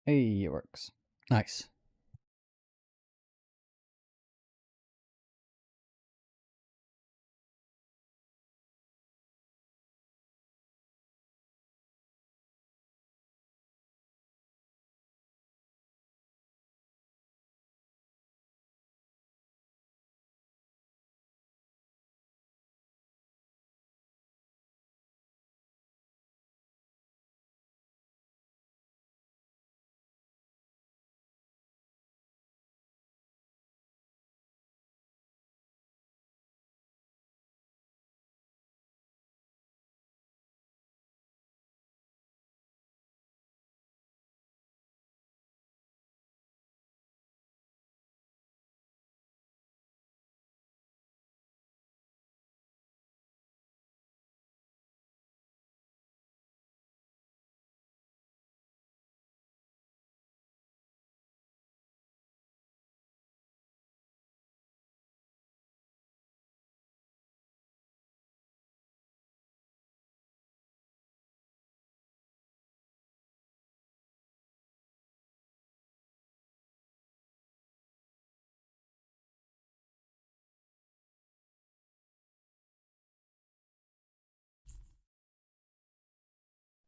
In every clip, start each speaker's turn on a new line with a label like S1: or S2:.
S1: Hey, it works. Nice.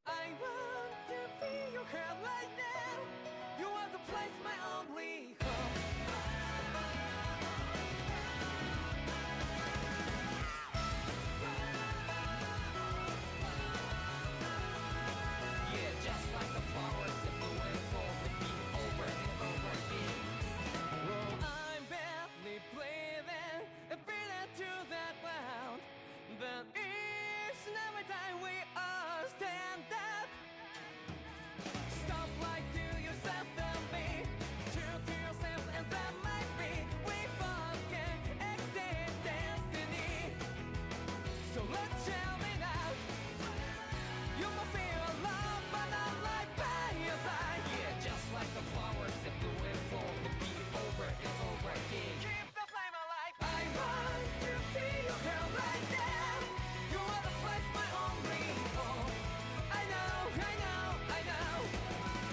S2: I want to feel your hair right now. You are the place, my only home. Yeah, just like the flowers that blew and fall with me over and over again. Oh, I'm barely breathing and breathing to that ground. But each and every time we all stand up, stop like to yourself and be true to yourself, and that might be we both can exceed destiny. So let's tell me now, you must feel love, but not like by your side. Yeah, just like the flowers that blew and fall with me over and over again. Keep the flame alive. I want to feel your hair right now. You are the place, my only home. I know, I know, I know.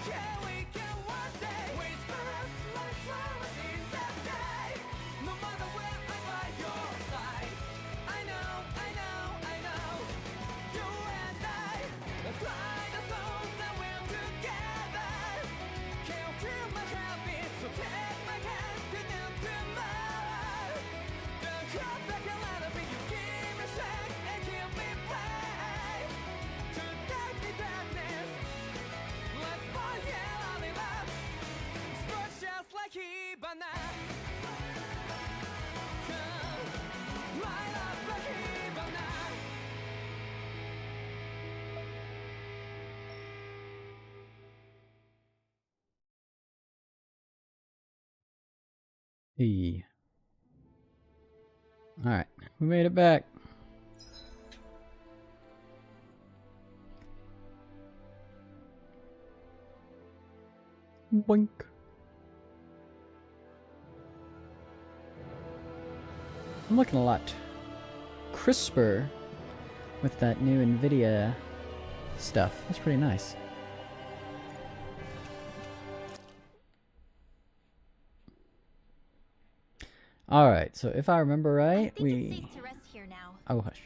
S2: Yeah, we can one day whisper like flowers in the sky. No matter where I'm by your side. I know, I know, I know. You and I, let's fly the souls that we're together. Can you feel my heartbeat? So take my hand to new tomorrow. Don't cut back and let it be. You give me strength and give me faith. To take the darkness, let's forget all in love. Sparks just like Hibana. Come, light up like Hibana.
S1: Hey. Alright, we made it back. Boink. I'm looking a lot crisper with that new NVIDIA stuff. That's pretty nice. Alright, so if I remember right,
S3: it's safe to rest here now.
S1: Oh, hush.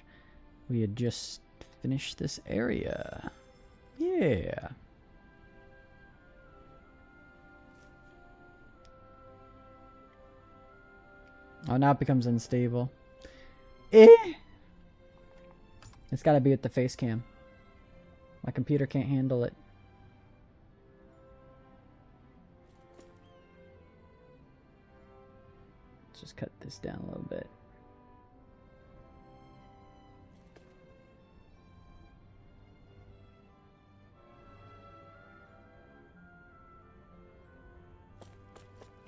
S1: We had just finished this area. Yeah. Oh, now it becomes unstable. It's gotta be with the face cam. My computer can't handle it. Let's just cut this down a little bit.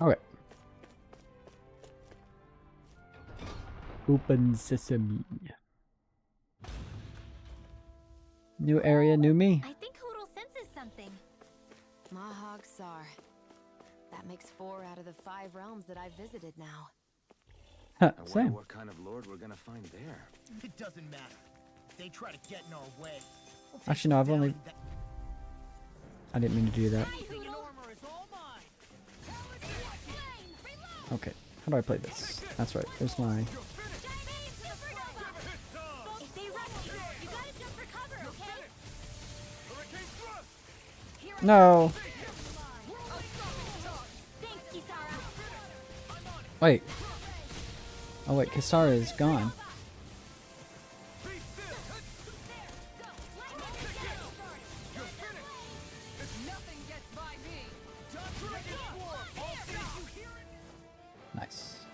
S1: Alright. Open sesame. New area, new me.
S3: I think Mahag Sar. That makes 4 out of the 5 realms that I've visited now.
S1: Huh,
S4: I wonder
S1: same.
S4: what kind of lord we're gonna find there.
S5: It doesn't matter. If they try to get in our way, we'll take
S1: Actually, no, I've
S5: them
S1: only...
S5: down and
S1: I didn't mean to do that.
S5: everything in armor is all mine.
S1: Okay, how do I play this? That's right, there's my...
S3: If they rush you, you gotta jump for cover, okay?
S1: No!
S3: Thanks, Kisara.
S1: Wait. Oh wait, Kisara is gone.
S2: Nothing gets by me.
S1: Nice.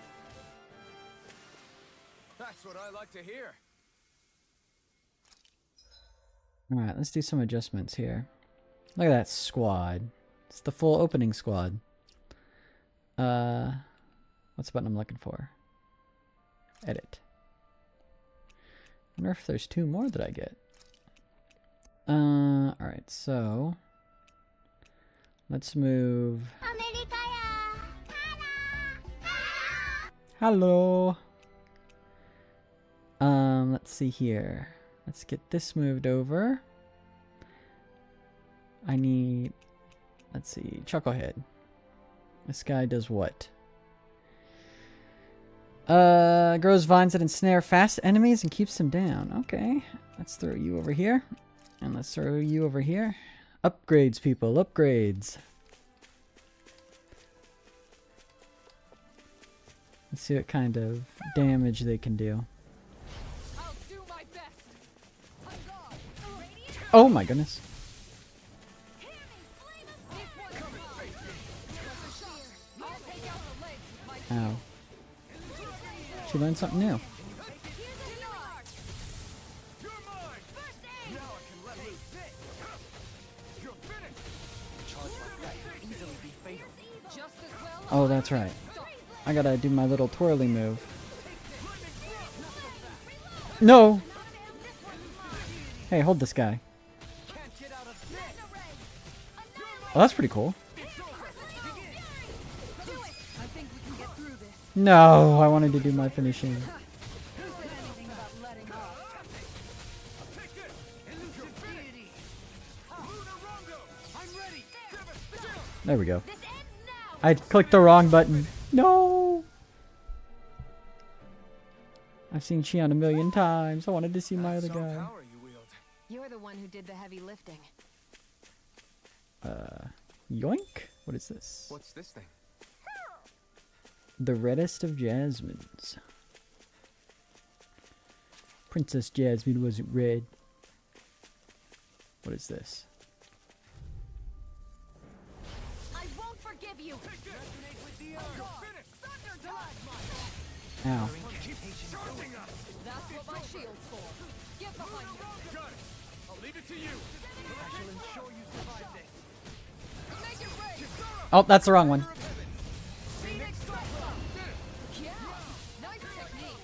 S4: That's what I like to hear.
S1: Alright, let's do some adjustments here. Look at that squad. It's the full opening squad. What's the button I'm looking for? Edit. I wonder if there's 2 more that I get. Alright, so... Let's move... Hello! Let's see here. Let's get this moved over. I need... Let's see, Chucklehead. This guy does what? Grows vines that ensnare fast enemies and keeps them down. Okay, let's throw you over here. And let's throw you over here. Upgrades, people, upgrades. Let's see what kind of damage they can do.
S2: I'll do my best. On guard.
S1: Oh my goodness.
S2: I'll take out the legs with my
S1: Ow. She learned something new.
S2: just as well.
S1: Oh, that's right. I gotta do my little twirly move. No! Hey, hold this guy. Oh, that's pretty cool.
S2: I think we can get through this.
S1: No, I wanted to do my finishing.
S2: Who said anything about letting off?
S1: There we go. I clicked the wrong button. No! I've seen Shion a million times. I wanted to see my other
S4: Some
S1: guy.
S4: power you wield.
S3: You're the one who did the heavy lifting.
S1: Yoink? What is this?
S4: What's this thing?
S1: The reddest of jasmines. Princess Jasmine wasn't red. What is this?
S3: I won't forgive you.
S1: Ow.
S2: That's what my shield's for. Get behind me.
S4: I'll leave it to you.
S2: Make it rain.
S1: Oh, that's the wrong one.
S2: Yeah. Nice technique.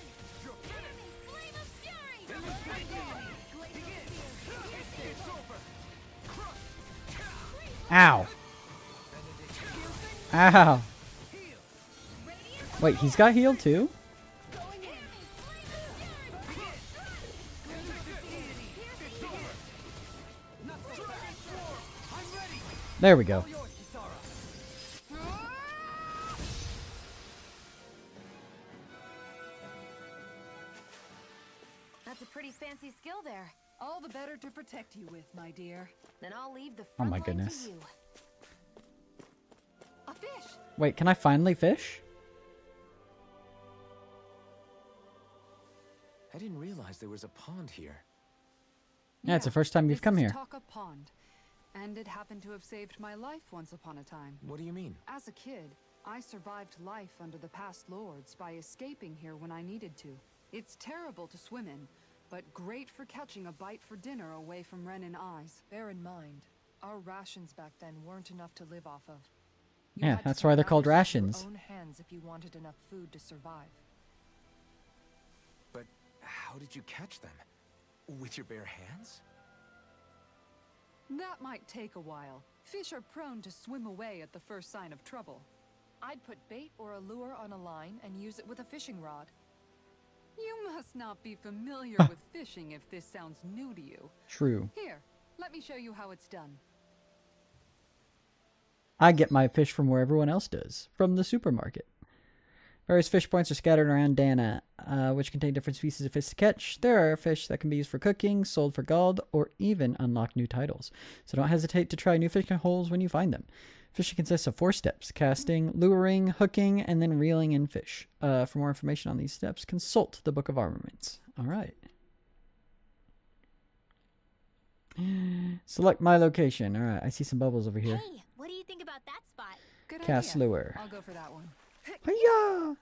S1: Ow. Ow. Wait, he's got healed too? There we go.
S3: That's a pretty fancy skill there.
S2: All the better to protect you with, my dear.
S3: Then I'll leave the
S1: Oh
S3: front
S1: my
S3: line
S1: goodness.
S3: to you.
S2: A fish.
S1: Wait, can I finally fish?
S4: I didn't realize there was a pond here.
S1: Yeah, it's the first time you've come here.
S6: Taka Pond, and it happened to have saved my life once upon a time.
S4: What do you mean?
S6: As a kid, I survived life under the past lords by escaping here when I needed to. It's terrible to swim in, but great for catching a bite for dinner away from Ren and eyes.
S7: Bear in mind, our rations back then weren't enough to live off of.
S1: Yeah,
S7: had to
S1: that's
S7: take
S1: why they're called
S7: matters into
S1: rations.
S7: your own hands if you wanted enough food to survive.
S4: But how did you catch them? With your bare hands?
S6: That might take a while. Fish are prone to swim away at the first sign of trouble.
S7: I'd put bait or a lure on a line and use it with a fishing rod.
S6: You must not be familiar with fishing if this sounds new to you.
S1: True.
S6: Here, let me show you how it's done.
S1: I get my fish from where everyone else does, from the supermarket. Various fish points are scattered around Dana, which contain different species of fish to catch. There are fish that can be used for cooking, sold for gold, or even unlock new titles. So don't hesitate to try new fishing holes when you find them. Fishing consists of 4 steps: casting, luring, hooking, and then reeling in fish. For more information on these steps, consult the Book of Armaments. All right. Select my location. All right, I see some bubbles over here.
S8: Hey, what do you think about that spot?
S6: Good
S1: Cast
S6: idea.
S1: lure.
S6: I'll go for that one.
S1: Hiya!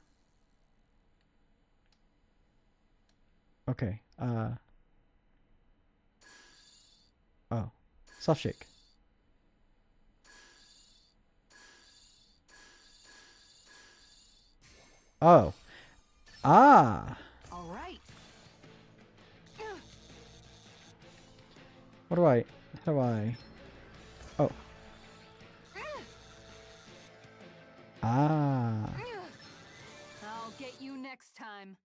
S1: Okay. Oh. Soft shake. Oh. Ah.
S6: All right.
S1: What do I... How do I... Oh. Ah.
S6: I'll get you next time.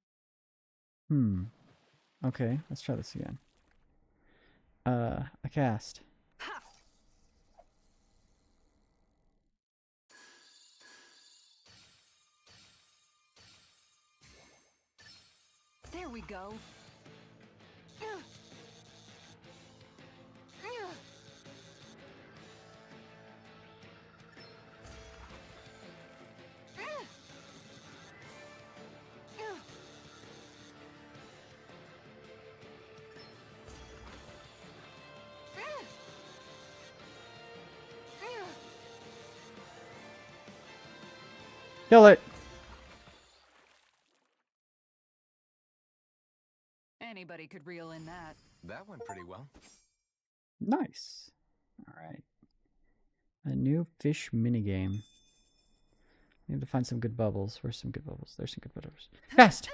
S1: Okay, let's try this again. A cast.
S6: Ha! There we go.
S1: Kill it!
S6: Anybody could reel in that.
S4: That went pretty well.
S1: Nice. Alright. A new fish minigame. We need to find some good bubbles. Where's some good bubbles? There's some good bubbles. Cast!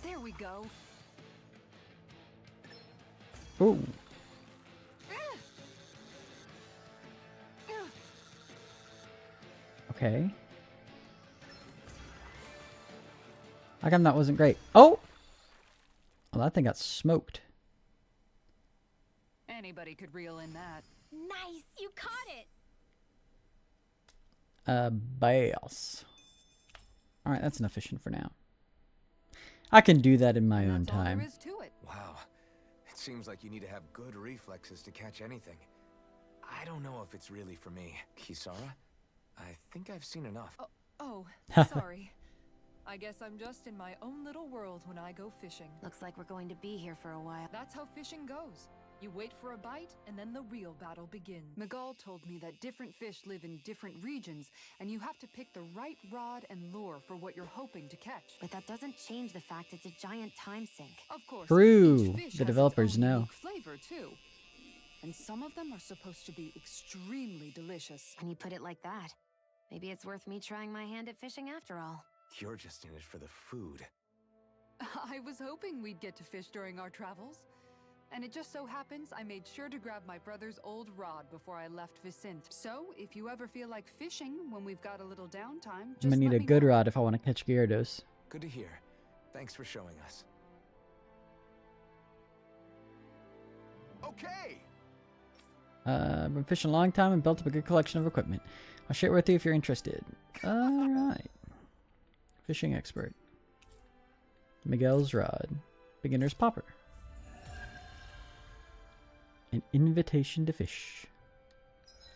S6: There we go.
S1: Ooh. Okay. How come that wasn't great? Oh! Well, that thing got smoked.
S6: Anybody could reel in that.
S8: Nice, you caught it.
S1: Bass. Alright, that's enough fishing for now. I can do that in my
S6: And
S1: own
S6: that's all
S1: time.
S6: there is to it.
S4: Wow. It seems like you need to have good reflexes to catch anything. I don't know if it's really for me. Kisara, I think I've seen enough.
S7: Oh, sorry. I guess I'm just in my own little world when I go fishing.
S3: Looks like we're going to be here for a while.
S7: That's how fishing goes. You wait for a bite, and then the real battle begins.
S6: Miguel told me that different fish live in different regions, and you have to pick the right rod and lure for what you're hoping to catch.
S3: But that doesn't change the fact it's a giant time sink.
S6: Of course,
S1: True.
S6: each fish
S1: The
S6: has
S1: developers
S6: its own
S1: know.
S6: unique flavor too. And some of them are supposed to be extremely delicious.
S3: When you put it like that, maybe it's worth me trying my hand at fishing after all.
S4: You're just in it for the food.
S6: I was hoping we'd get to fish during our travels. And it just so happens I made sure to grab my brother's old rod before I left Vicente. So, if you ever feel like fishing when we've got a little downtime, just
S1: I'm gonna need
S6: let
S1: a
S6: me
S1: good
S6: know.
S1: rod if I want to catch Gyarados.
S4: Good to hear. Thanks for showing us. Okay!
S1: I've been fishing a long time and built up a good collection of equipment. I'll share it with you if you're interested. Alright. Fishing expert. Miguel's rod. Beginner's popper. An invitation to fish.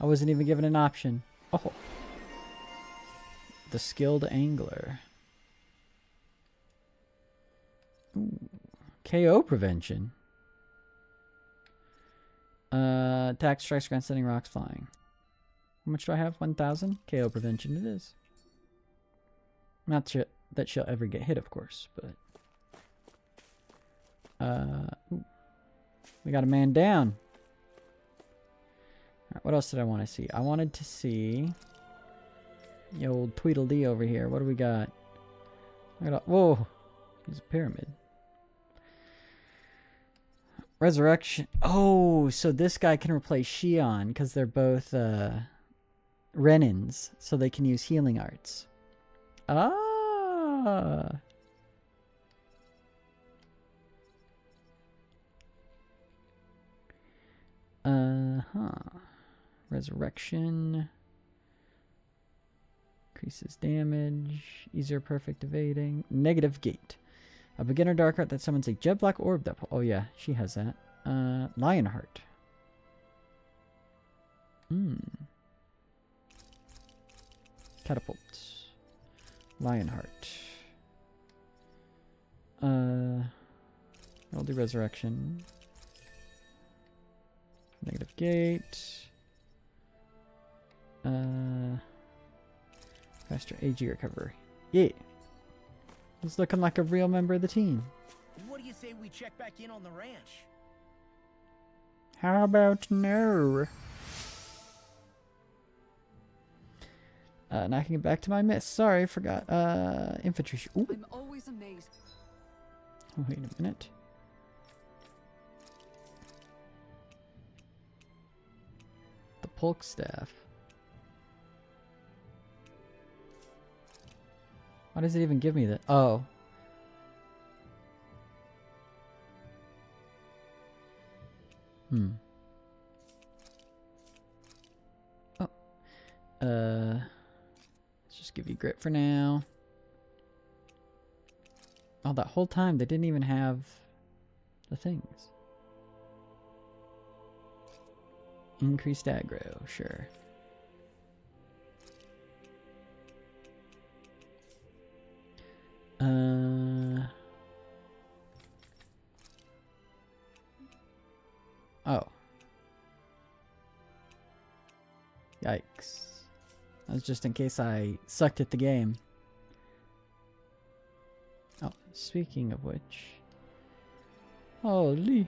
S1: I wasn't even given an option. Oh. The skilled angler. Ooh. KO prevention. Attack, strikes, ground, sending rocks, flying. How much do I have? 1,000? KO prevention it is. Not sure that she'll ever get hit, of course, but... ooh. We got a man down. Alright, what else did I want to see? I wanted to see... the old Tweedledee over here. What do we got? Whoa! There's a pyramid. Resurrection. Oh, so this guy can replace Shion because they're both Renins, so they can use healing arts. Ah. Resurrection. Increases damage. Easier perfect evading. Negative gate. A beginner dark art that summons a jet black orb that... Oh yeah, she has that. Lionheart. Catapult. Lionheart. I'll do resurrection. Negative gate. Faster AG recovery. Yeah. He's looking like a real member of the team.
S5: What do you say we check back in on the ranch?
S1: How about no? Now I can get back to my miss. Sorry, forgot. Infantry. Ooh.
S6: I'm always amazed.
S1: Wait a minute. The Polk staff. Why does it even give me that? Oh. Oh. Let's just give you grit for now. Oh, that whole time they didn't even have the things. Increased aggro, sure. Oh. Yikes. That was just in case I sucked at the game. Oh, speaking of which. Holy.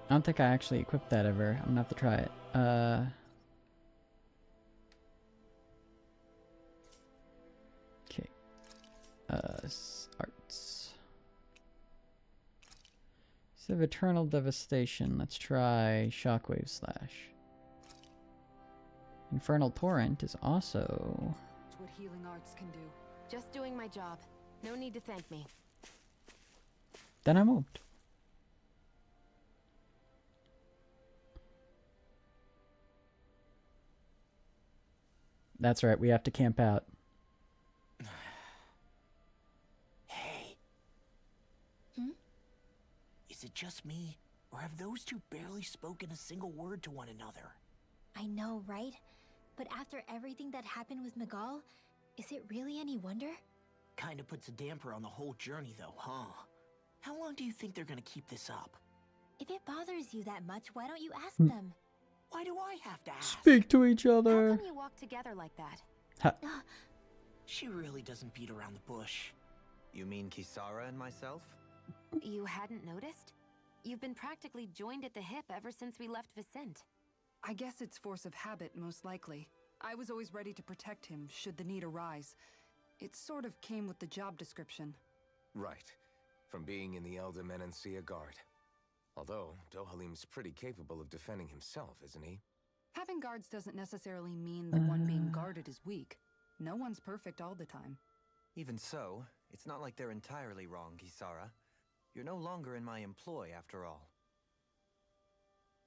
S1: I don't think I actually equipped that ever. I'm gonna have to try it. Okay. Arts. Instead of Eternal Devastation, let's try Shockwave Slash. Infernal Torrent is also...
S6: It's what healing arts can do.
S3: Just doing my job. No need to thank me.
S1: Then I moved. That's right, we have to camp out.
S5: Hey. Is it just me, or have those two barely spoken a single word to one another?
S8: I know, right? But after everything that happened with Miguel, is it really any wonder?
S5: Kinda puts a damper on the whole journey though, huh? How long do you think they're gonna keep this up?
S8: If it bothers you that much, why don't you ask them?
S5: Why do I have to ask?
S1: Speak to each
S3: How
S1: other.
S3: come you walk together like that?
S5: She really doesn't beat around the bush.
S4: You mean Kisara and myself?
S3: You hadn't noticed? You've been practically joined at the hip ever since we left Vicente.
S6: I guess it's force of habit, most likely. I was always ready to protect him, should the need arise. It sort of came with the job description.
S4: Right. From being in the Elder Menancia Guard. Although, Dohalim's pretty capable of defending himself, isn't he?
S6: Having guards doesn't necessarily mean the one being guarded is weak. No one's perfect all the time.
S9: Even so, it's not like they're entirely wrong, Kisara. You're no longer in my employ, after all.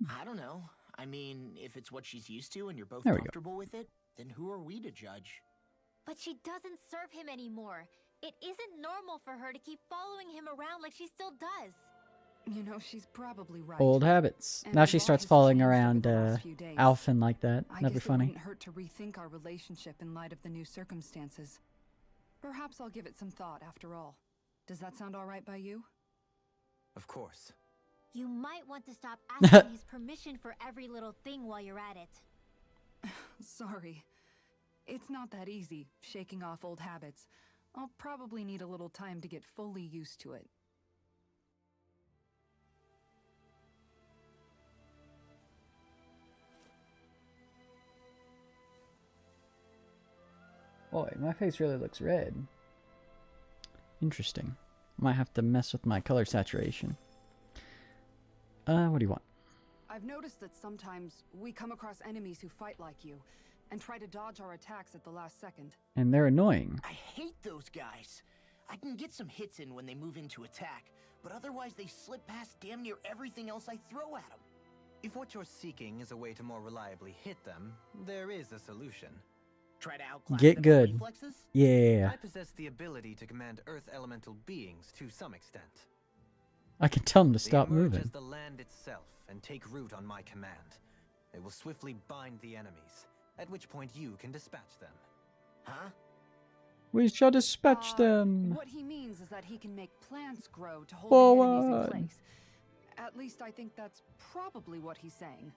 S5: I don't know. I mean, if it's what she's used to and you're both
S1: There we go.
S5: comfortable with it, then who are we to judge?
S8: But she doesn't serve him anymore. It isn't normal for her to keep following him around like she still does.
S6: You know, she's probably right.
S1: Old habits.
S6: And
S1: Now
S6: a
S1: she
S6: lot
S1: starts
S6: has
S1: following
S6: changed over
S1: around
S6: the last few days.
S1: Alphen like that.
S6: I
S1: That'd be
S6: guess it
S1: funny.
S6: wouldn't hurt to rethink our relationship in light of the new circumstances. Perhaps I'll give it some thought after all. Does that sound all right by you?
S9: Of course.
S8: You might want to stop asking his permission for every little thing while you're at it.
S6: Sorry. It's not that easy, shaking off old habits. I'll probably need a little time to get fully used to it.
S1: Boy, my face really looks red. Interesting. Might have to mess with my color saturation. What do you want?
S6: I've noticed that sometimes we come across enemies who fight like you and try to dodge our attacks at the last second.
S1: And they're annoying.
S5: I hate those guys. I can get some hits in when they move into attack, but otherwise they slip past damn near everything else I throw at them.
S9: If what you're seeking is a way to more reliably hit them, there is a solution.
S5: Try to outclass
S1: Get
S5: them
S1: good.
S5: with reflexes?
S1: Yeah.
S9: I possess the ability to command earth elemental beings to some extent.
S1: I can tell them to
S9: They
S1: stop
S9: emerge
S1: moving.
S9: as the land itself and take root on my command. They will swiftly bind the enemies, at which point you can dispatch them.
S5: Huh?
S1: We shall dispatch them.
S6: What he means is that he can make plants grow to hold the enemies
S1: Forward.
S6: in place. At least I think that's probably what he's saying.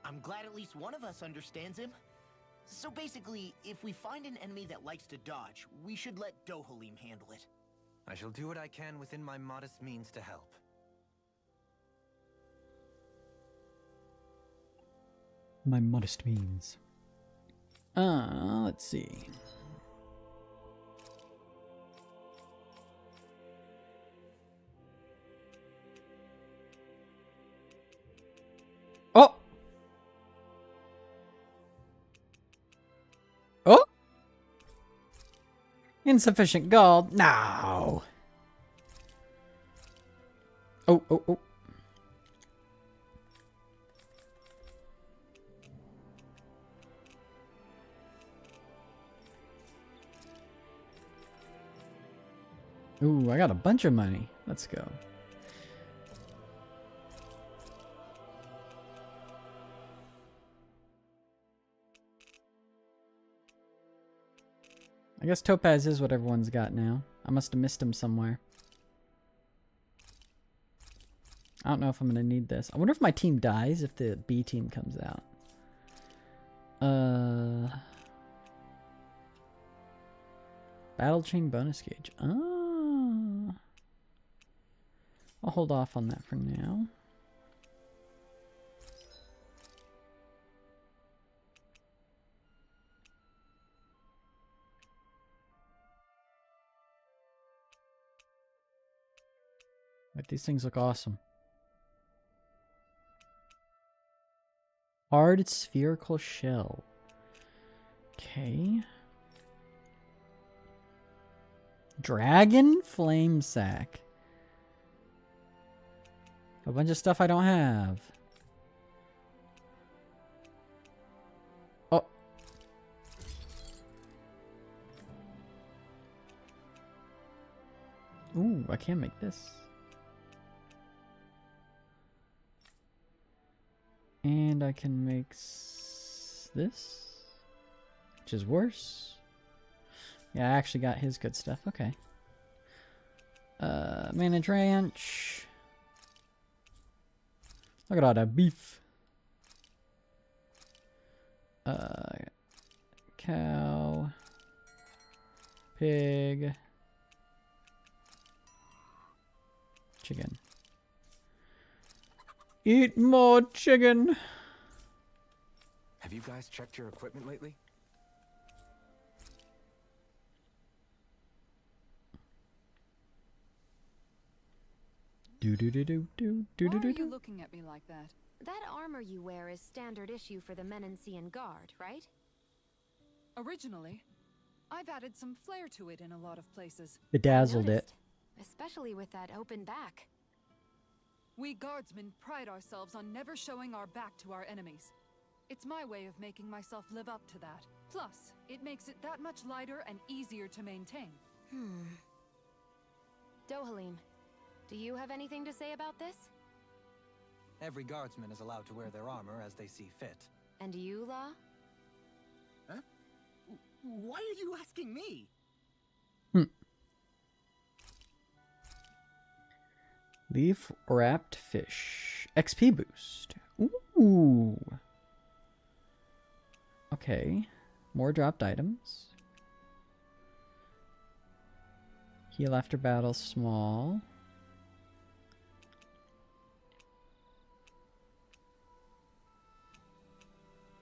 S5: I'm glad at least one of us understands him. So basically, if we find an enemy that likes to dodge, we should let Dohalim handle it.
S9: I shall do what I can within my modest means to help.
S1: My modest means. Let's see. Oh! Oh! Insufficient gold. No! Oh, oh, oh. Ooh, I got a bunch of money. Let's go. I guess Topaz is what everyone's got now. I must have missed him somewhere. I don't know if I'm gonna need this. I wonder if my team dies if the B team comes out. Battle chain bonus gauge. Oh. I'll hold off on that for now. But these things look awesome. Hard spherical shell. Okay. Dragon flame sack. A bunch of stuff I don't have. Oh. Ooh, I can make this. And I can make this, which is worse. Yeah, I actually got his good stuff. Okay. Manage ranch. Look at all that beef. Cow. Pig. Chicken. Eat more chicken.
S4: Have you guys checked your equipment lately?
S6: Why are you looking at me like that?
S3: That armor you wear is standard issue for the Menancian Guard, right?
S6: Originally, I've added some flair to it in a lot of places.
S1: Bedazzled it.
S3: Noticed, especially with that open back.
S6: We guardsmen pride ourselves on never showing our back to our enemies. It's my way of making myself live up to that. Plus, it makes it that much lighter and easier to maintain.
S3: Dohalim, do you have anything to say about this?
S9: Every guardsman is allowed to wear their armor as they see fit.
S3: And you, La?
S5: Huh? Why are you asking me?
S1: Leaf wrapped fish. XP boost. Ooh. Okay. More dropped items. Heal after battle small.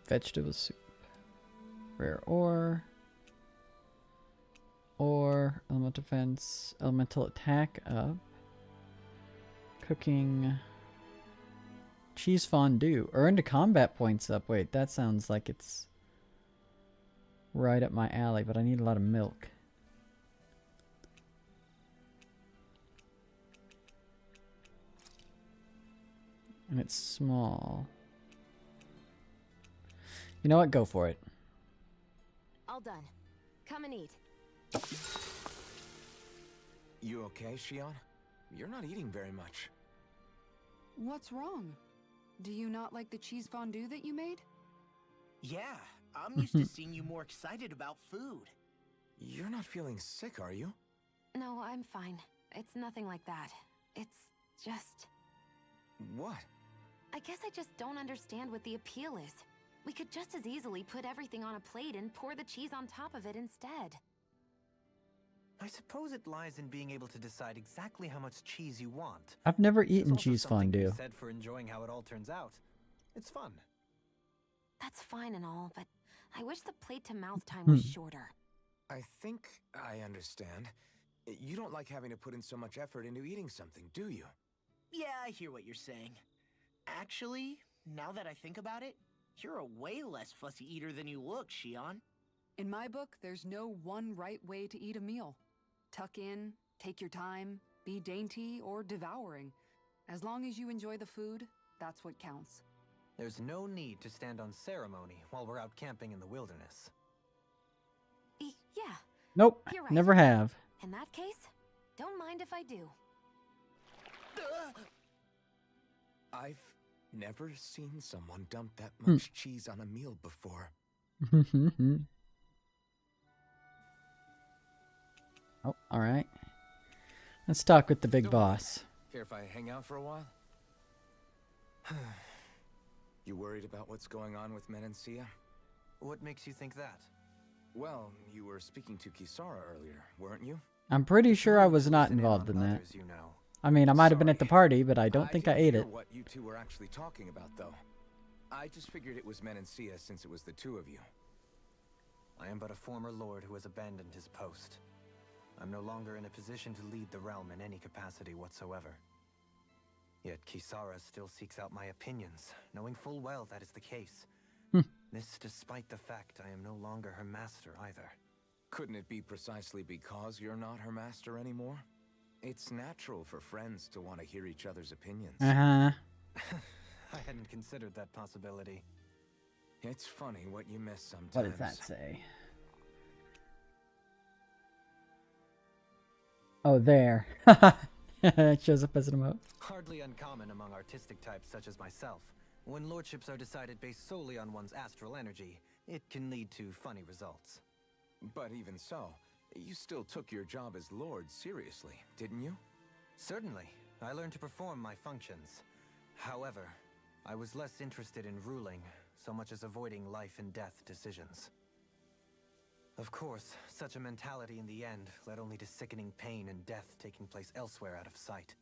S1: Vegetable soup. Rare ore. or elemental defense, elemental attack up. Cooking. Cheese fondue. Earned combat points up. Wait, that sounds like it's right up my alley, but I need a lot of milk. And it's small. You know what? Go for it.
S3: All done. Come and eat.
S4: You okay, Shion? You're not eating very much.
S6: What's wrong? Do you not like the cheese fondue that you made?
S5: Yeah, I'm used to seeing you more excited about food.
S4: You're not feeling sick, are you?
S3: No, I'm fine. It's nothing like that. It's just...
S4: What?
S3: I guess I just don't understand what the appeal is. We could just as easily put everything on a plate and pour the cheese on top of it instead.
S9: I suppose it lies in being able to decide exactly how much cheese you want.
S1: I've never
S9: There's
S1: eaten
S9: also
S1: cheese
S9: something to be
S1: fondue.
S9: said for enjoying how it all turns out. It's fun.
S3: That's fine and all, but I wish the plate-to-mouth time was shorter.
S4: I think I understand. You don't like having to put in so much effort into eating something, do you?
S5: Yeah, I hear what you're saying. Actually, now that I think about it, you're a way less fussy eater than you look, Shion.
S6: In my book, there's no one right way to eat a meal. Tuck in, take your time, be dainty or devouring. As long as you enjoy the food, that's what counts.
S9: There's no need to stand on ceremony while we're out camping in the wilderness.
S3: Yeah,
S1: Nope,
S3: You're right.
S1: never have.
S3: in that case, don't mind if I do.
S4: I've never seen someone dump that much cheese on a meal before.
S1: Oh, alright. Let's talk with the big boss.
S4: Care if I hang out for a while? You worried about what's going on with Menancia?
S9: What makes you think that?
S4: Well, you were speaking to Kisara earlier, weren't you?
S1: I'm pretty sure I was not
S9: Listen in
S1: involved
S9: on
S1: in that.
S9: others, you know.
S1: I mean, I might have been at the
S4: Sorry.
S1: party, but I don't think I
S4: didn't
S1: ate
S4: hear
S1: it.
S4: what you two were actually talking about, though. I just figured it was Menancia since it was the two of you.
S9: I am but a former lord who has abandoned his post. I'm no longer in a position to lead the realm in any capacity whatsoever. Yet Kisara still seeks out my opinions, knowing full well that is the case. This despite the fact I am no longer her master either.
S4: Couldn't it be precisely because you're not her master anymore? It's natural for friends to want to hear each other's opinions.
S1: Uh-huh.
S9: I hadn't considered that possibility.
S4: It's funny what you miss sometimes.
S1: What does that say? Oh, there. It shows up as an emote.
S9: Hardly uncommon among artistic types such as myself. When lordships are decided based solely on one's astral energy, it can lead to funny results.
S4: But even so, you still took your job as lord seriously, didn't you?
S9: Certainly, I learned to perform my functions. However, I was less interested in ruling, so much as avoiding life and death decisions. Of course, such a mentality in the end led only to sickening pain and death taking place elsewhere out of sight.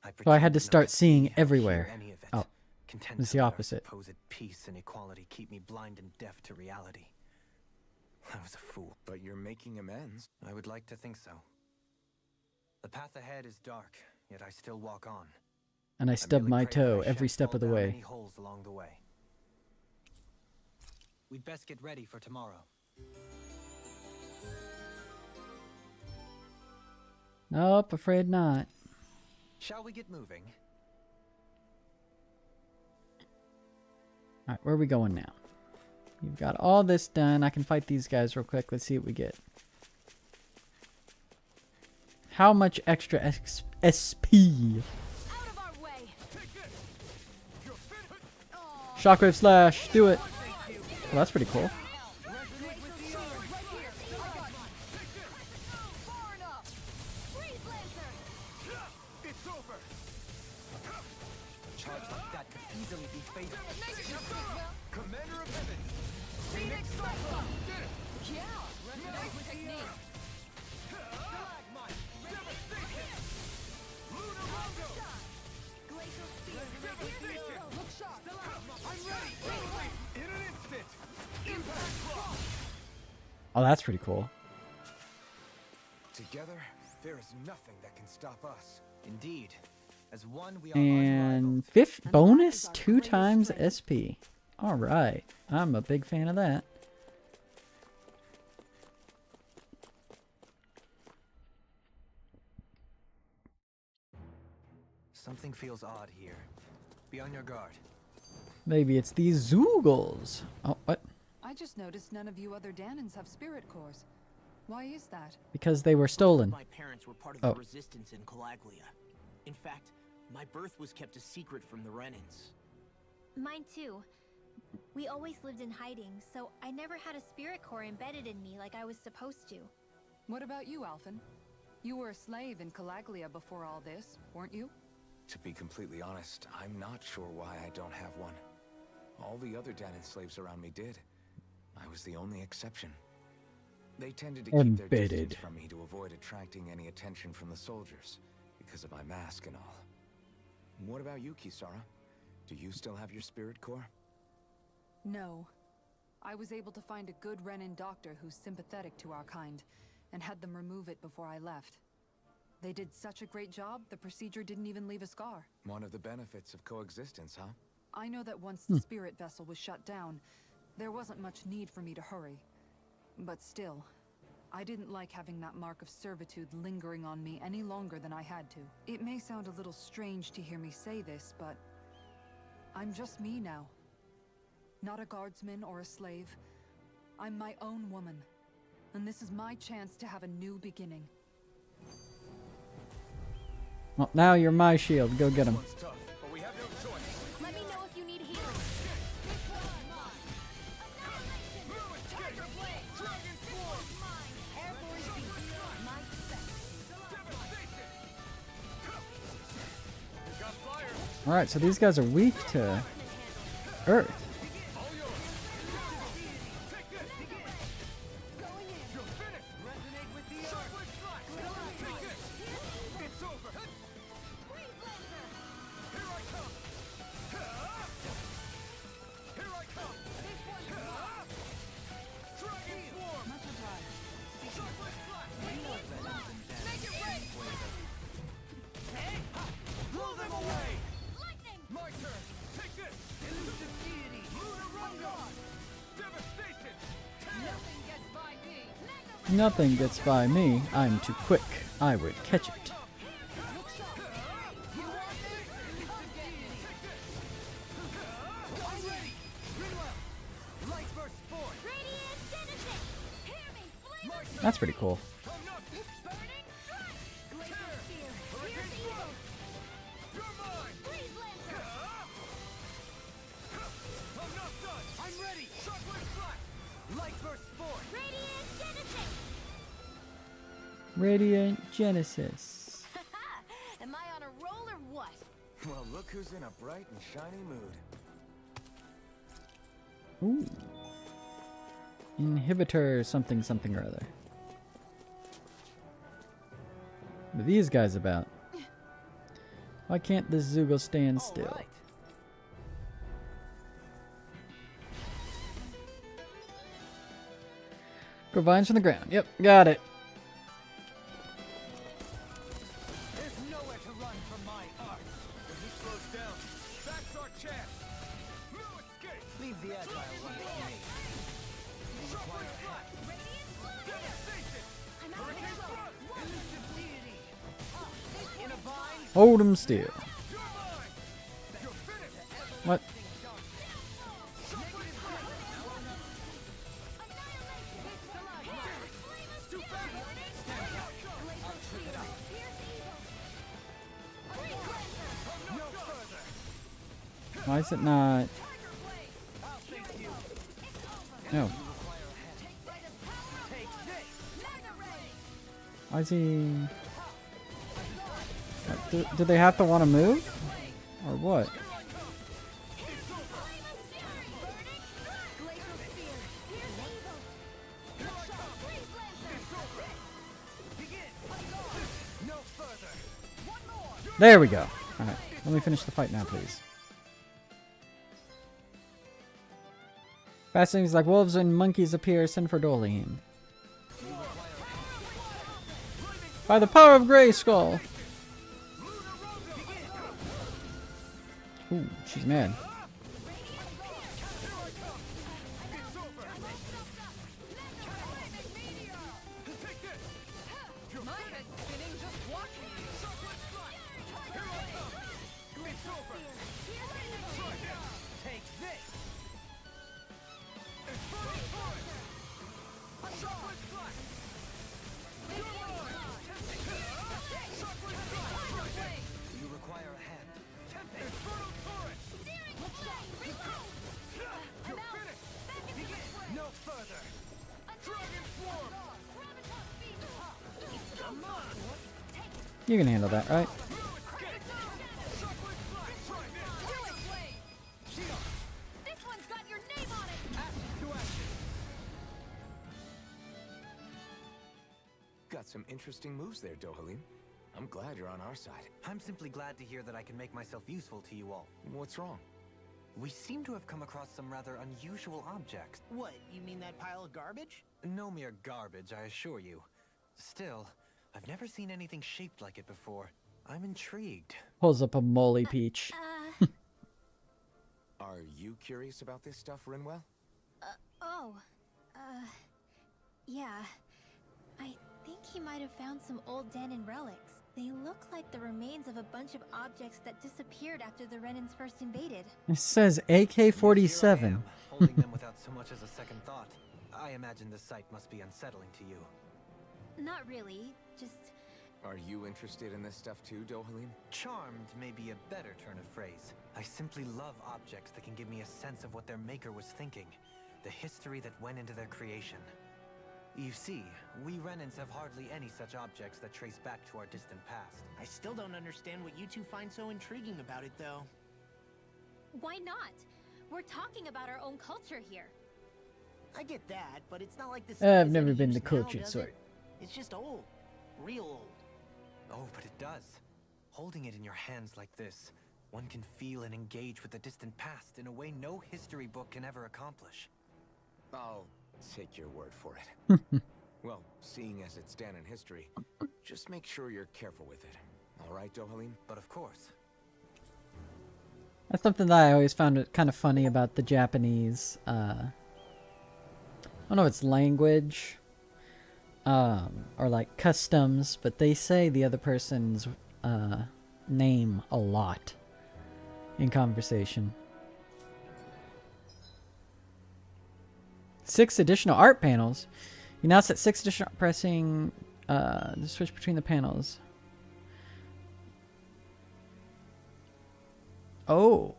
S1: So I had to
S9: pretended not
S1: start
S9: see
S1: seeing
S9: or hear
S1: everywhere.
S9: any of it,
S1: Oh,
S9: content
S1: it's
S9: to
S1: the
S9: let our
S1: opposite.
S9: supposed peace and equality keep me blind and deaf to reality. I was a fool.
S4: But you're making amends.
S9: I would like to think so. The path ahead is dark, yet I still walk on.
S1: And I stubbed
S9: merely
S1: my
S9: pray that
S1: toe
S9: I
S1: every
S9: shan't
S1: step
S9: fall
S1: of the
S9: down
S1: way.
S9: any holes along the way. We'd best get ready for tomorrow.
S1: Nope, afraid not.
S9: Shall we get moving?
S1: Alright, where are we going now? You've got all this done. I can fight these guys real quick. Let's see what we get. How much extra SP?
S8: Out of our way.
S1: Shockwave slash. Do it. Well, that's pretty cool.
S9: Charge like that could easily be fatal.
S2: Commander of Heaven! Phoenix Cyclone! Yeah! Recognize technique! Stalagmite! Devastation! Lunar Rondo!
S8: Glacial speed.
S2: Devastation! Look sharp! I'm ready! In an instant! Impact Frost!
S1: Oh, that's pretty cool.
S4: Together, there is nothing that can stop us.
S9: Indeed. As one, we are
S1: And
S9: unrivaled.
S1: fifth
S6: And that
S1: bonus
S6: is our
S1: 2
S6: greatest
S1: times
S6: strength.
S1: SP. All right. I'm a big fan of that.
S9: Something feels odd here. Be on your guard.
S1: Maybe it's these Zoogles. Oh, what?
S6: I just noticed none of you other Danans have spirit cores. Why is that?
S1: Because they were stolen.
S5: My parents were part of
S1: Oh.
S5: the resistance in Calaglia. In fact, my birth was kept a secret from the Renans.
S8: Mine too. We always lived in hiding, so I never had a spirit core embedded in me like I was supposed to.
S6: What about you, Alphen? You were a slave in Calaglia before all this, weren't you?
S4: To be completely honest, I'm not sure why I don't have one. All the other Danon slaves around me did. I was the only exception. They tended to keep their
S1: Embedded.
S4: distance from me to avoid attracting any attention from the soldiers, because of my mask and all. What about you, Kisara? Do you still have your spirit core?
S6: No. I was able to find a good Renan doctor who's sympathetic to our kind, and had them remove it before I left. They did such a great job, the procedure didn't even leave a scar.
S4: One of the benefits of coexistence, huh?
S6: I know that once the spirit vessel was shut down, there wasn't much need for me to hurry. But still, I didn't like having that mark of servitude lingering on me any longer than I had to. It may sound a little strange to hear me say this, but I'm just me now. Not a guardsman or a slave. I'm my own woman. And this is my chance to have a new beginning.
S1: Well, now you're my shield. Go get him.
S4: One's tough, but we have no choice.
S8: Let me know if you need healing.
S1: All right, so these guys are weak to Earth. Nothing gets by me. I'm too quick. I would catch it. That's pretty cool. Radiant Genesis.
S8: Am I on a roll or what?
S4: Well, look who's in a bright and shiny mood.
S1: Ooh. Inhibitor something something or other. What are these guys about? Why can't this Zoogle stand still? Grow vines from the ground. Yep, got it.
S2: There's nowhere to run from my art. When he slows down, that's our chance. No escape.
S5: Leave the agile one with me.
S2: Shockwave flash. Devastation. Hurricane thrust. Elusive deity.
S5: In a vine,
S1: Hold him still.
S2: You're mine. You're finished.
S1: What? Why is it not? No. Why is he? Do they have to want to move? Or what? There we go. Alright, let me finish the fight now, please. Fast things like wolves and monkeys appear, send for Dolim. By the power of Grayskull. Ooh, she's mad.
S7: My head's spinning just watching you.
S5: Take this!
S9: Do you require a hand?
S5: No further!
S1: You can handle that, right?
S8: This one's got your name on it!
S4: Got some interesting moves there, Dohalim. I'm glad you're on our side.
S9: I'm simply glad to hear that I can make myself useful to you all.
S4: What's wrong?
S9: We seem to have come across some rather unusual objects.
S5: What, you mean that pile of garbage?
S9: No mere garbage, I assure you. Still, I've never seen anything shaped like it before. I'm intrigued.
S1: Pulls up a moly peach.
S4: Are you curious about this stuff, Rinwell?
S8: Yeah. I think he might have found some old Danon relics. They look like the remains of a bunch of objects that disappeared after the Renans first invaded.
S1: It says
S9: Yes, here I
S1: AK-47.
S9: am, holding them without so much as a second thought. I imagine the sight must be unsettling to you.
S8: Not really, just...
S4: Are you interested in this stuff too, Dohalim?
S9: Charmed may be a better turn of phrase. I simply love objects that can give me a sense of what their maker was thinking, the history that went into their creation. You see, we Renans have hardly any such objects that trace back to our distant past.
S5: I still don't understand what you two find so intriguing about it, though.
S8: Why not? We're talking about our own culture here.
S5: I get that, but it's not like this.
S1: I've
S5: is
S1: never
S5: any
S1: been
S5: use
S1: the cultured
S5: now, does
S1: sort.
S5: it? It's just old. Real old.
S9: Oh, but it does. Holding it in your hands like this, one can feel and engage with the distant past in a way no history book can ever accomplish.
S4: I'll take your word for it. Well, seeing as it's Danon history, just make sure you're careful with it. All right, Dohalim?
S9: But of course.
S1: That's something that I always found it kind of funny about the Japanese, I don't know if it's language, or like customs, but they say the other person's, name a lot in conversation. 6 additional art panels. You now set 6 additional pressing the switch between the panels. Oh.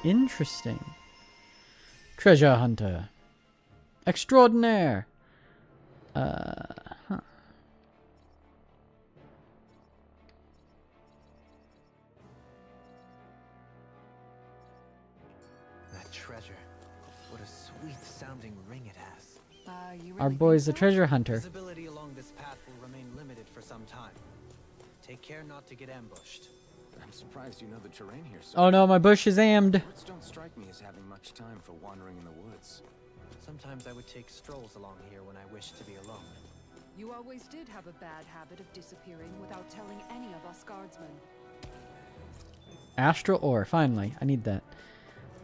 S1: Interesting. Treasure hunter. Extraordinaire. Huh.
S9: That treasure. What a sweet sounding ring it has.
S7: You
S1: Our
S7: really
S1: boy's a
S7: think so?
S1: treasure hunter.
S9: Visibility along this path will remain limited for some time. Take care not to get ambushed.
S4: I'm surprised you know the terrain here so
S1: Oh no, my bush is ammed.
S4: Woods don't strike me as having much time for wandering in the woods.
S9: Sometimes I would take strolls along here when I wished to be alone.
S7: You always did have a bad habit of disappearing without telling any of us guardsmen.
S1: Astral ore, finally. I need that.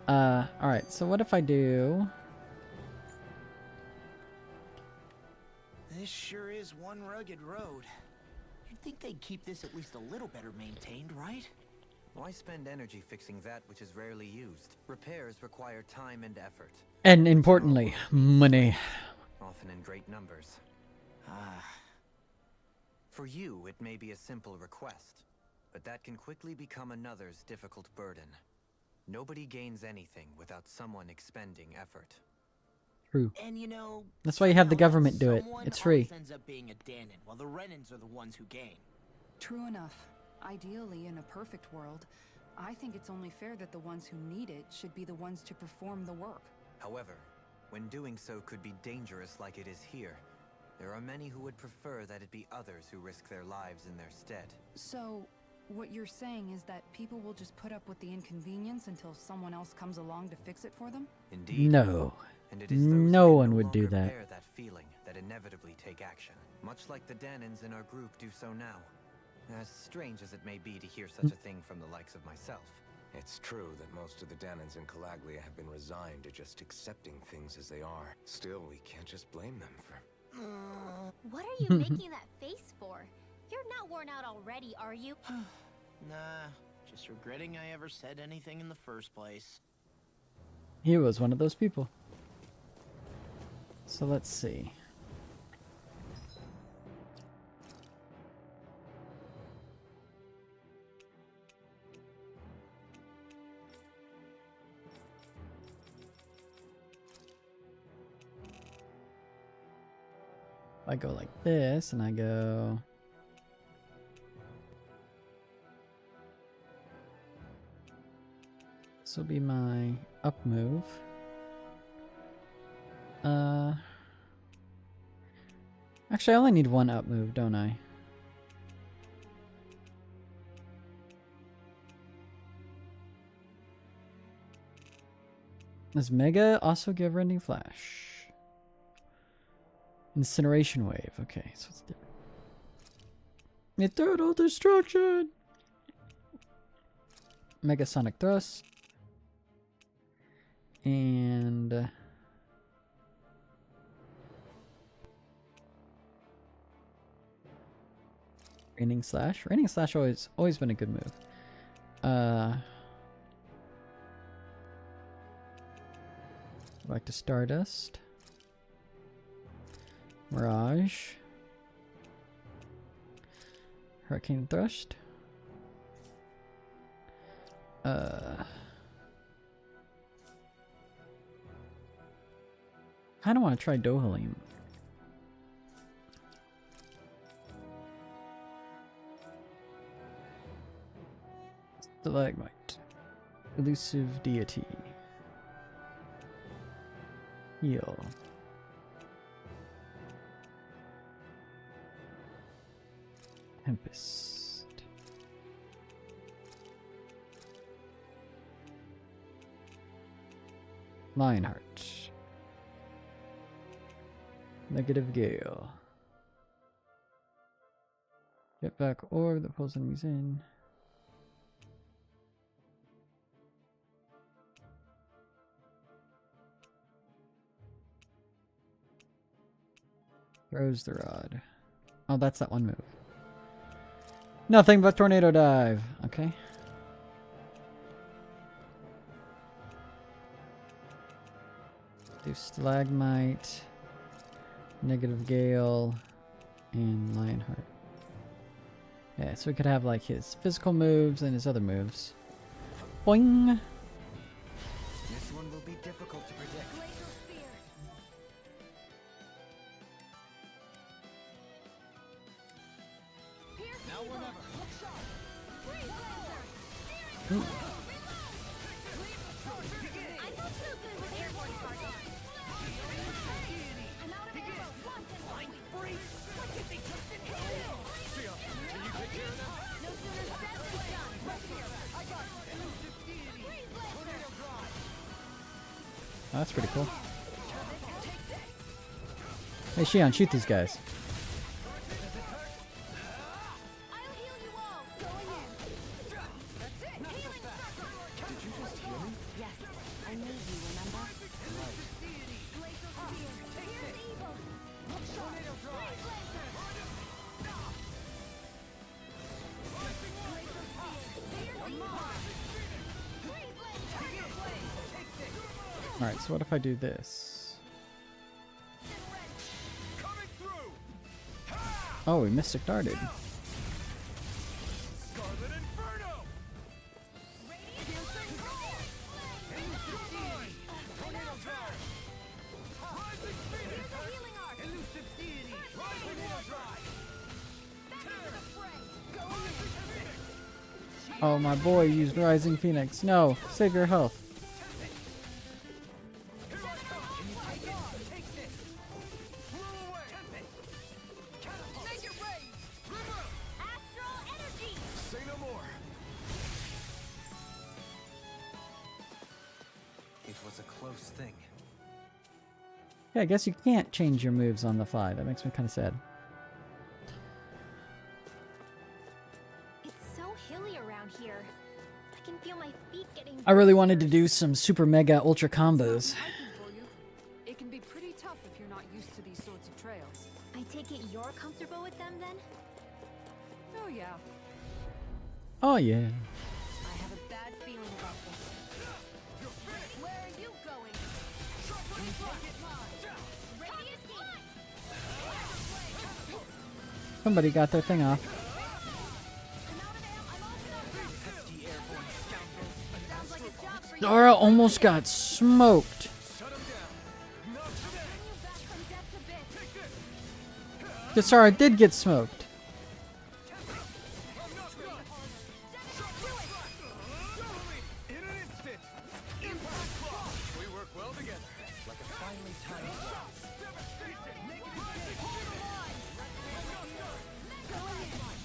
S1: Alright, so what if I do...
S5: This sure is one rugged road. You'd think they'd keep this at least a little better maintained, right?
S9: Why spend energy fixing that which is rarely used? Repairs require time and effort,
S1: And importantly, money.
S9: often in great numbers.
S5: Ah.
S9: For you, it may be a simple request, but that can quickly become another's difficult burden. Nobody gains anything without someone expending effort.
S1: True.
S5: And you know,
S1: That's why you have the
S5: somehow
S1: government do it.
S5: someone
S1: It's free.
S5: always ends up being a Danon, while the Renans are the ones who gain.
S7: True enough. Ideally, in a perfect world, I think it's only fair that the ones who need it should be the ones to perform the work.
S9: However, when doing so could be dangerous like it is here, there are many who would prefer that it be others who risk their lives in their stead.
S7: So, What you're saying is that people will just put up with the inconvenience until someone else comes along to fix it for them?
S9: Indeed.
S1: No.
S9: And it is those who
S1: No
S9: can
S1: one
S9: no
S1: would do
S9: longer
S1: that.
S9: bear that feeling that inevitably take action, much like the Danins in our group do so now. As strange as it may be to hear such a thing from the likes of myself.
S4: It's true that most of the Danins in Calaglia have been resigned to just accepting things as they are. Still, we can't just blame them for...
S8: What are you making that face for? You're not worn out already, are you?
S5: Nah, just regretting I ever said anything in the first place.
S1: He was one of those people. So let's see. I go like this, and I go... This will be my up move. Actually, I only need one up move, don't I? Does Mega also give Rending Flash? Incineration Wave. Okay, so it's different. Eternal Destruction! Mega Sonic Thrust. And... Raining Slash. Raining Slash always been a good move. Back to Stardust. Mirage. Hurricane Thrust. I don't want to try Dohalim. Stalagmite. Elusive Deity. Heal. Tempest. Lionheart. Negative Gale. Jetpack orb that pulls enemies in. Throws the rod. Oh, that's that one move. Nothing but tornado dive. Okay. Do Stalagmite, Negative Gale, and Lionheart. Yeah, so we could have like his physical moves and his other moves. Boing!
S9: This one will be difficult to predict.
S1: Ooh. Oh, that's pretty cool. Hey, Shion, shoot these guys. Alright, so what if I do this? Oh, we Mystic Darted. Oh, my boy used Rising Phoenix. No, save your health.
S4: Say no more.
S1: Yeah, I guess you can't change your moves on the fly. That makes me kind of sad.
S8: It's so hilly around here. I can feel my feet getting.
S1: I really wanted to do some super mega ultra combos.
S6: Hiking for you. It can be pretty tough if you're not used to these sorts of trails.
S8: I take it you're comfortable with them then?
S6: Oh yeah.
S1: Oh yeah.
S3: I have a bad feeling about this.
S8: Where are you going? Radiant
S1: Somebody got their thing off. Zara almost got smoked. Zara did get smoked.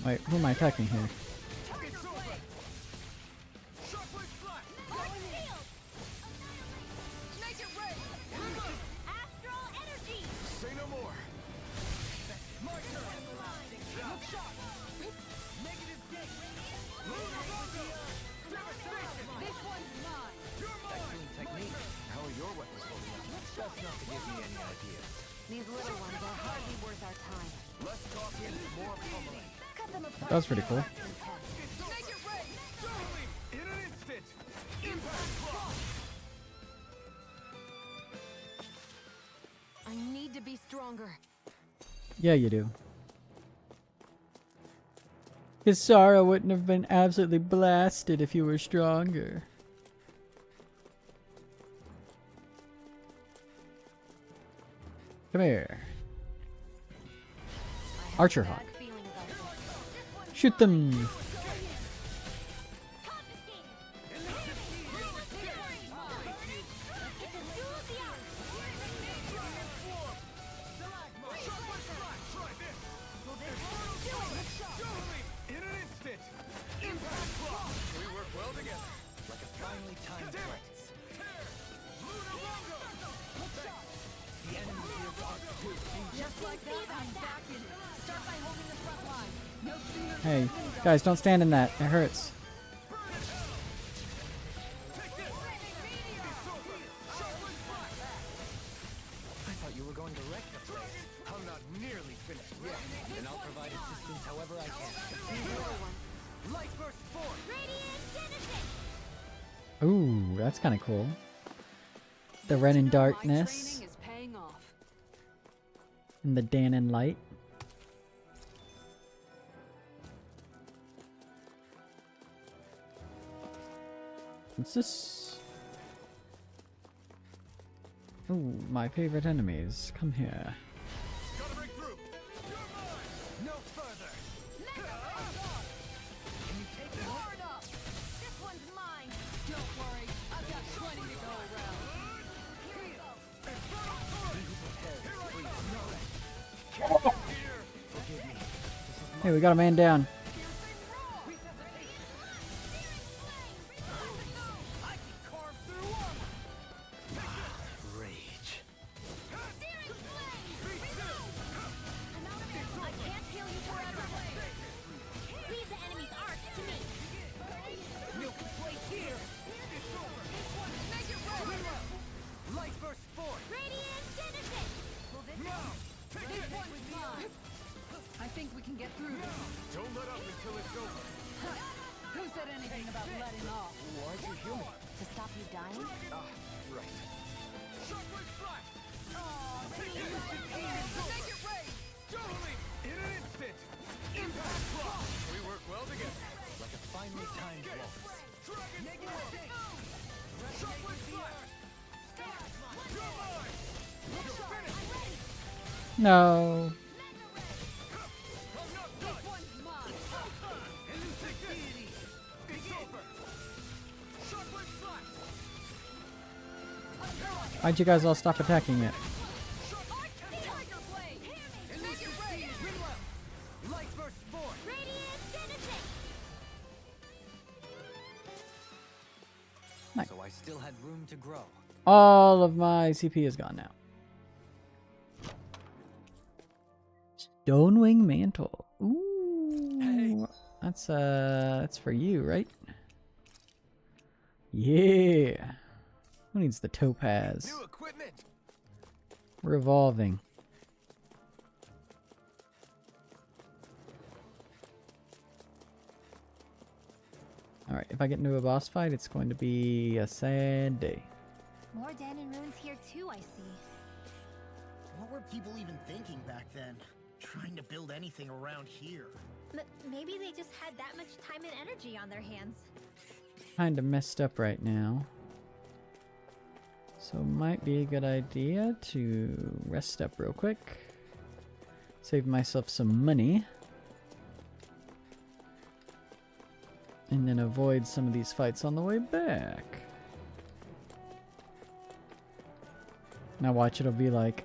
S1: Wait, who am I attacking here?
S3: These little ones are hardly worth our time.
S4: Let's talk in more pummeling.
S3: Cut them apart.
S1: That was pretty cool.
S4: In an instant. Impact block.
S3: I need to be stronger.
S1: Yeah, you do. Kisara wouldn't have been absolutely blasted if you were stronger. Come here. Archer Hawk. Shoot them! Hey, guys, don't stand in that. It hurts.
S9: I thought you were going to wreck the place. I'm not nearly finished yet, and I'll provide assistance however I can. Light burst forth.
S1: Ooh, that's kind of cool. The Ren in
S6: My
S1: Darkness
S6: training is paying off.
S1: and the Dan in Light. What's this? Ooh, my favorite enemies. Come here.
S4: Gotta break through. You're mine. No further.
S6: Can you take it hard up? This one's mine. Don't worry, I've got plenty to go around.
S1: Hey, we got a man down.
S9: Rage.
S8: Leave the enemy's arc to me.
S9: Light burst forth.
S8: Radiant Genesis!
S6: This one's mine. I think we can get through this.
S4: Don't let up until it's over.
S6: Who said anything about letting off?
S9: Why'd you heal me?
S3: To stop you dying?
S9: Ah, right.
S4: Shockwave flash. Take it.
S6: Make it rain!
S4: Totally. In an instant. Impact block. We work well together.
S9: Like a finely timed waltz.
S4: Dragon form. Shockwave flash. You're mine. You're finished.
S1: No.
S4: I'm not done.
S6: This one's mine.
S4: Take this. It's over. Shockwave flash.
S1: Why'd you guys all stop attacking it?
S6: Tiger blade! Make it rain!
S9: Light burst forth.
S8: Radiant Genesis!
S1: Nice.
S9: So I still had room to grow.
S1: All of my CP is gone now. Stonewing Mantle. Ooh. That's for you, right? Yeah. Who needs the topaz?
S4: New equipment.
S1: Revolving. Alright, if I get into a boss fight, it's going to be a sad day.
S8: More Danon ruins here too, I see.
S5: What were people even thinking back then? Trying to build anything around here.
S8: Maybe they just had that much time and energy on their hands.
S1: Kinda messed up right now. So it might be a good idea to rest up real quick. Save myself some money. And then avoid some of these fights on the way back. Now watch, it'll be like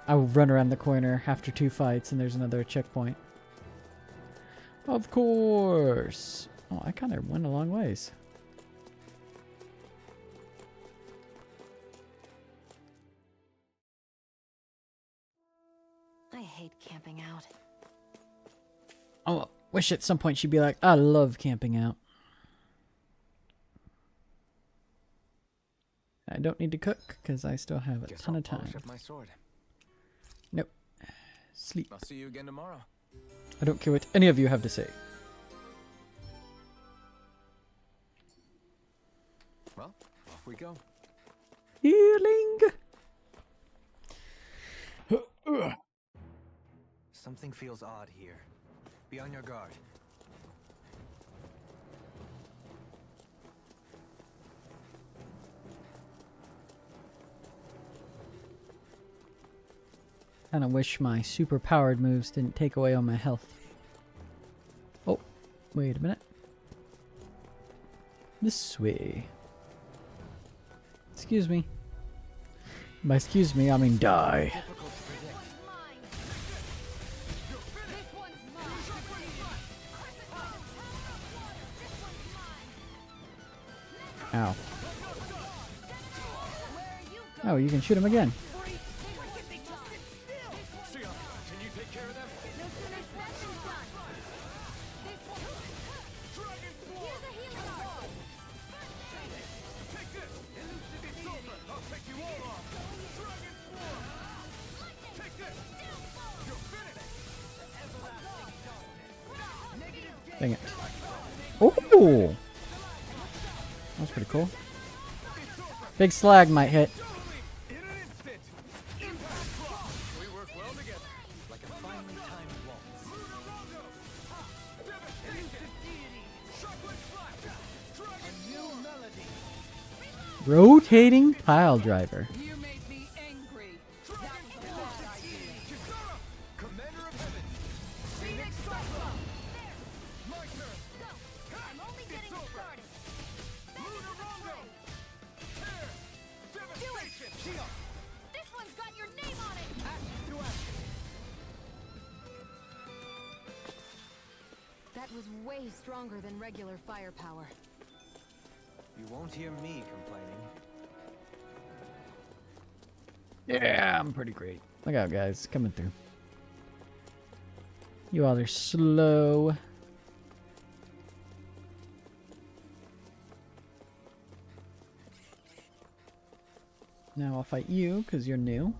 S1: I'll run around the corner after 2 fights and there's another checkpoint. Of course! Oh, I kind of went a long ways.
S3: I hate camping out.
S1: Oh, wish at some point she'd be like, I love camping out. I don't need to cook because I still have a
S4: Guess
S1: ton
S4: I'll
S1: of time.
S4: polish up my sword.
S1: Nope. Sleep.
S4: I'll see you again tomorrow.
S1: I don't care what any of you have to say.
S4: Well, off we go.
S1: Healing!
S9: Something feels odd here. Be on your guard.
S1: Kinda wish my super powered moves didn't take away all my health. Oh, wait a minute. This way. Excuse me. By excuse me, I mean die. Ow. Oh, you can shoot him again. Dang it. Oh! That's pretty cool. Big slag might hit. Rotating pile driver.
S6: You made me angry. That was a bad idea.
S2: Commander of Heaven. Phoenix Cyclone. My turn.
S8: Go! I'm only getting started.
S2: Lunar Rondo. Tear. Devastation. Shield.
S8: This one's got your name on it!
S2: Action to action.
S3: That was way stronger than regular firepower.
S9: You won't hear me complaining.
S1: Yeah, I'm pretty great. Look out, guys. Coming through. You all are slow. Now I'll fight you, because you're new.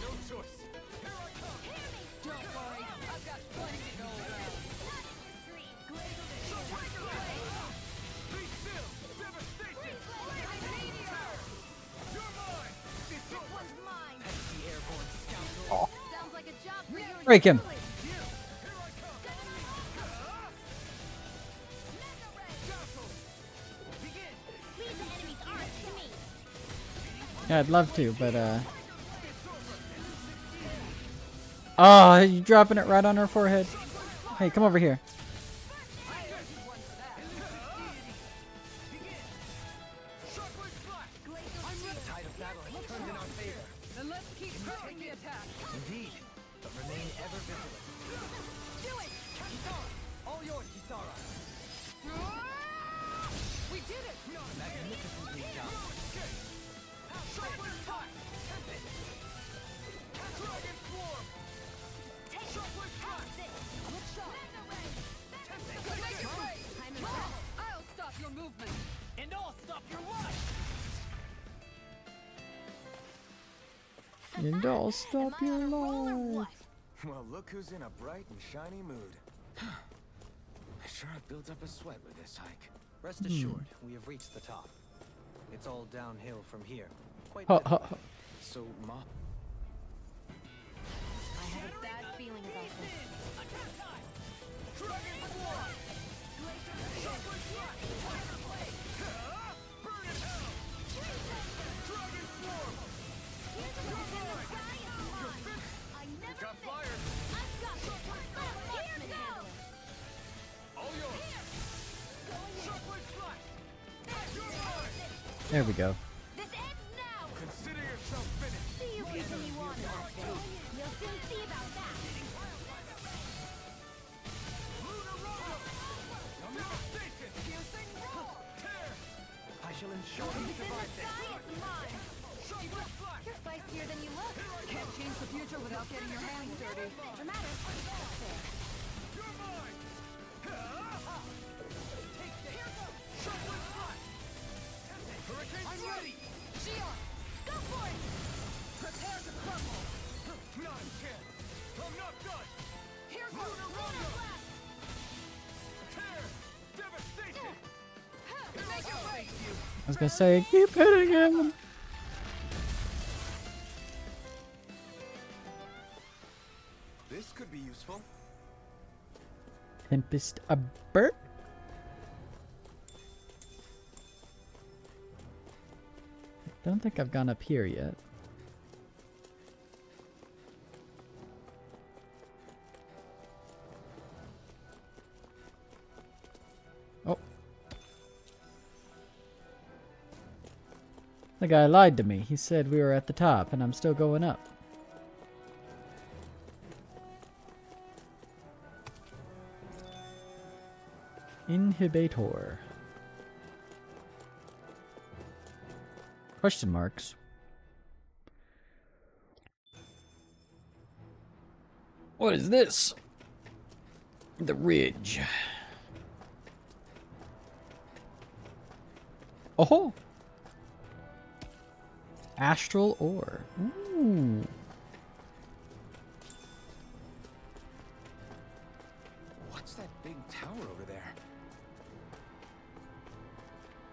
S2: No choice. Here I come.
S6: Don't worry, I've got plenty to go around.
S2: Be still. Devastation. You're mine. It's over.
S8: One's mine!
S5: The airborne scoundrel.
S8: Sounds like a job for you.
S1: Break him.
S2: Here I come.
S8: Mega Ray!
S2: Dazzle.
S8: Begin! Leave the enemy's arms to me!
S1: Yeah, I'd love to, but oh, you're dropping it right on her forehead. Hey, come over here.
S9: Tide of battle has turned in our favor.
S6: Then let's keep pressing the attack.
S9: Indeed, but remain ever vigilant.
S8: Do it!
S9: Kisara! All yours, Kisara!
S6: We did it!
S9: Magnificently done.
S2: Dragon Swarm.
S1: And I'll stop
S8: Am I
S1: your
S8: on a roll or
S1: life.
S8: what?
S4: Well, look who's in a bright and shiny mood. I sure have built up a sweat with this hike.
S9: Rest assured, we have reached the top. It's all downhill from here. Quite
S1: Ha,
S9: literally.
S1: ha, ha.
S4: So, Ma,
S3: I have a bad feeling about this.
S1: There we go.
S8: This ends now!
S4: consider yourself finished.
S8: See you when you want it. You'll soon see about that.
S9: I shall ensure you survive this.
S8: It's mine! You're feistier than you look.
S6: Can't change the future without getting your hands dirty.
S8: Dramatic.
S2: I'm ready!
S8: Shion, go for it!
S2: Prepare to crumble! Not a chance! I'm not done!
S8: Here goes Lunar Blast!
S2: Tear! Devastation!
S8: Make it right!
S1: I was gonna say, keep hitting him.
S4: this could be useful.
S1: Tempest a bird. Don't think I've gone up here yet. Oh. The guy lied to me. He said we were at the top, and I'm still going up. Inhibitor. Question marks. What is this? The ridge. Oh! Astral ore. Ooh.
S4: What's that big tower over there?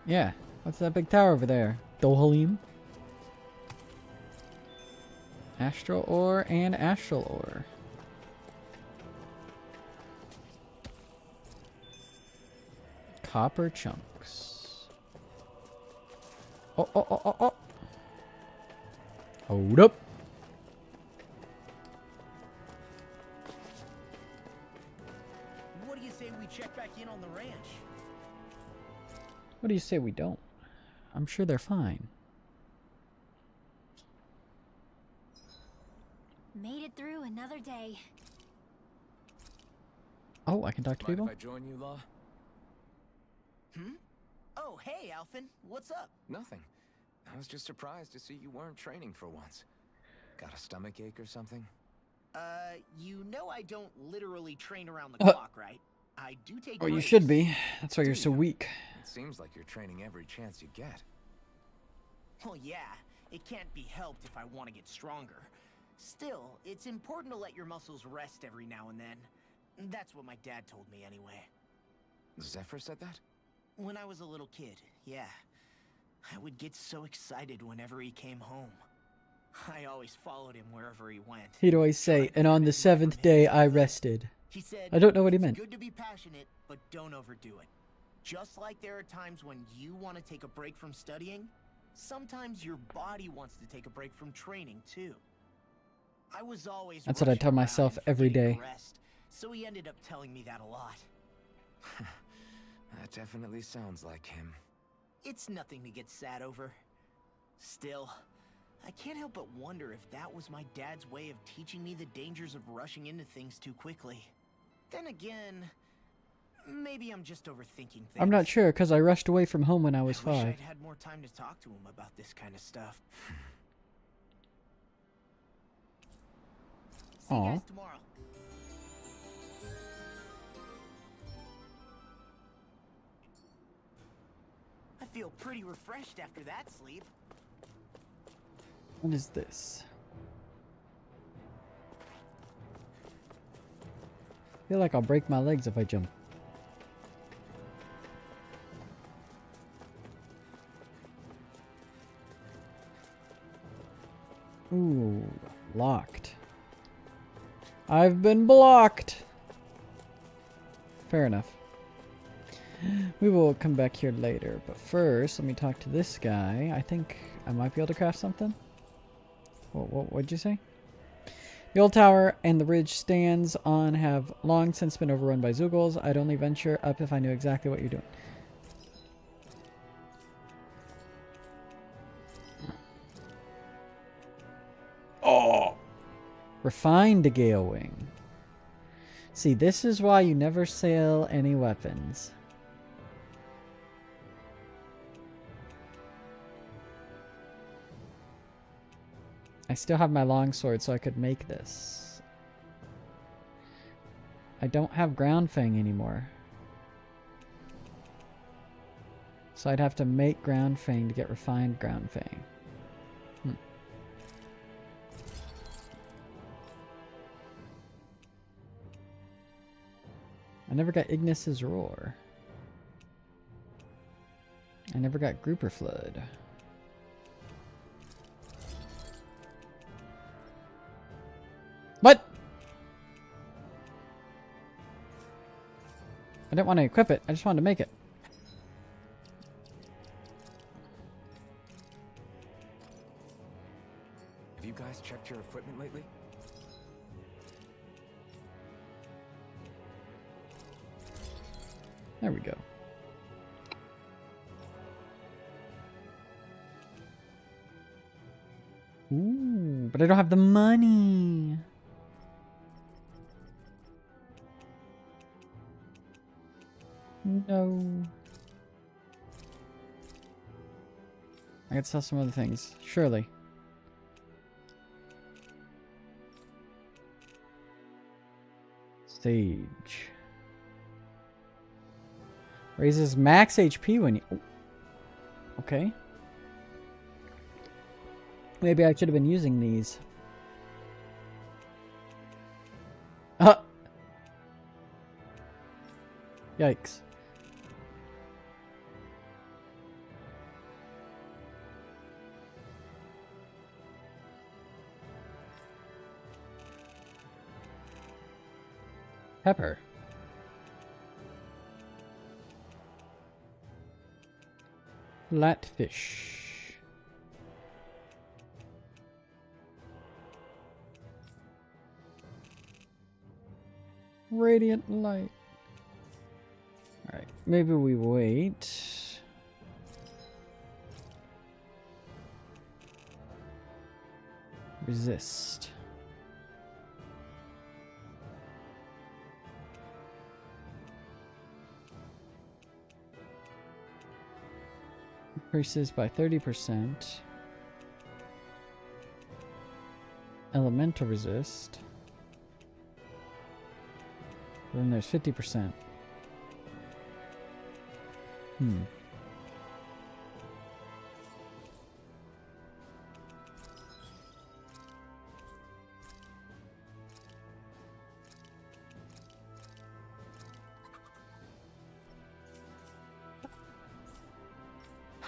S1: Yeah. What's that big tower over there? Dohalim? Astral ore and astral ore. Copper chunks. Oh, oh, oh, oh, oh. Hold up.
S5: What do you say we check back in on the ranch?
S1: What do you say we don't? I'm sure they're fine.
S8: Made it through another day.
S1: Oh, I can talk to
S4: Mind
S1: people?
S4: if I join you, Law?
S5: Oh, hey, Alphen. What's up?
S4: Nothing. I was just surprised to see you weren't training for once. Got a stomach ache or something?
S5: You know I don't literally train around the
S1: Uh.
S5: clock, right? I do take
S1: Oh, you
S5: breaks.
S1: should be. That's why you're so weak.
S4: It seems like you're training every chance you get.
S5: Well, yeah, it can't be helped if I want to get stronger. Still, it's important to let your muscles rest every now and then. That's what my dad told me anyway.
S4: Zephyr said that?
S5: When I was a little kid, yeah. I would get so excited whenever he came home. I always followed him wherever he went.
S1: He'd always say, and on the seventh day I rested.
S5: He said,
S1: I don't know what he
S5: "It's
S1: meant.
S5: good to be passionate, but don't overdo it. Just like there are times when you want to take a break from studying, sometimes your body wants to take a break from training too. I was always
S1: That's what I
S5: rushing
S1: tell
S5: around
S1: myself
S5: and
S1: every
S5: forgetting
S1: day.
S5: to rest, so he ended up telling me that a lot.
S4: That definitely sounds like him.
S5: It's nothing to get sad over. Still, I can't help but wonder if that was my dad's way of teaching me the dangers of rushing into things too quickly. Then again, maybe I'm just overthinking things.
S1: I'm not sure, because I rushed away from home when I was
S5: I wish
S1: 5.
S5: I'd had more time to talk to him about this kind of stuff. See you
S1: Aw.
S5: guys tomorrow. I feel pretty refreshed after that sleep.
S1: What is this? feel like I'll break my legs if I jump. Ooh, locked. I've been blocked. Fair enough. We will come back here later, but first, let me talk to this guy. I think I might be able to craft something. What'd you say? The old tower and the ridge stands on have long since been overrun by Zoogles. I'd only venture up if I knew exactly what you're doing. Oh! Refined Gale Wing. See, this is why you never sell any weapons. I still have my longsword, so I could make this. I don't have Ground Fang anymore. So I'd have to make Ground Fang to get refined Ground Fang. I never got Ignis's Roar. I never got Grouper Flood. What? I didn't want to equip it. I just wanted to make it.
S4: Have you guys checked your equipment lately?
S1: There we go. Ooh, but I don't have the money. No. I could sell some other things, surely. Sage. Raises max HP when you... Oh. Okay. Maybe I should have been using these. Yikes. Pepper. Flatfish. Radiant light. Alright, maybe we wait. Resist. Increases by 30%. Elemental resist. Then there's 50%.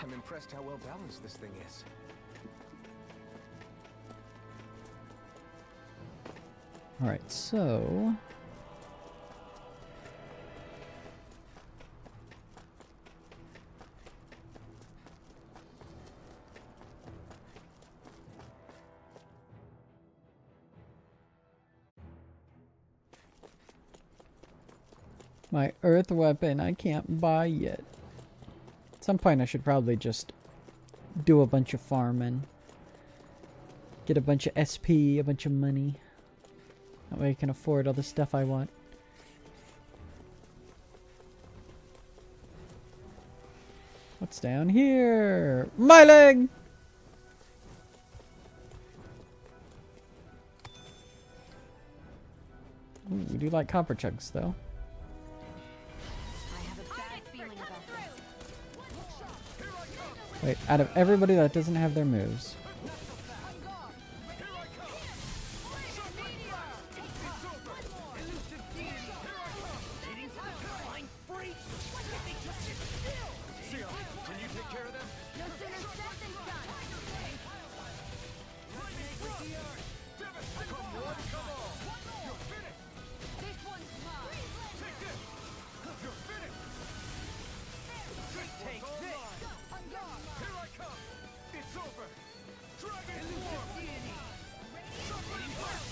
S4: I'm impressed how well balanced this thing is.
S1: Alright, so... my earth weapon I can't buy yet. At some point I should probably just do a bunch of farming. Get a bunch of SP, a bunch of money. That way I can afford all the stuff I want. What's down here? My leg! Ooh, we do like copper chunks though. Wait, out of everybody that doesn't have their moves.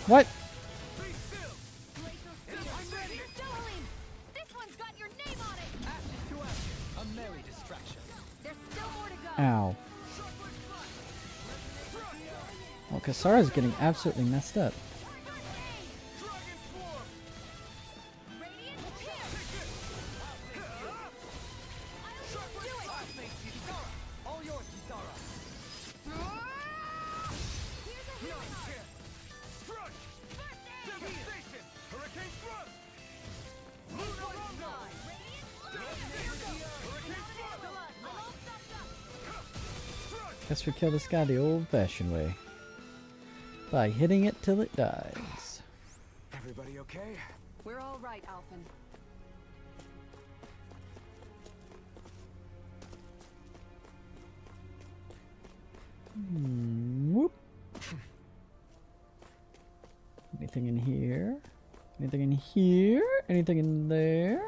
S1: What?
S3: This one's got your name on it!
S2: Action to action. A merry distraction.
S3: There's still more to go!
S1: Ow. Well, Kisara's getting absolutely messed up.
S2: All yours, Kisara. Struck! Devastation! Hurricane thrust! Lunar Rondo! Hurricane thrust!
S1: Guess we kill this guy the old-fashioned way. By hitting it till it dies.
S4: Everybody okay?
S6: We're all right, Alphen.
S1: Whoop. Anything in here? Anything in here? Anything in there?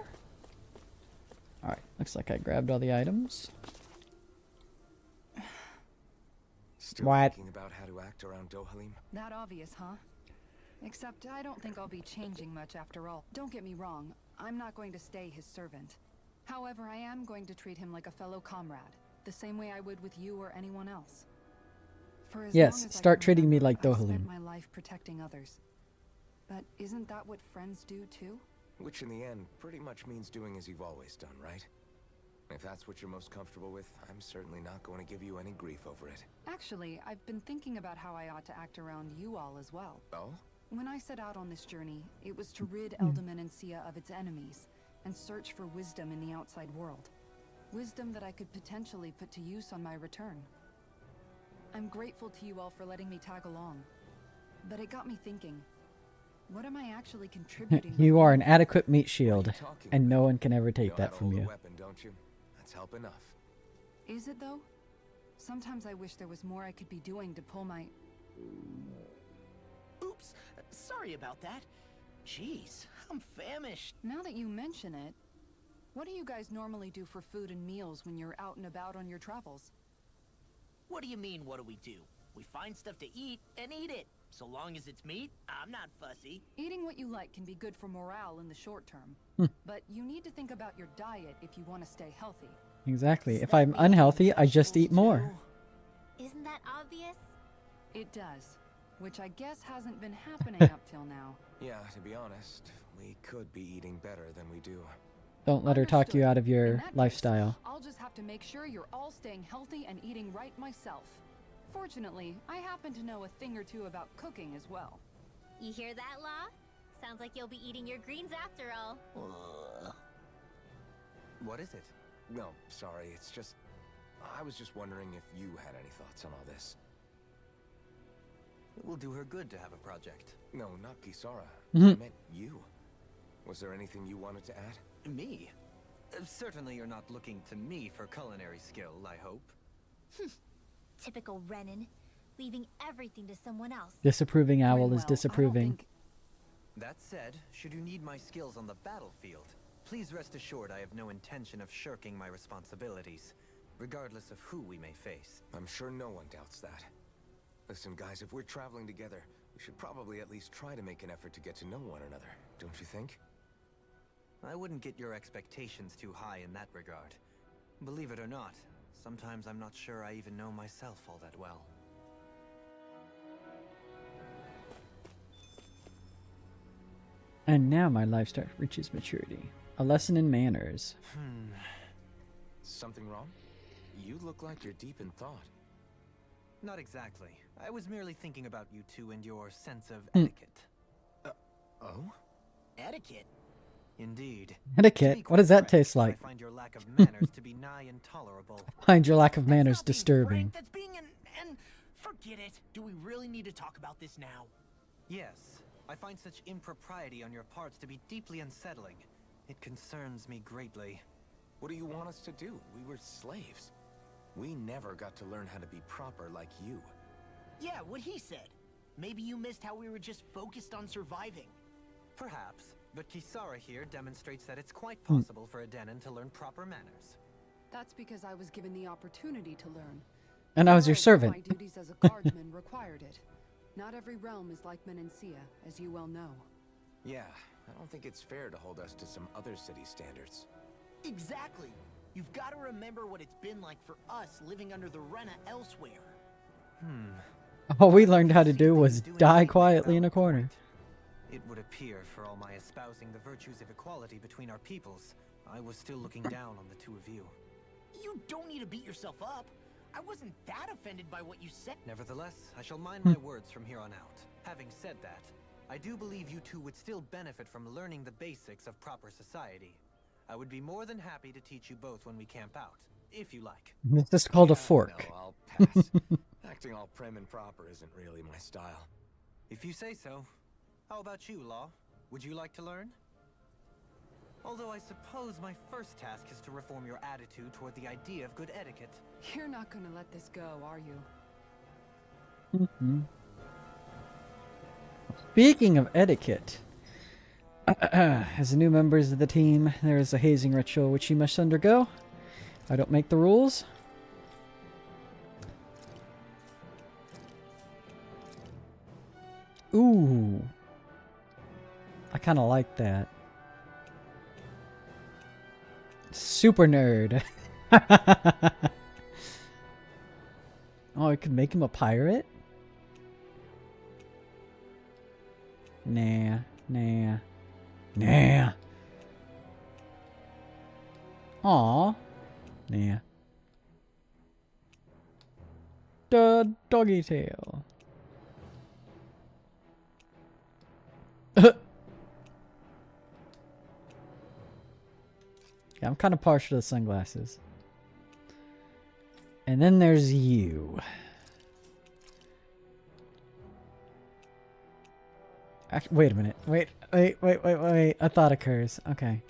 S1: Alright, looks like I grabbed all the items.
S4: Still
S1: What?
S4: thinking about how to act around Dohalim?
S6: That obvious, huh? Except I don't think I'll be changing much after all. Don't get me wrong, I'm not going to stay his servant. However, I am going to treat him like a fellow comrade, the same way I would with you or anyone else. For as
S1: Yes,
S6: long as I
S1: start
S6: can
S1: treating me
S6: remember,
S1: like
S6: I've
S1: Dohalim.
S6: spent my life protecting others. But isn't that what friends do too?
S4: Which in the end pretty much means doing as you've always done, right? If that's what you're most comfortable with, I'm certainly not going to give you any grief over it.
S6: Actually, I've been thinking about how I ought to act around you all as well.
S4: Oh?
S6: When I set out on this journey, it was to rid Eldaman and Sia of its enemies, and search for wisdom in the outside world. Wisdom that I could potentially put to use on my return. I'm grateful to you all for letting me tag along. But it got me thinking, what am I actually contributing?
S1: You
S6: by
S1: are an
S6: being
S1: adequate meat shield,
S4: What are you talking
S1: and no
S4: about?
S1: one can ever
S4: You
S1: take
S4: know how
S1: that
S4: to
S1: from
S4: hold a
S1: you.
S4: weapon, don't you? That's help enough.
S6: here? Is it though? Sometimes I wish there was more I could be doing to pull my...
S5: Oops, sorry about that. Jeez, I'm famished.
S6: Now that you mention it, what do you guys normally do for food and meals when you're out and about on your travels?
S5: What do you mean, what do we do? We find stuff to eat and eat it. So long as it's meat, I'm not fussy.
S6: Eating what you like can be good for morale in the short term. But you need to think about your diet if you want to stay healthy.
S1: Exactly.
S5: Does
S1: If
S5: that
S1: I'm
S5: mean
S1: unhealthy, I just eat
S5: vegetables
S1: more.
S5: too?
S8: Isn't that obvious?
S6: It does. Which I guess hasn't been happening up till now.
S4: Yeah, to be honest, we could be eating better than we do.
S1: Don't let her talk you
S6: Understood.
S1: out of
S6: In
S1: your
S6: that case,
S1: lifestyle.
S6: I'll just have to make sure you're all staying healthy and eating right myself. Fortunately, I happen to know a thing or two about cooking as well.
S8: You hear that, Law? Sounds like you'll be eating your greens after all.
S9: What is it?
S4: No, sorry, it's just... I was just wondering if you had any thoughts on all this.
S9: It will do her good to have a project.
S4: No, not Kisara.
S1: Mhm.
S4: I meant you. Was there anything you wanted to add?
S9: Me? Certainly you're not looking to me for culinary skill, I hope.
S8: Typical Renan, leaving everything to someone else.
S1: Disapproving owl
S6: Rinwell,
S1: is
S6: I don't
S1: disapproving.
S6: think-
S9: That said, should you need my skills on the battlefield, please rest assured I have no intention of shirking my responsibilities, regardless of who we may face.
S4: I'm sure no one doubts that. Listen, guys, if we're traveling together, we should probably at least try to make an effort to get to know one another, don't you think?
S9: I wouldn't get your expectations too high in that regard. Believe it or not, sometimes I'm not sure I even know myself all that well.
S1: And now my lifestyle reaches maturity. A lesson in manners.
S4: Something wrong? You look like you're deep in thought.
S9: Not exactly. I was merely thinking about you two and your sense of
S1: Hmm.
S9: etiquette.
S4: Oh?
S5: Etiquette?
S9: Indeed.
S1: Etiquette?
S9: To be
S1: What does that
S9: quite
S1: taste
S9: frank,
S1: like?
S9: I find your lack of manners to be nigh intolerable.
S1: Find your lack of manners
S5: That's not being
S1: disturbing.
S5: frank, that's being and forget it. Do we really need to talk about this now?
S9: Yes, I find such impropriety on your parts to be deeply unsettling. It concerns me greatly.
S4: What do you want us to do? We were slaves. We never got to learn how to be proper like you.
S5: Yeah, what he said. Maybe you missed how we were just focused on surviving.
S9: Perhaps, but Kisara here demonstrates that it's quite possible for a Denon to learn proper manners.
S6: That's because I was given the opportunity to learn.
S1: And I was your
S6: Moreover,
S1: servant.
S6: My duties as a guardsman required it. Not every realm is like Menancia, as you well know.
S4: Yeah, I don't think it's fair to hold us to some other city standards.
S5: Exactly. You've got to remember what it's been like for us living under the Rena elsewhere.
S1: All we learned how to do was die quietly in a corner.
S9: It would appear, for all my espousing the virtues of equality between our peoples, I was still looking down on the two of you.
S5: You don't need to beat yourself up. I wasn't that offended by what you said.
S9: Nevertheless, I shall mind my words from here on out. Having said that, I do believe you two would still benefit from learning the basics of proper society. I would be more than happy to teach you both when we camp out, if you like.
S1: This is called a fork.
S4: No, I'll pass. Acting all prim and proper isn't really my style.
S9: If you say so. How about you, Law? Would you like to learn? Although I suppose my first task is to reform your attitude toward the idea of good etiquette.
S6: You're not gonna let this go, are you?
S1: Speaking of etiquette, as new members of the team, there is a hazing ritual which you must undergo. I don't make the rules. Ooh. I kind of like that. Super nerd. Oh, I could make him a pirate? Nah. Aw. Nah. Doggy tail. Yeah, I'm kind of partial to the sunglasses. And then there's you. Actually, wait a minute. Wait. A thought occurs. Okay.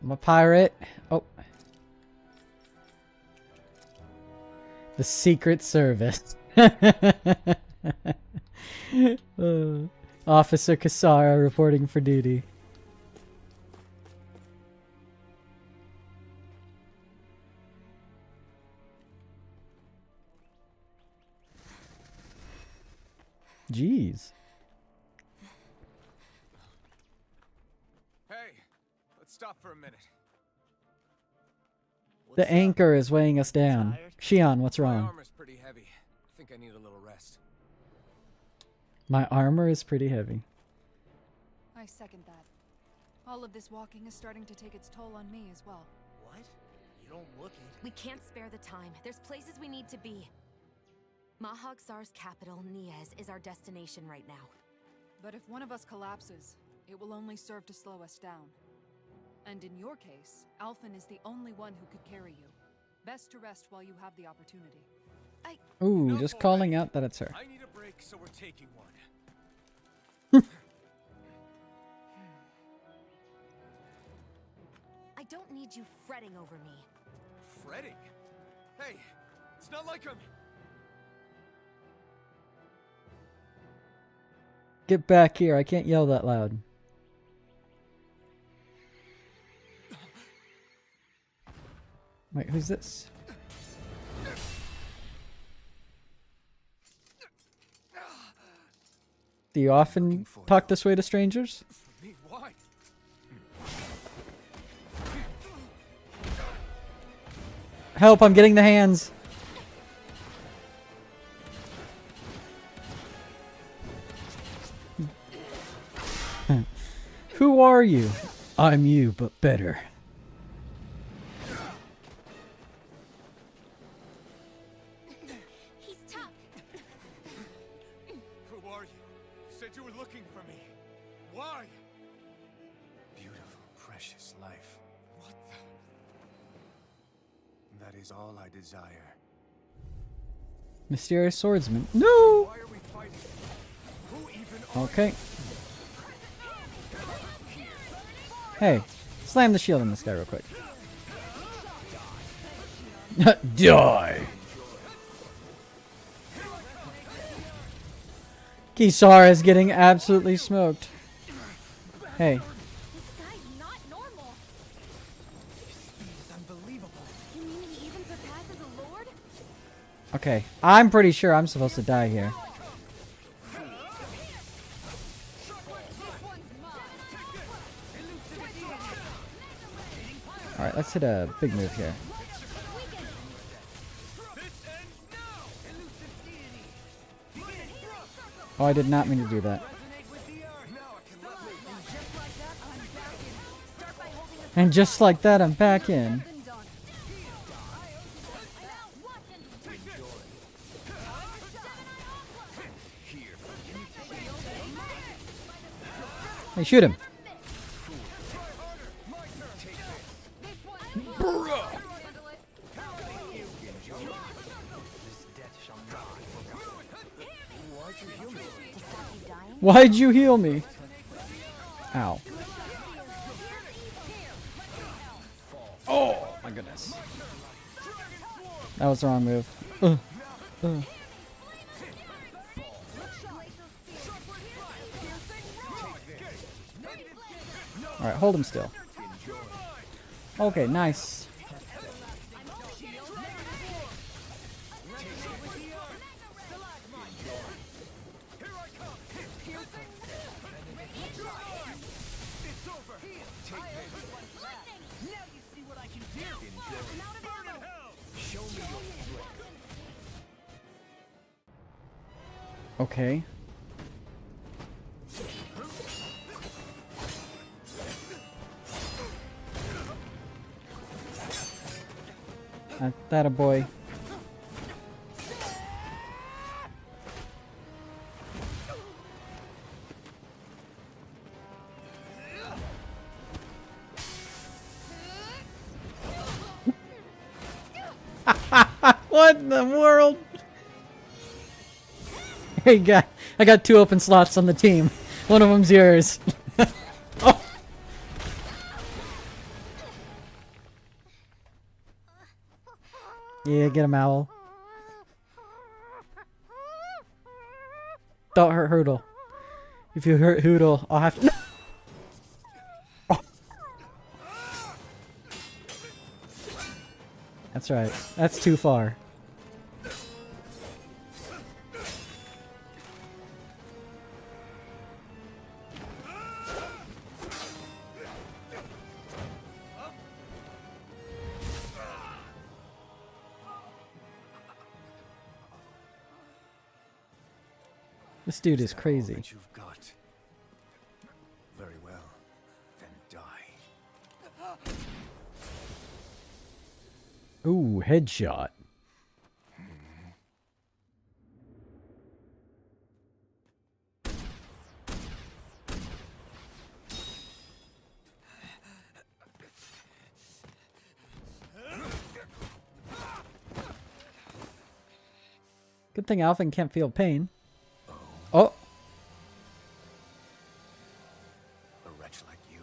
S1: I'm a pirate. Oh. The Secret Service. Officer Kasara reporting for duty. Jeez.
S4: Hey, let's stop for a minute.
S1: The anchor is weighing us down. Shion, what's
S4: My
S1: wrong?
S4: armor's pretty heavy. I think I need a little rest.
S1: My armor is pretty heavy.
S7: I second that. All of this walking is starting to take its toll on me as well.
S5: What? You don't look it.
S3: We can't spare the time. There's places we need to be. Mahag-Sar's capital, Niez, is our destination right now.
S7: But if one of us collapses, it will only serve to slow us down. And in your case, Alphen is the only one who could carry you. Best to rest while you have the opportunity.
S1: Ooh, just calling out that it's her.
S2: I need a break, so we're taking one.
S3: I don't need you fretting over me.
S2: Fretting? Hey, it's not like I'm...
S1: Get back here. I can't yell that loud. Wait, who's this? Do you often talk this way to strangers?
S2: For me, why?
S1: Help, I'm getting the hands. Who are you? I'm you, but better.
S8: He's tough.
S2: Who are you? You said you were looking for me. Why?
S10: Beautiful, precious life.
S2: What the...
S10: That is all I desire.
S1: Mysterious swordsman. No!
S2: Why are we fighting? Who even are
S1: Okay. Hey, slam the shield on this guy real quick. Die! Kisara is getting absolutely smoked. Hey.
S8: This guy's not normal.
S9: His speed is unbelievable.
S8: You mean he even surpasses the Lord?
S1: Okay, I'm pretty sure I'm supposed to die here. Alright, let's hit a big move here. Oh, I did not mean to do that. And just like that, I'm back in. Hey, shoot him. Why'd you heal me? Ow. Oh my goodness. That was the wrong move. Alright, hold him still. Okay, nice. Okay. That a boy. What in the world? Hey, guy, I got 2 open slots on the team. One of them's yours. Oh. Yeah, get him, Owl. Don't hurt Hoodle. If you hurt Hoodle, I'll have to... Oh. That's right. That's too far. This dude is crazy.
S10: That you've got. Very well. Then die.
S1: Ooh, headshot. Good thing Alvin can't feel pain. Oh.
S10: A wretch like you.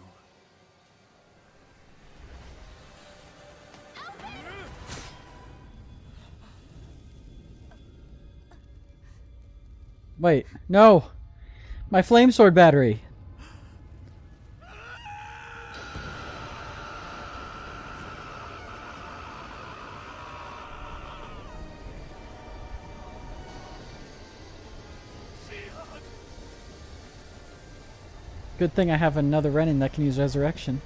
S1: Wait, no. My flame sword battery. Good thing I have another Renin that can use resurrection.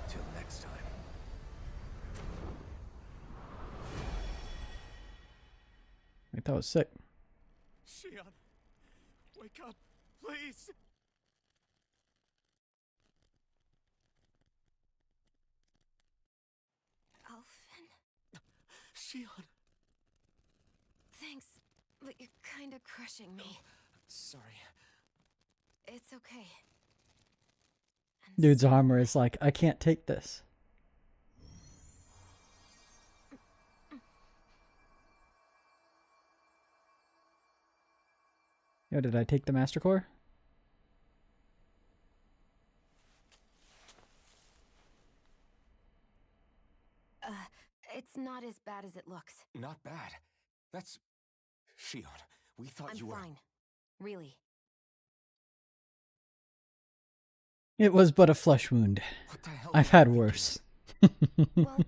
S10: Till next time.
S1: Wait, that was sick.
S10: Shion, wake up, please.
S3: Alphen,
S10: Shion.
S3: thanks, but you're kind of crushing me.
S10: Sorry.
S3: It's okay.
S1: Dude's armor is like, I can't take this. Yo, did I take the Master Core?
S3: It's not as bad as it looks.
S4: Not bad. That's... Shion, we thought
S3: I'm
S4: you were...
S3: fine. Really.
S1: It was but a flesh wound.
S4: What the hell?
S1: I've had worse.
S3: Well,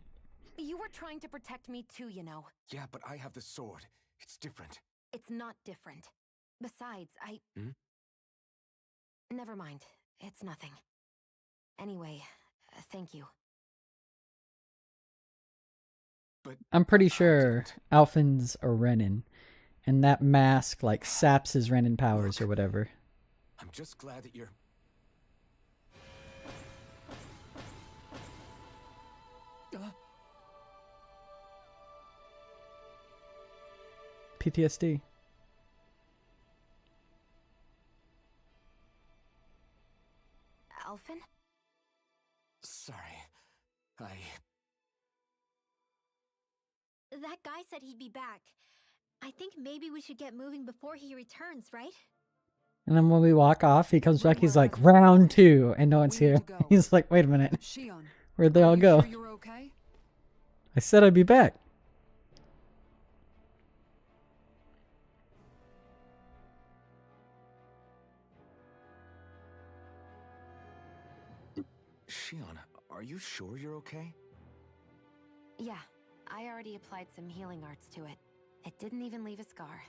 S3: you were trying to protect me too, you know.
S4: Yeah, but I have the sword. It's different.
S3: It's not different. Besides,
S4: Hmm?
S3: Never mind. It's nothing. Anyway, thank you.
S4: But
S1: I'm pretty
S4: I
S1: sure
S4: didn't.
S1: Alphen's a Renin, and that mask like saps his Renin powers or
S4: Look.
S1: whatever.
S4: I'm just glad that you're...
S1: PTSD.
S3: Alphen?
S4: Sorry.
S8: That guy said he'd be back. I think maybe we should get moving before he returns, right?
S1: And then when we walk off, he comes back. He's
S7: Where
S1: like,
S7: are you?
S1: round 2, and no one's
S7: We need
S1: here.
S7: to go.
S1: He's like, wait a minute.
S7: Shion,
S1: Where'd they
S7: are
S1: all
S7: you
S1: go?
S7: sure you're okay?
S1: I said I'd be back.
S4: Shion, are you sure you're okay?
S3: Yeah, I already applied some healing arts to it. It didn't even leave a scar.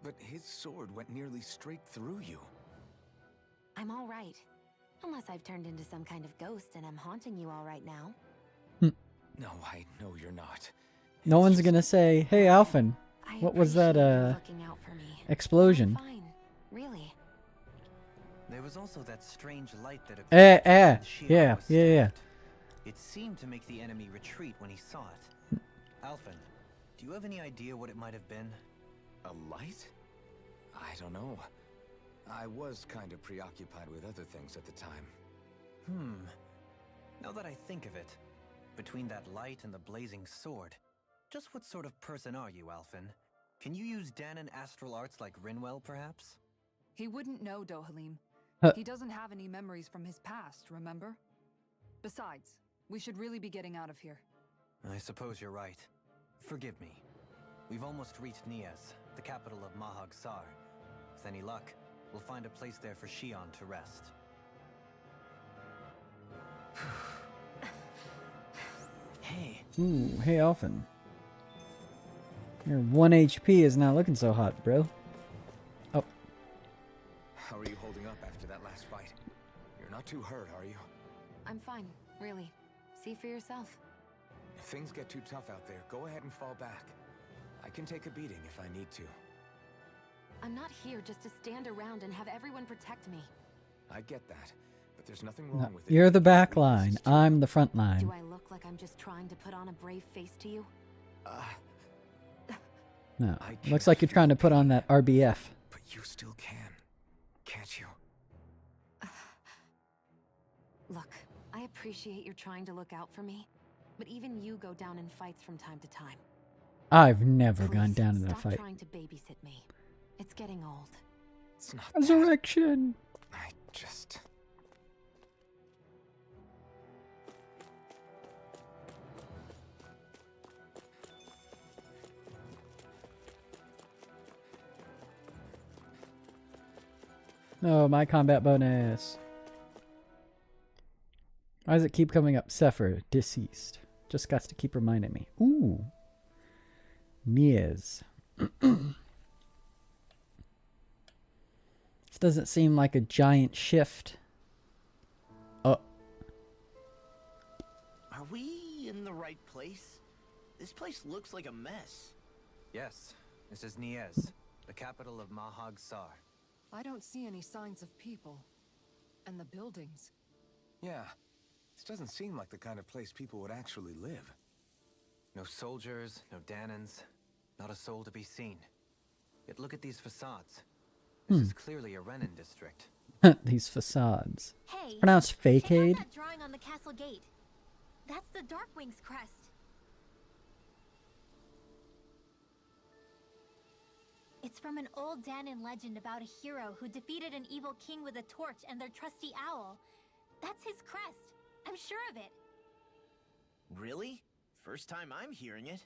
S4: But his sword went nearly straight through you.
S3: I'm all right. Unless I've turned into some kind of ghost and I'm haunting you all right now.
S4: No, I know you're not.
S1: No
S4: It's
S1: one's
S4: just-
S1: gonna say, hey, Alphen,
S3: I
S1: what was that,
S3: appreciate you looking out for me.
S1: explosion?
S3: I'm fine, really.
S9: There was also that strange light that
S1: Eh,
S9: appeared when Shion
S1: yeah,
S9: was
S1: yeah.
S9: stabbed. It seemed to make the enemy retreat when he saw it. Alphen, do you have any idea what it might have been?
S4: A light? I don't know. I was kind of preoccupied with other things at the time.
S9: Now that I think of it, between that light and the blazing sword, just what sort of person are you, Alphen? Can you use Danon astral arts like Rinwell, perhaps?
S6: He wouldn't know, Dohalim.
S1: Huh.
S6: He doesn't have any memories from his past, remember? Besides, we should really be getting out of here.
S9: I suppose you're right. Forgive me. We've almost reached Nias, the capital of Mahag Sar. With any luck, we'll find a place there for Shion to rest.
S5: Hey,
S1: Ooh, hey, Alphen. Your 1 HP is not looking so hot, bro. Oh,
S4: How are you holding up after that last fight? You're not too hurt, are you?
S3: I'm fine, really. See for yourself.
S4: If things get too tough out there, go ahead and fall back. I can take a beating if I need to.
S3: I'm not here just to stand around and have everyone protect me.
S4: I get that, but there's nothing
S1: no,
S4: wrong with it.
S1: you're the
S4: Your
S1: back
S4: weakness
S1: line.
S4: is too-
S1: I'm the front
S3: Do
S1: line.
S3: I look like I'm just trying to put on a brave face to you?
S1: No,
S4: I
S1: looks
S4: can't
S1: like you're trying to
S4: feel
S1: put on
S4: pain.
S1: that RBF.
S4: But you still can, can't you?
S3: Look, I appreciate you're trying to look out for me, but even you go down in fights from time to time.
S1: I've never gone
S3: Please,
S1: down in a
S3: stop
S1: fight.
S3: trying to babysit me. It's getting old.
S4: It's not that.
S1: Resurrection.
S4: I just...
S1: Oh, my combat bonus. Why does it keep coming up? Sepher, deceased. Just got to keep reminding me. Ooh. Nias. This doesn't seem like a giant shift. Oh,
S5: are we in the right place? This place looks like a mess.
S9: Yes, this is Nias, the capital of Mahag Sar.
S7: I don't see any signs of people. And the buildings.
S4: Yeah, this doesn't seem like the kind of place people would actually live.
S9: No soldiers, no Danons, not a soul to be seen. Yet look at these facades. This is clearly a Renin district.
S1: these facades.
S8: Hey,
S1: Pronounced
S8: check out
S1: fakeade.
S8: that drawing on the castle gate. That's the Darkwing's crest. It's from an old Danon legend about a hero who defeated an evil king with a torch and their trusty owl. That's his crest. I'm sure of it.
S5: Really? First time I'm hearing it.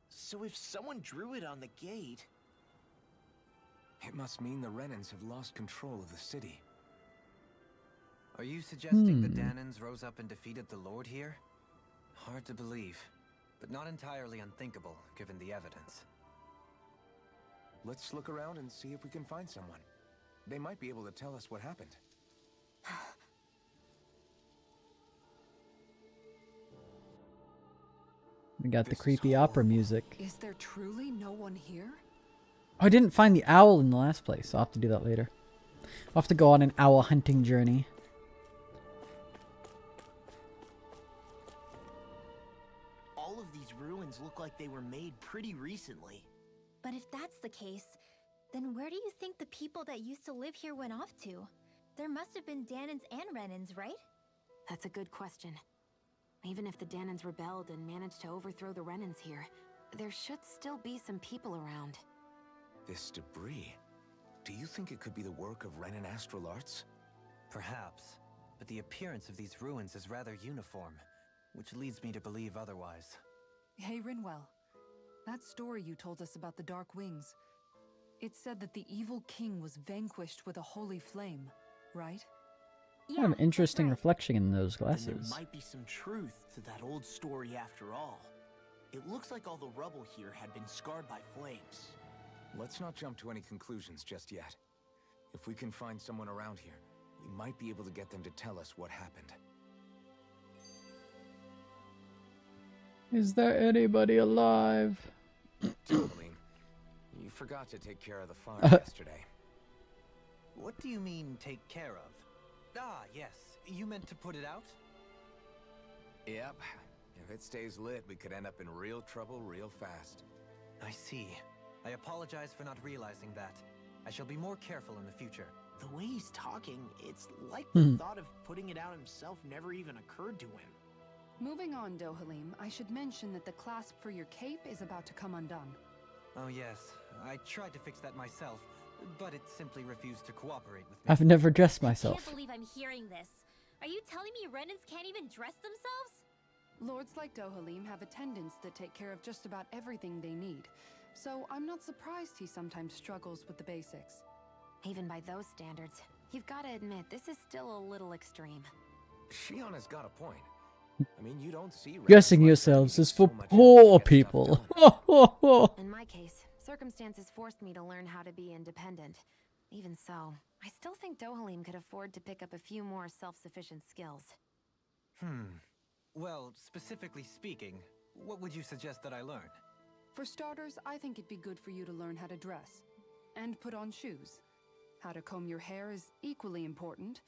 S5: So if someone drew it on the gate...
S4: It must mean the Renans have lost control of the city.
S9: Are you suggesting the Danons rose up and defeated the Lord here? Hard to believe. but not entirely unthinkable given the evidence.
S4: Let's look around and see if we can find someone. They might be able to tell us what happened.
S1: We got the
S4: This is
S1: creepy opera
S4: horrible.
S1: music.
S6: Is there truly no one here?
S1: Oh, I didn't find the owl in the last place. I'll have to do that later. I'll have to go on an owl hunting journey.
S5: All of these ruins look like they were made pretty recently.
S8: But if that's the case, then where do you think the people that used to live here went off to? There must have been Danans and Renans, right?
S3: That's a good question. Even if the Danans rebelled and managed to overthrow the Renans here, there should still be some people around.
S4: This debris. Do you think it could be the work of Renan Astral Arts?
S9: Perhaps, but the appearance of these ruins is rather uniform, which leads me to believe otherwise.
S6: Hey, Rinwell. That story you told us about the Dark Wings. It said that the evil king was vanquished with a holy flame, right?
S1: Kind of
S8: that's
S1: interesting
S8: right.
S1: reflection in those
S5: And
S1: glasses.
S5: there might be some truth to that old story after all. It looks like all the rubble here had been scarred by flames.
S4: Let's not jump to any conclusions just yet. If we can find someone around here, we might be able to get them to tell us what happened.
S1: Is there anybody alive?
S4: Tourmaline, you forgot to take care of the farm yesterday.
S9: What do you mean, take care of? Ah, yes. You meant to put it out?
S4: Yep. If it stays lit, we could end up in real trouble real fast.
S9: I see. I apologize for not realizing that. I shall be more careful in the future.
S5: The way he's talking, it's like the thought of putting it out himself never even occurred to him.
S6: Moving on, Dohalim, I should mention that the clasp for your cape is about to come undone.
S9: Oh yes, I tried to fix that myself, but it simply refused to cooperate with me.
S1: I've never dressed
S8: I
S1: myself.
S8: can't believe I'm hearing this. Are you telling me Renans can't even dress themselves?
S6: Lords like Dohalim have attendants that take care of just about everything they need, so I'm not surprised he sometimes struggles with the basics.
S3: Even by those standards, you've got to admit this is still a little extreme.
S4: Shionna's got a point. I mean, you don't see
S1: Dressing
S4: Renans like
S1: yourselves
S4: that
S1: is
S4: so
S1: for
S4: much
S1: poor
S4: effort to get stuff
S1: people.
S4: done.
S3: In my case, circumstances forced me to learn how to be independent. Even so, I still think Dohalim could afford to pick up a few more self-sufficient skills.
S9: Well, specifically speaking, what would you suggest that I learn?
S6: For starters, I think it'd be good for you to learn how to dress. And put on shoes. How to comb your hair is equally important.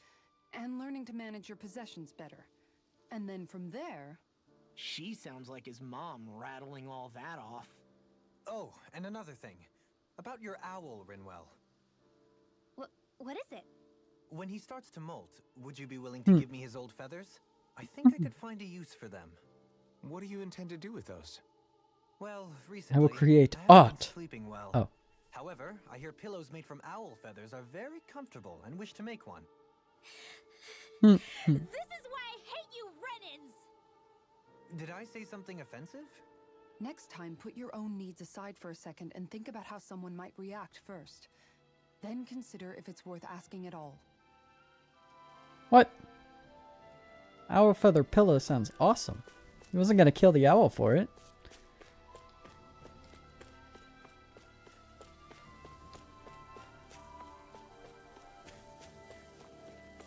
S6: And learning to manage your possessions better. And then from there...
S5: She sounds like his mom rattling all that off.
S9: Oh, and another thing. About your owl, Rinwell.
S8: What is it?
S9: When he starts to molt, would you be willing to give me his old feathers? I think I could find a use for them.
S4: What do you intend to do with those?
S9: Well, recently,
S1: will create
S9: I haven't been
S1: art.
S9: sleeping well.
S1: Oh.
S9: However, I hear pillows made from owl feathers are very comfortable and wish to make one.
S8: This is why I hate you, Renans!
S9: Did I say something offensive?
S6: Next time, put your own needs aside for a second and think about how someone might react first. Then consider if it's worth asking at all.
S1: What? Owl feather pillow sounds awesome. He wasn't gonna kill the owl for it.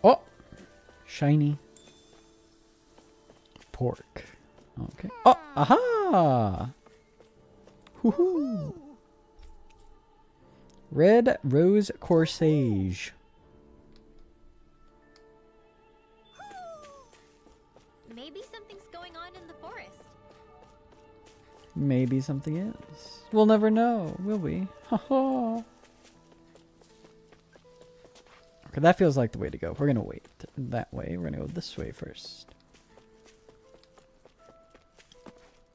S1: Oh! Shiny. Pork. Okay. Oh! Aha! Woohoo! Red Rose Corsage.
S8: Maybe something's going on in the forest.
S1: Maybe something is. We'll never know, will we? Haha. Okay, that feels like the way to go. We're gonna wait that way. We're gonna go this way first.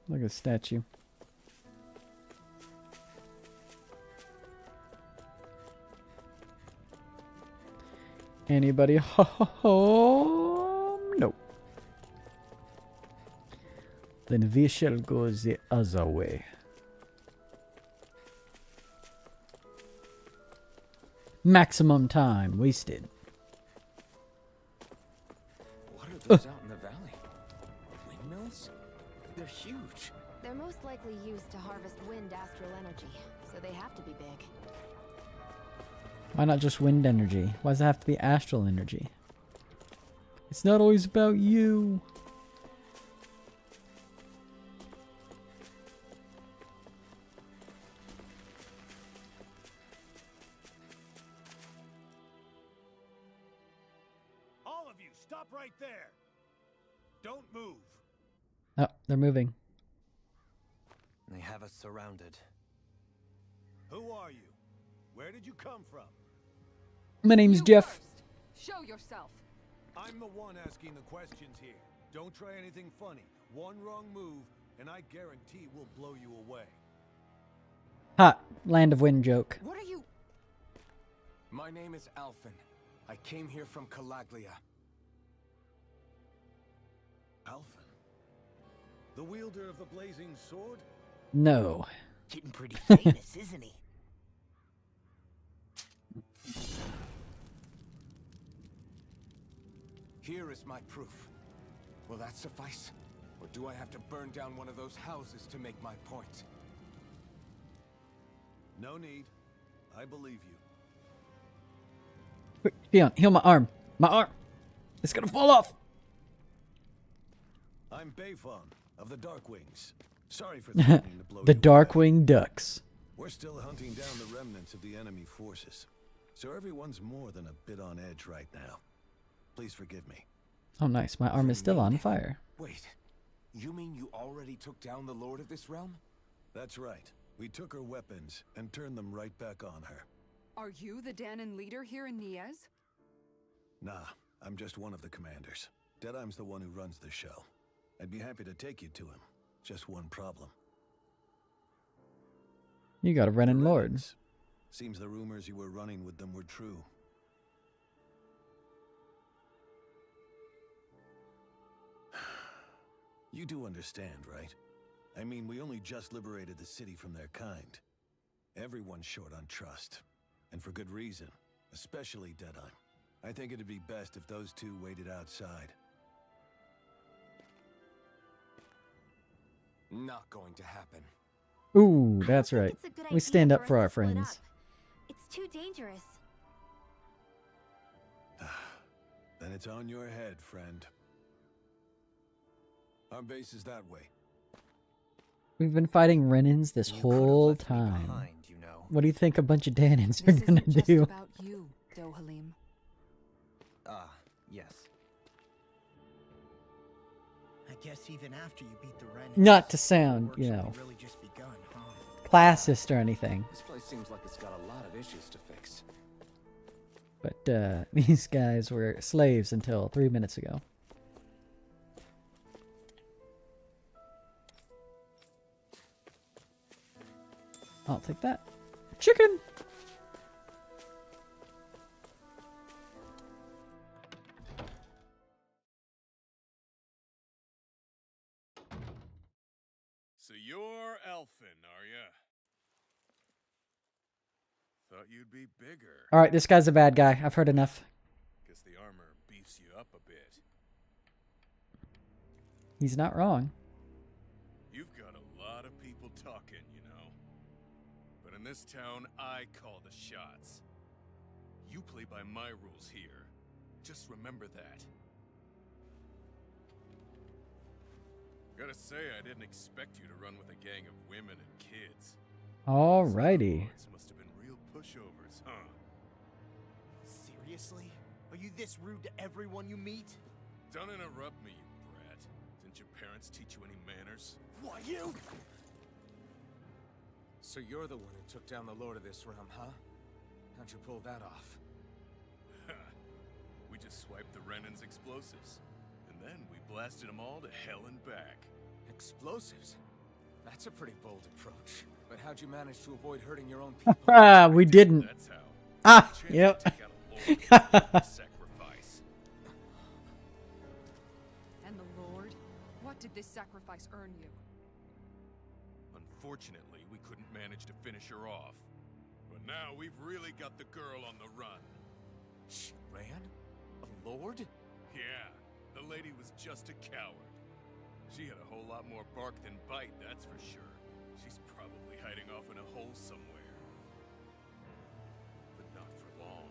S1: Look at the statue. Anybody home? No. Then we shall go the other way. Maximum time wasted.
S4: What are those out in the valley? Windmills? They're huge.
S3: They're typically used to harvest wind astral energy, so they have to be big.
S1: Why not just wind energy? Why does it have to be astral energy? It's not always about you.
S10: All of you, stop right there. Don't move.
S1: Oh, they're moving.
S9: They have us surrounded.
S10: Who are you? Where did you come from?
S1: My name's
S6: You
S1: Jeff.
S6: first. Show yourself.
S10: I'm the one asking the questions here. Don't try anything funny. One wrong move, and I guarantee we'll blow you away.
S1: Ha! Land of Wind joke.
S6: What are you?
S4: My name is Alphen. I came here from Calaglia.
S10: Alphen? The wielder of the blazing sword?
S1: No.
S5: Getting pretty famous, isn't he?
S4: Here is my proof. Will that suffice? Or do I have to burn down one of those houses to make my point?
S10: No need. I believe you.
S1: Quick, Dion, heal my arm. My arm! It's gonna fall off!
S10: I'm Beifong of the Darkwings. Sorry for threatening to blow
S1: The
S10: you away.
S1: Darkwing Ducks.
S10: We're still hunting down the remnants of the enemy forces. So everyone's more than a bit on edge right now. Please forgive me.
S1: Oh, nice. My arm is still on fire.
S4: Wait, you mean you already took down the Lord of this realm?
S10: That's right. We took her weapons and turned them right back on her.
S6: Are you the Danon leader here in Niez?
S10: Nah, I'm just one of the commanders. Deadeye's the one who runs the show. I'd be happy to take you to him. Just one problem.
S1: You got a Renin
S10: The
S1: Lord.
S10: Renans. Seems the rumors you were running with them were true. You do understand, right? I mean, we only just liberated the city from their kind. Everyone's short on trust. And for good reason. Especially Deadeye. I think it'd be best if those two waited outside.
S4: Not going to happen.
S1: Ooh,
S8: I
S1: that's
S8: don't
S1: right.
S8: think it's a good
S1: We stand
S8: idea
S1: up for
S8: us
S1: our
S8: to split
S1: friends.
S8: up. It's too dangerous.
S10: Then it's on your head, friend. Our base is that way.
S1: We've been fighting Renins this
S9: You could have
S1: whole
S9: left me
S1: time.
S9: behind, you know.
S1: What do you think a bunch of Danons are
S6: This
S1: gonna
S6: isn't just
S1: do?
S6: about you, Dohalim.
S9: Ah, yes.
S5: I guess even after you beat the Renans,
S1: Not to
S5: the
S1: sound,
S5: work's
S1: you
S5: only
S1: know,
S5: really just begun, huh?
S1: classist or anything.
S4: This place seems like it's got a lot of issues to fix.
S1: But these guys were slaves until 3 minutes ago. I'll take that. Chicken!
S10: So you're Elfin, are ya? Thought you'd be bigger.
S1: Alright, this guy's a bad guy. I've heard enough.
S10: Guess the armor beefs you up a bit.
S1: He's not wrong.
S10: You've got a lot of people talking, you know. But in this town, I call the shots. You play by my rules here. Just remember that. Gotta say, I didn't expect you to run with a gang of women and kids.
S1: Alrighty.
S10: Lords must have been real pushovers, huh?
S5: Seriously? Are you this rude to everyone you meet?
S10: Don't interrupt me, you brat. Didn't your parents teach you any manners?
S5: Why, you?
S4: So you're the one who took down the Lord of this realm, huh? How'd you pull that off?
S10: We just swiped the Renan's explosives. And then we blasted them all to hell and back.
S4: Explosives? That's a pretty bold approach. But how'd you manage to avoid hurting your own people?
S1: Ah, we didn't.
S10: That's how.
S1: Ah,
S10: Chance to
S1: yep.
S10: take out a lord with a sacrifice.
S6: And the Lord? What did this sacrifice earn you?
S10: Unfortunately, we couldn't manage to finish her off. But now we've really got the girl on the run.
S4: She ran? A lord?
S10: Yeah, the lady was just a coward. She had a whole lot more bark than bite, that's for sure.
S11: She's probably hiding off in a hole somewhere. But not for long.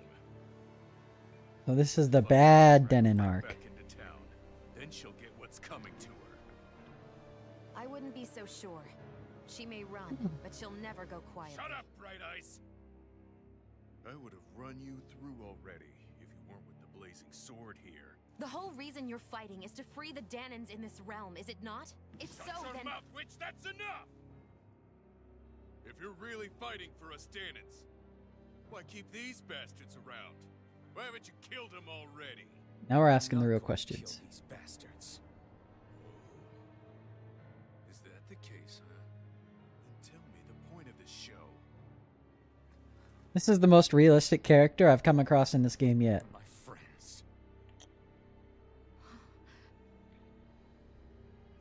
S1: So this is the bad Denon arc.
S11: Back into town. Then she'll get what's coming to her.
S3: I wouldn't be so sure. She may run, but she'll never go quiet.
S11: Shut up, Bright Eyes! I would have run you through already if you weren't with the blazing sword here.
S3: The whole reason you're fighting is to free the Danons in this realm, is it not? If
S11: Shut
S3: so,
S11: your
S3: then...
S11: mouth, witch! That's enough! If you're really fighting for us Danons, why keep these bastards around? Why haven't you killed them already?
S1: Now we're asking the
S4: Not
S1: real
S4: going to
S1: questions.
S4: kill these bastards.
S11: Is that the case, huh? Then tell me the point of this show.
S1: This is the most realistic character I've come across in this game yet.
S4: My friends.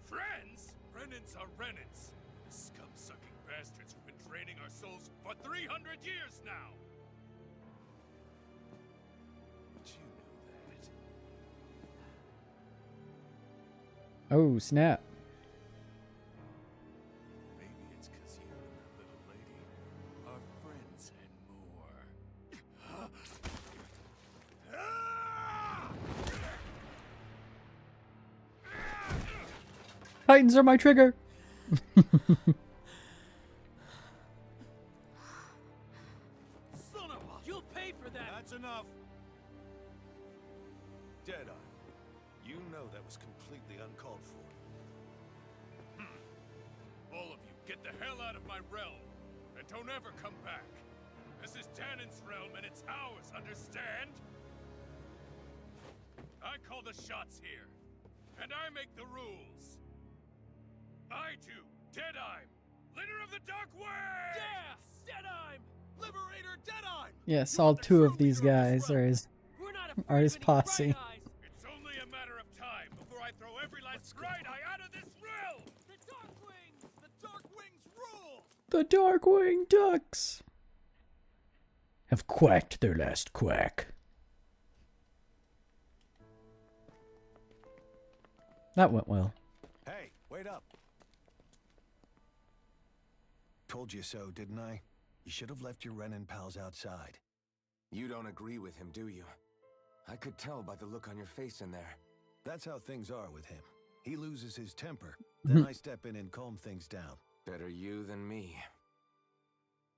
S11: Friends? Renans are Renans. The scum-sucking bastards who've been draining our souls for 300 years now. But you know that.
S1: Oh, snap.
S11: Maybe it's because you and that little lady are friends and more.
S1: Titans are my trigger.
S2: Son of a... You'll pay for that!
S10: That's enough. Deadeye, you know that was completely uncalled for.
S11: All of you, get the hell out of my realm, and don't ever come back. This is Danon's realm, and it's ours, understand? I call the shots here, and I make the rules. I do, Deadeye, leader of the Dark Way!
S2: Yeah! Deadeye! Liberator Deadeye!
S1: Yes, all two of these guys are his
S2: We're not
S1: are his
S2: afraid of any
S1: posse.
S2: Bright Eyes.
S11: It's only a matter of time before I throw every last Bright Eye out of this realm!
S2: The Darkwings! The Darkwings rule!
S1: The Darkwing Ducks have quacked their last quack. That went well.
S10: Hey, wait up. Told you so, didn't I? You should have left your Renin pals outside.
S4: You don't agree with him, do you? I could tell by the look on your face in there.
S10: That's how things are with him. He loses his temper, then I step in and calm things down.
S4: Better you than me.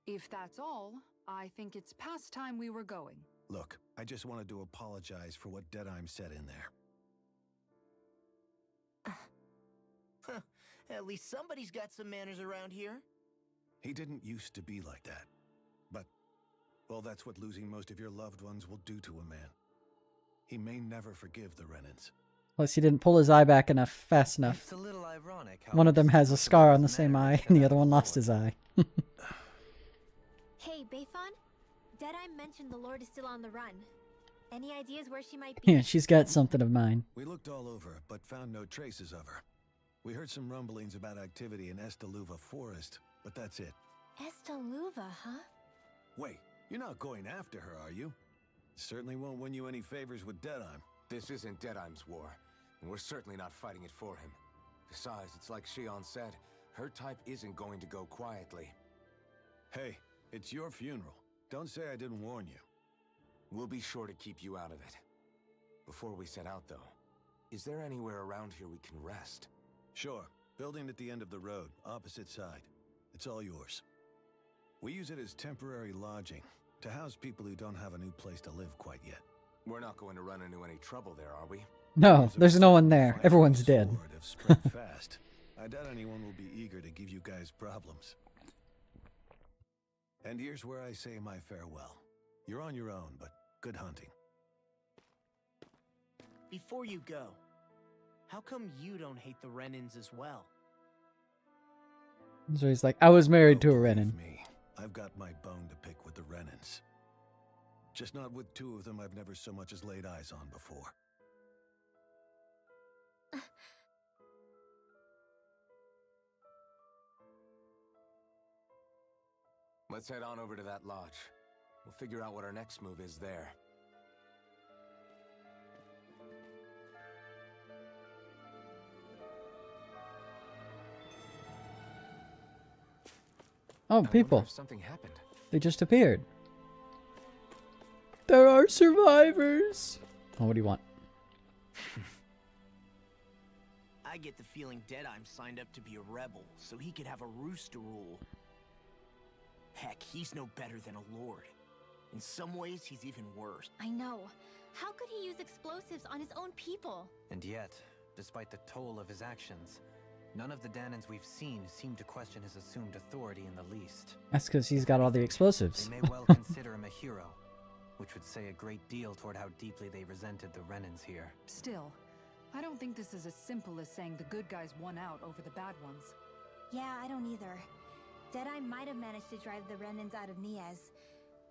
S6: If that's all, I think it's past time we were going.
S10: Look, I just wanted to apologize for what Deadeye said in there.
S5: At least somebody's got some manners around here.
S10: He didn't used to be like that. But, well, that's what losing most of your loved ones will do to a man. He may never forgive the Renins.
S1: Plus, he didn't pull his eye back enough fast enough.
S9: It's a little ironic how
S1: One of them has a scar on the
S9: Manner
S1: same eye,
S9: instead
S1: and the
S9: of
S1: other one
S9: the
S1: lost
S9: sword.
S1: his eye.
S8: Hey, Bayfon? Deadeye mentioned the Lord is still on the run. Any ideas where she might be?
S1: Yeah, she's got something of mine.
S10: We looked all over, but found no traces of her. We heard some rumblings about activity in Estaluva Forest, but that's it.
S8: Estaluva, huh?
S10: Wait, you're not going after her, are you? Certainly won't win you any favors with Deadeye.
S4: This isn't Deadeye's war, and we're certainly not fighting it for him. Besides, it's like Shion said, her type isn't going to go quietly.
S10: Hey, it's your funeral. Don't say I didn't warn you.
S4: We'll be sure to keep you out of it. Before we set out, though, is there anywhere around here we can rest?
S10: Sure. Building at the end of the road, opposite side. It's all yours. We use it as temporary lodging, to house people who don't have a new place to live quite yet.
S4: We're not going to run into any trouble there, are we?
S1: No, there's no one there. Everyone's dead.
S10: Sword have spread fast. I doubt anyone will be eager to give you guys problems. And here's where I say my farewell. You're on your own, but good hunting.
S5: Before you go, how come you don't hate the Renins as well?
S1: So he's like, I was married to a
S10: Believe
S1: Renin.
S10: me, I've got my bone to pick with the Renins. Just not with two of them I've never so much as laid eyes on before.
S4: Let's head on over to that lodge. We'll figure out what our next move is there.
S1: Oh,
S4: I wonder
S1: people.
S4: if something happened.
S1: They just appeared. There are survivors. Oh, what do you want?
S5: I get the feeling Deadeye signed up to be a rebel, so he could have a roost to rule. Heck, he's no better than a lord. In some ways, he's even worse.
S8: I know. How could he use explosives on his own people?
S9: And yet, despite the toll of his actions, none of the Danans we've seen seem to question his assumed authority in the least.
S1: That's because he's got all the explosives.
S9: They may well consider him a hero, which would say a great deal toward how deeply they resented the Renans here.
S6: Still, I don't think this is as simple as saying the good guys won out over the bad ones.
S8: Yeah, I don't either. Deadeye might have managed to drive the Renans out of Niaz,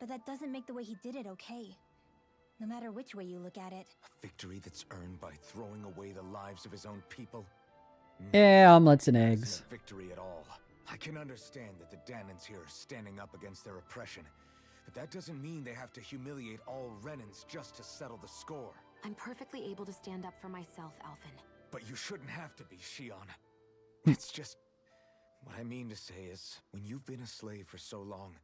S8: but that doesn't make the way he did it okay. No matter which way you look at it.
S4: A victory that's earned by throwing away the lives of his own people?
S1: Yeah, omelets and
S4: That
S1: eggs.
S4: isn't a victory at all. I can understand that the Danans here are standing up against their oppression, but that doesn't mean they have to humiliate all Renans just to settle the score.
S3: I'm perfectly able to stand up for myself, Alphen.
S4: But you shouldn't have to be, Shion. It's just... What I mean to say is, when you've been a slave for so long,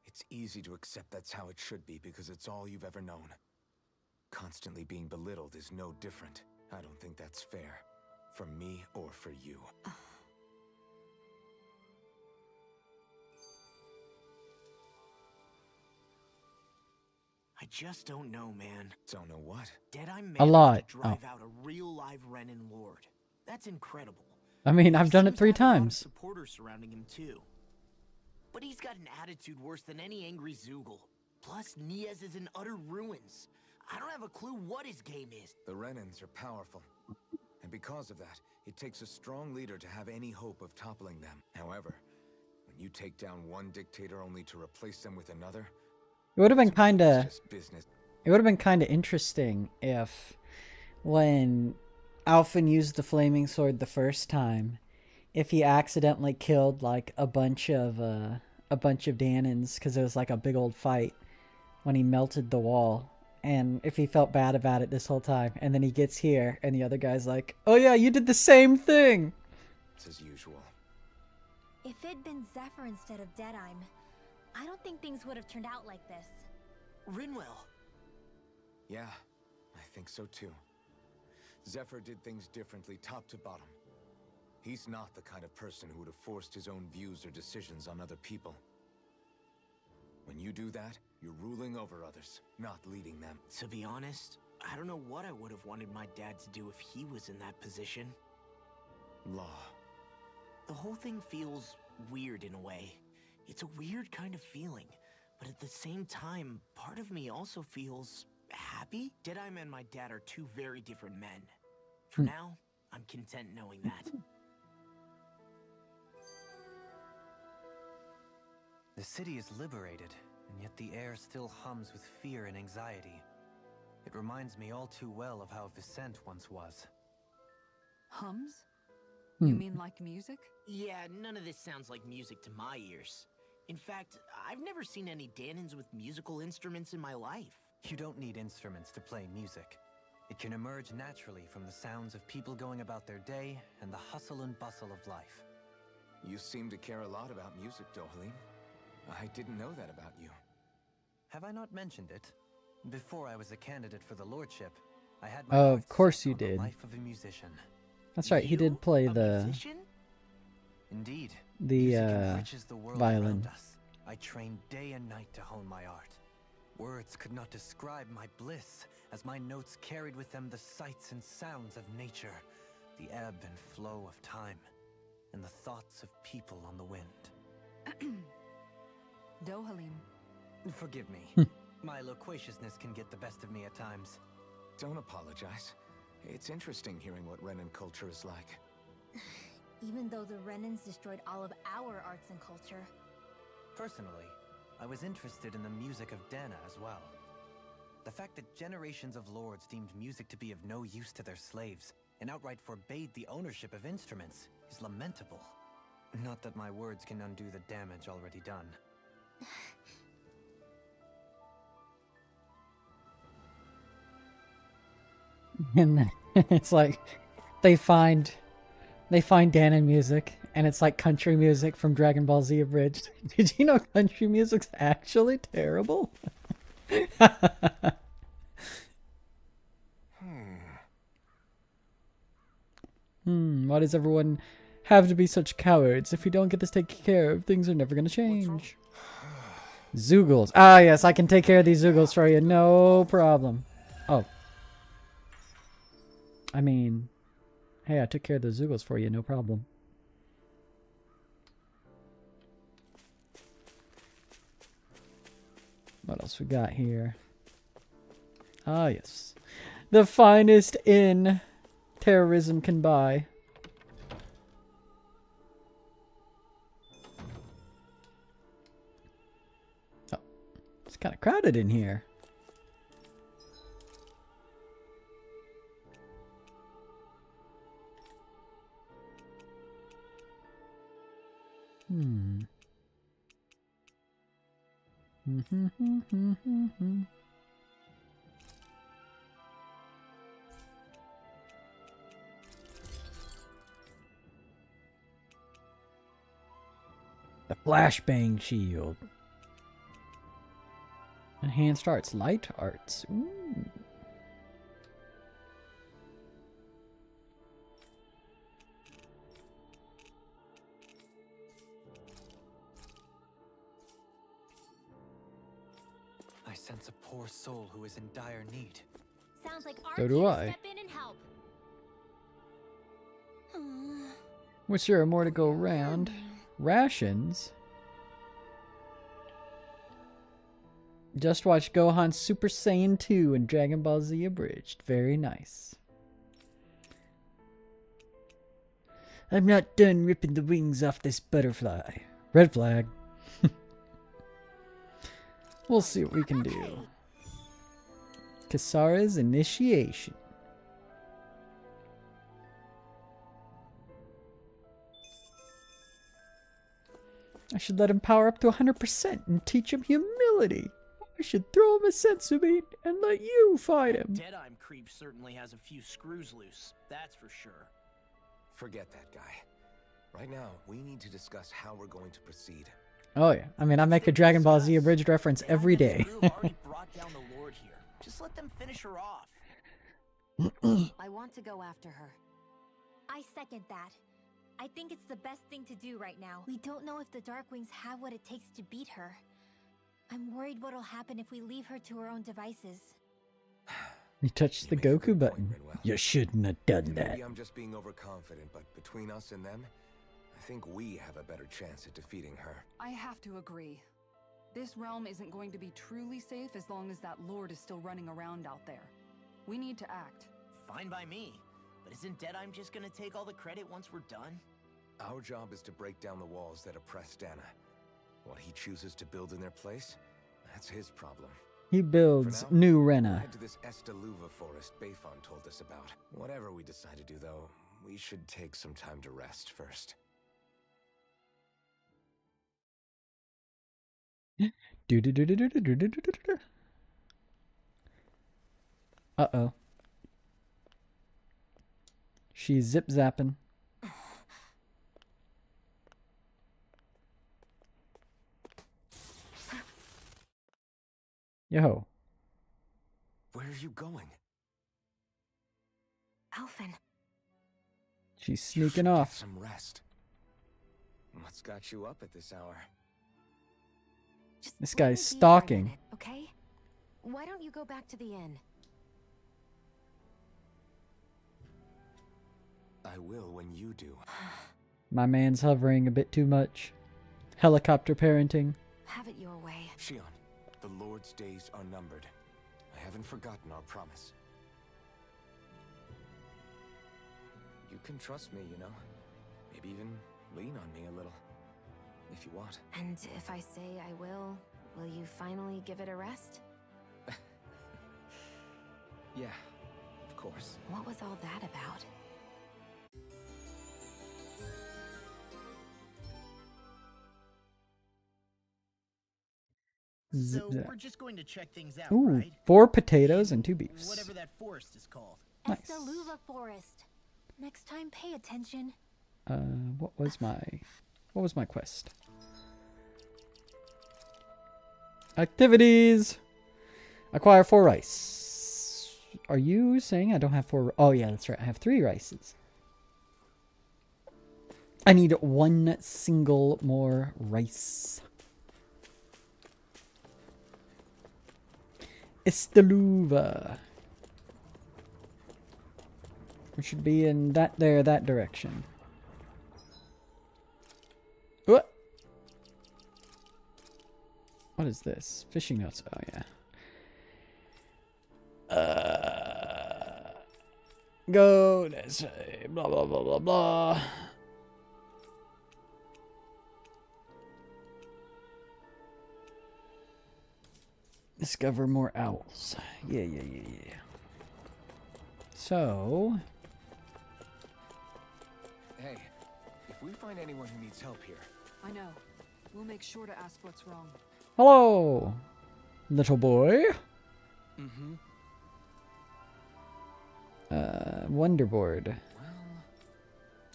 S4: it's easy to accept that's how it should be because it's all you've ever known. Constantly being belittled is no different. I don't think that's fair. For me or for you.
S5: I just don't know, man.
S4: Don't know what?
S5: Deadeye managed
S1: A lot.
S5: to drive out a real live Renan lord. That's incredible.
S1: I mean, I've done it
S5: Seems
S1: 3
S5: to have a lot of
S1: times.
S5: supporters surrounding him too. But he's got an attitude worse than any angry Zoogle. Plus, Niaz is in utter ruins. I don't have a clue what his game is.
S4: The Renans are powerful. And because of that, it takes a strong leader to have any hope of toppling them. However, when you take down one dictator only to replace them with another,
S1: It would have been
S4: it's
S1: kind of...
S4: just business.
S1: It would have been kind of interesting if, when Alphen used the flaming sword the first time, if he accidentally killed like a bunch of Danans because it was like a big old fight when he melted the wall, and if he felt bad about it this whole time, and then he gets here and the other guy's like, "Oh yeah, you did the same thing."
S4: It's as usual.
S8: If it'd been Zephyr instead of Deadeye, I don't think things would have turned out like this.
S5: Rinwell.
S4: Yeah, I think so too. Zephyr did things differently top to bottom. He's not the kind of person who would have forced his own views or decisions on other people. When you do that, you're ruling over others, not leading them.
S5: To be honest, I don't know what I would have wanted my dad to do if he was in that position.
S4: Law.
S5: The whole thing feels weird in a way. It's a weird kind of feeling, but at the same time, part of me also feels happy. Deadeye and my dad are two very different men. For now, I'm content knowing that.
S9: The city is liberated, and yet the air still hums with fear and anxiety. It reminds me all too well of how Vicent once was.
S6: Hums? You mean like music?
S5: Yeah, none of this sounds like music to my ears. In fact, I've never seen any Danans with musical instruments in my life.
S9: You don't need instruments to play music. It can emerge naturally from the sounds of people going about their day and the hustle and bustle of life.
S4: You seem to care a lot about music, Dohalim. I didn't know that about you.
S9: Have I not mentioned it? Before I was a candidate for the lordship, I had my
S1: Oh,
S9: heart
S1: of course
S9: set
S1: you
S9: on the
S1: did.
S9: life of a musician.
S1: That's right, he did play the
S9: Indeed,
S1: the
S9: music enriches the world
S1: violin.
S9: around us. I trained day and night to hone my art. Words could not describe my bliss, as my notes carried with them the sights and sounds of nature, the ebb and flow of time, and the thoughts of people on the wind.
S6: Dohalim.
S9: Forgive me. My loquaciousness can get the best of me at times.
S4: Don't apologize. It's interesting hearing what Renan culture is like.
S8: Even though the Renans destroyed all of our arts and culture.
S9: Personally, I was interested in the music of Dana as well. The fact that generations of lords deemed music to be of no use to their slaves and outright forbade the ownership of instruments is lamentable. Not that my words can undo the damage already done.
S1: And then it's like they find Danon music And it's like country music from Dragon Ball Z Abridged. Did you know country music's actually terrible? Why does everyone have to be such cowards? If we don't get this taken care of, things are never going to change. Zoogles. Ah, yes, I can take care of these Zoogles for you. No problem. Oh. I mean, hey, I took care of the Zoogles for you. No problem. What else we got here? Ah, yes. The finest inn terrorism can buy. Oh, it's kind of crowded in here. The flashbang shield. Enhanced arts, light arts. Ooh.
S9: I sense a poor soul who is in dire need.
S8: Sounds like our
S1: So do
S8: cue to
S1: I.
S8: step in and help.
S1: Wish there were more to go around. Rations? Just watch Gohan Super Saiyan 2 and Dragon Ball Z Abridged. Very nice. I'm not done ripping the wings off this butterfly. Red flag. We'll see what we can do. Kisara's initiation. I should let him power up to 100% and teach him humility. I should throw him a senzu bean and let you fight him.
S5: Deadeye creep certainly has a few screws loose, that's for sure.
S4: Forget that guy. Right now, we need to discuss how we're going to proceed.
S1: Oh yeah, I mean I make a Dragon Ball Z Abridged reference every day.
S5: already brought down the Lord here. Just let them finish her off.
S3: I want to go after her.
S8: I second that. I think it's the best thing to do right now. We don't know if the Darkwings have what it takes to beat her. I'm worried what'll happen if we leave her to her own devices.
S1: You touched the
S4: You make a
S1: Goku
S4: good
S1: button.
S4: point, Ridwell.
S1: You shouldn't have done
S4: And
S1: that.
S4: maybe I'm just being overconfident, but between us and them, I think we have a better chance at defeating her.
S6: I have to agree. This realm isn't going to be truly safe as long as that Lord is still running around out there. We need to act.
S5: Fine by me. But isn't Deadeye just gonna take all the credit once we're done?
S4: Our job is to break down the walls that oppress Dana. What he chooses to build in their place, that's his problem.
S1: He builds
S4: For now,
S1: new
S4: we'll
S1: Rena.
S4: head to this Estaluva forest Bayfon told us about. Whatever we decide to do, though, we should take some time to rest first.
S1: Uh-oh. She's zip-zapping. Yo.
S4: Where are you going?
S3: Alphen.
S1: She's
S4: You
S1: sneaking
S4: should
S1: off.
S4: Get some rest. What's got you up at this hour?
S3: Just
S1: This
S3: let
S1: guy's
S3: me be for a
S1: stalking.
S3: minute, okay? Why don't you go back to the inn?
S4: I will when you do.
S1: My man's hovering a bit too much. Helicopter parenting.
S3: Have it your way.
S4: Shion, the Lord's days are numbered. I haven't forgotten our promise. You can trust me, you know. Maybe even lean on me a little. If you want.
S3: And if I say I will you finally give it a rest?
S4: Yeah, of course.
S3: What was all that about?
S5: So
S1: Zip-zap.
S5: we're just going to check things out,
S1: Ooh,
S5: right?
S1: 4 potatoes and 2 beefs.
S5: Whatever that forest is called.
S1: Nice.
S8: Estaluva Forest. Next time, pay attention.
S1: What was my quest? Activities. Acquire 4 rice. Are you saying I don't have 4? Oh yeah, that's right. I have 3 rices. I need 1 single more rice. Esteluva. We should be in that direction. What? What is this? Fishing notes. Oh yeah. Go. Let's say blah blah blah blah blah. Discover more owls. Yeah. So.
S4: Hey, if we find anyone who needs help here.
S7: I know. We'll make sure to ask what's wrong.
S1: Hello, little boy.
S4: Mm-hmm.
S1: Wonderboard.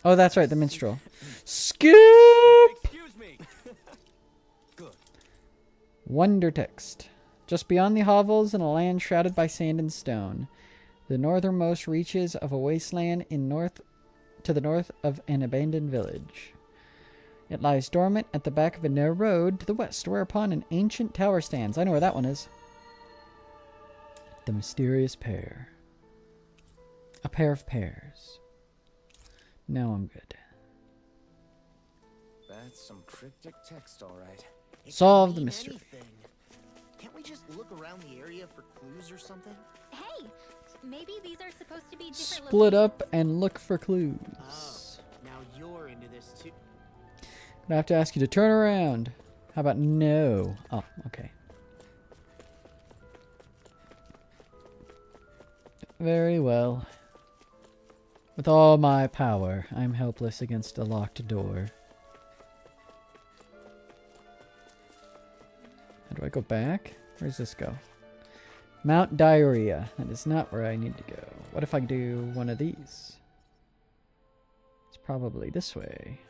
S1: Oh, that's right, the minstrel. Skip!
S4: Excuse me! Good.
S1: Wonder text. Just beyond the hovels in a land shrouded by sand and stone. The northernmost reaches of a wasteland to the north of an abandoned village. It lies dormant at the back of a narrow road to the west, whereupon an ancient tower stands. I know where that one is. The mysterious pair. A pair of pears. Now I'm good.
S4: That's some cryptic text, all right.
S5: It
S1: Solve
S5: could
S1: the
S5: mean
S1: mystery.
S5: anything. Can't we just look around the area for clues or something?
S8: Hey, maybe these are supposed to be different
S1: Split up and look for clues.
S5: Oh, now you're into this too.
S1: I have to ask you to turn around. How about no? Oh, okay. Very well. With all my power, I'm helpless against a locked door. How do I go back? Where does this go? Mount Diarrhea. That is not where I need to go. What if I do one of these? It's probably this way.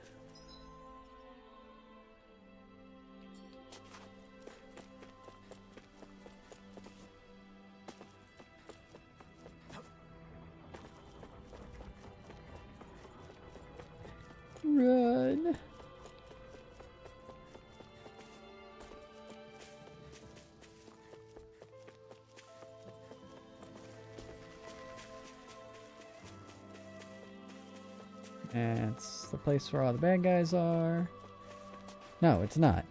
S1: Run. That's the place where all the bad guys are. No, it's not.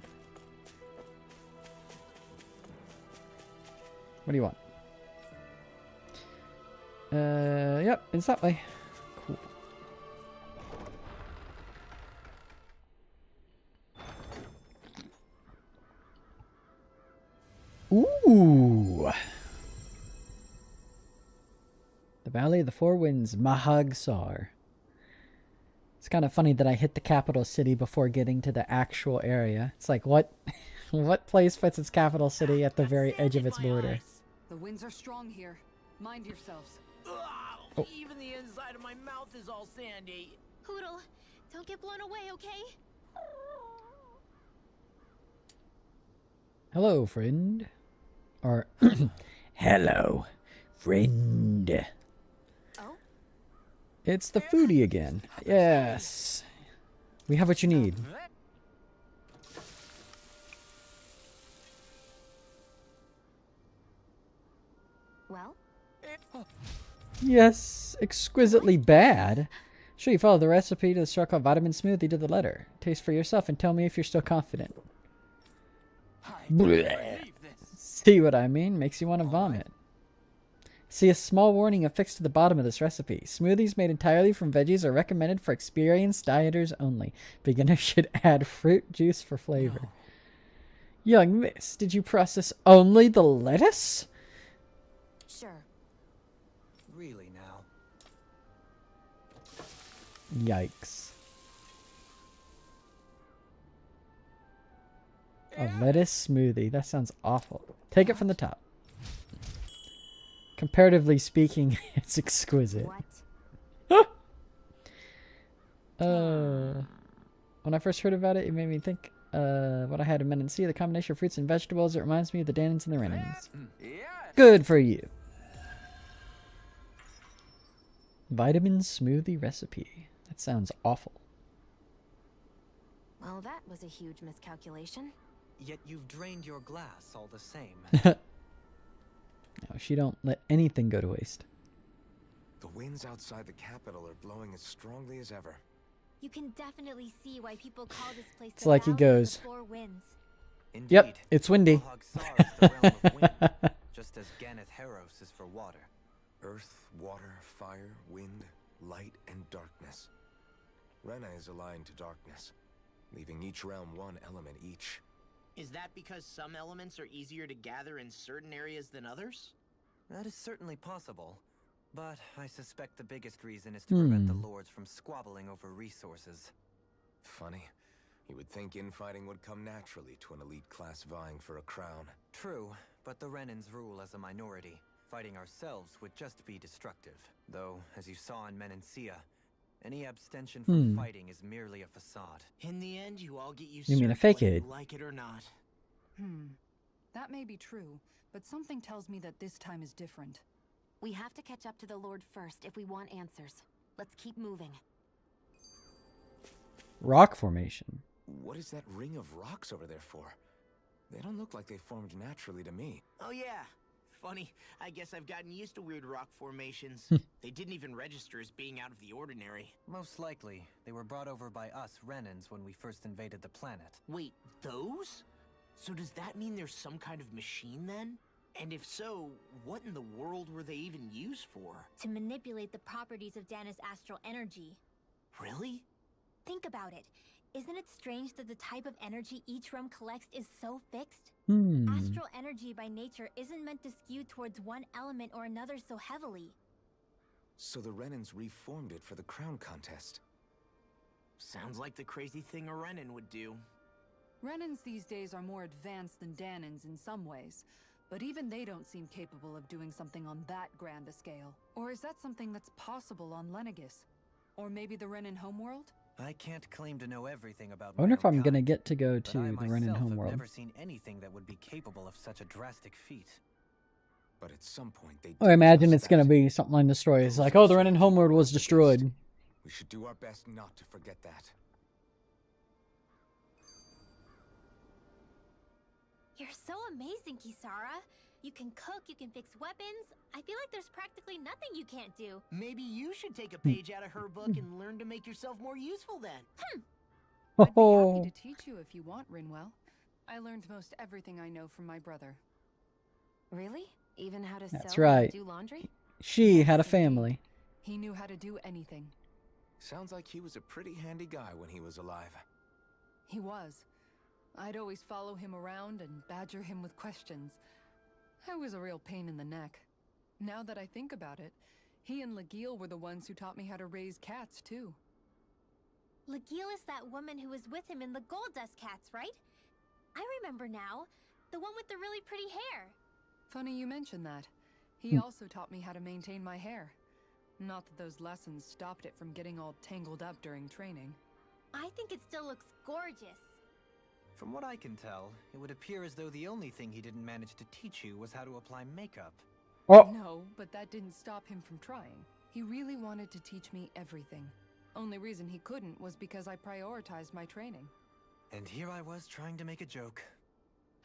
S1: What do you want? Yep, it's that way. Cool. Ooh. The Valley of the Four Winds, Mahagsar. It's kind of funny that I hit the capital city before getting to the actual area. It's like, what what place puts its capital city at the very edge of its border?
S6: The winds are strong here. Mind yourselves.
S5: Oh. Even the inside of my mouth is all sandy.
S8: Hoodle, don't get blown away, okay?
S1: Hello, friend. Or, hello, friend.
S8: Oh?
S1: It's the foodie again. Yes. We have what you need.
S3: Well?
S1: Yes, exquisitely bad. Sure, you follow the recipe to the chocolate vitamin smoothie to the letter. Taste for yourself and tell me if you're still confident. See what I mean? Makes you want to vomit. See a small warning affixed to the bottom of this recipe. Smoothies made entirely from veggies are recommended for experienced dieters only. Beginners should add fruit juice for flavor. No. Young miss, did you process only the lettuce?
S3: Sure.
S4: Really now?
S1: Yikes. A lettuce smoothie. That sounds awful. Take it from the top. Comparatively speaking, it's exquisite.
S3: What?
S1: When I first heard about it, it made me think what I had in Menancia, the combination of fruits and vegetables. It reminds me of the Danons and the Renans. Good for you. Vitamin smoothie recipe. That sounds awful.
S3: Well, that was a huge miscalculation.
S9: Yet you've drained your glass all the same.
S1: No, she don't let anything go to waste.
S4: The winds outside the capital are blowing as strongly as ever.
S8: You can definitely see why people call this place
S1: It's
S8: the
S1: like he
S8: Valley of the
S1: goes,
S8: Four Winds.
S9: Indeed,
S1: yep, it's windy.
S9: Walhag-Sara is the realm of wind, just as Ganeth Heros is for water.
S4: Earth, water, fire, wind, light, and darkness. Rena is aligned to darkness, leaving each realm one element each.
S5: Is that because some elements are easier to gather in certain areas than others?
S9: That is certainly possible, but I suspect the biggest reason is to prevent the lords from squabbling over resources.
S4: Funny. You would think infighting would come naturally to an elite class vying for a crown.
S9: True, but the Renans rule as a minority. Fighting ourselves would just be destructive. Though, as you saw in Menancia, any abstention from fighting is merely a facade.
S5: In the end, you all get used
S1: You
S5: to
S1: mean a
S5: it
S1: fake
S5: whether
S1: aid?
S5: you like it or not.
S6: That may be true, but something tells me that this time is different.
S3: We have to catch up to the Lord first if we want answers. Let's keep moving.
S1: Rock formation.
S4: What is that ring of rocks over there for? They don't look like they formed naturally to me.
S5: Oh yeah. Funny, I guess I've gotten used to weird rock formations. They didn't even register as being out of the ordinary.
S9: Most likely, they were brought over by us Renans when we first invaded the planet.
S5: Wait, those? So does that mean there's some kind of machine then? And if so, what in the world were they even used for?
S8: To manipulate the properties of Dana's astral energy.
S5: Really?
S8: Think about it. Isn't it strange that the type of energy each realm collects is so fixed? Astral energy by nature isn't meant to skew towards one element or another so heavily.
S4: So the Renans reformed it for the crown contest.
S5: Sounds like the crazy thing a Renan would do.
S6: Renans these days are more advanced than Danans in some ways, but even they don't seem capable of doing something on that grand a scale. Or is that something that's possible on Lenegis? Or maybe the Renan homeworld?
S9: I can't claim to know everything about
S1: I wonder if I'm
S9: mankind,
S1: gonna get to go
S9: but
S1: to
S9: I
S1: the
S9: myself
S1: Renan
S9: have
S1: homeworld.
S9: never seen anything that would be capable of such a drastic feat.
S4: But at some point they
S1: I imagine it's gonna be something like the story. It's like, oh, the Renan homeworld was destroyed.
S4: We should do our best not to forget that.
S8: You're so amazing, Kisara. You can cook, you can fix weapons. I feel like there's practically nothing you can't do.
S5: Maybe you should take a page out of her book and learn to make yourself more useful then.
S6: I'd be
S1: Oh,
S6: happy to teach you if you want, Rinwell. I learned most everything I know from my brother.
S3: Really? Even how to
S1: That's
S3: sew
S1: right.
S3: and do laundry?
S1: she had a
S6: Yes, indeed.
S1: family.
S6: He knew how to do anything.
S4: Sounds like he was a pretty handy guy when he was alive.
S6: He was. I'd always follow him around and badger him with questions. I was a real pain in the neck. Now that I think about it, he and Legil were the ones who taught me how to raise cats, too.
S8: Legil is that woman who was with him in the Gold Dust Cats, right? I remember now. The one with the really pretty hair.
S6: Funny you mention that. He also taught me how to maintain my hair. Not that those lessons stopped it from getting all tangled up during training.
S8: I think it still looks gorgeous.
S9: From what I can tell, it would appear as though the only thing he didn't manage to teach you was how to apply makeup.
S1: Oh,
S6: No, but that didn't stop him from trying. He really wanted to teach me everything. Only reason he couldn't was because I prioritized my training.
S9: And here I was trying to make a joke.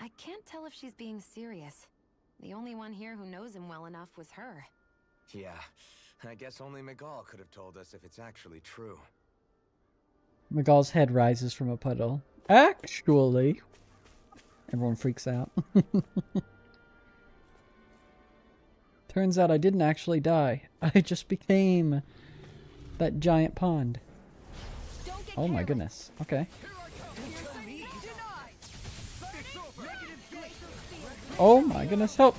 S3: I can't tell if she's being serious. The only one here who knows him well enough was her.
S4: Yeah, I guess only Miguel could have told us if it's actually true.
S1: Miguel's head rises from a puddle. Actually, everyone freaks out. Turns out I didn't actually die. I just became that giant pond. Oh my goodness. Okay. Oh my goodness, help!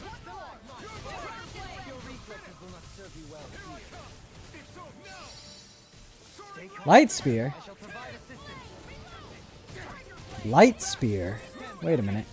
S1: Light spear? Light spear? Wait a minute.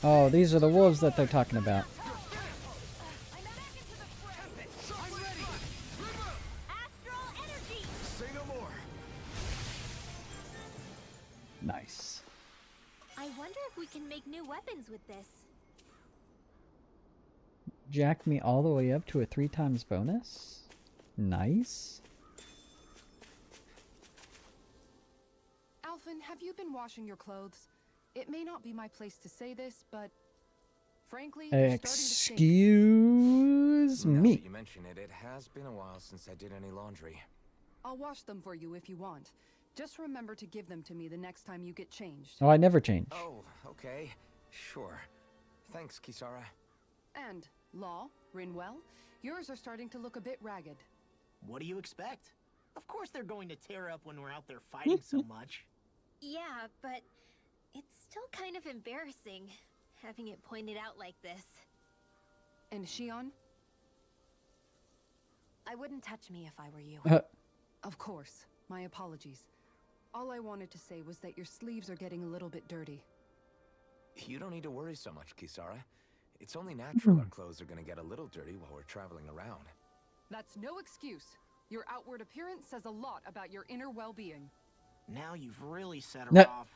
S1: Oh, these are the wolves that they're talking about.
S4: Say no more.
S1: Nice.
S8: I wonder if we can make new weapons with this.
S1: Jack me all the way up to a 3 times bonus. Nice.
S6: Alphen, have you been washing your clothes? It may not be my place to say this, but frankly, you're starting to stink.
S1: Excuse
S4: Now
S1: me.
S4: that you mention it, it has been a while since I did any laundry.
S6: I'll wash them for you if you want. Just remember to give them to me the next time you get changed.
S1: Oh, I never change.
S4: Oh, okay. Sure. Thanks, Kisara.
S6: And, Law, Rinwell, yours are starting to look a bit ragged.
S5: What do you expect? Of course they're going to tear up when we're out there fighting so much.
S8: Yeah, but it's still kind of embarrassing having it pointed out like this.
S6: And Shion?
S3: I wouldn't touch me if I were you.
S6: Of course. My apologies. All I wanted to say was that your sleeves are getting a little bit dirty.
S4: You don't need to worry so much, Kisara. It's only natural our clothes are gonna get a little dirty while we're traveling around.
S6: That's no excuse. Your outward appearance says a lot about your inner well-being.
S5: Now you've really set her
S1: No.
S5: off.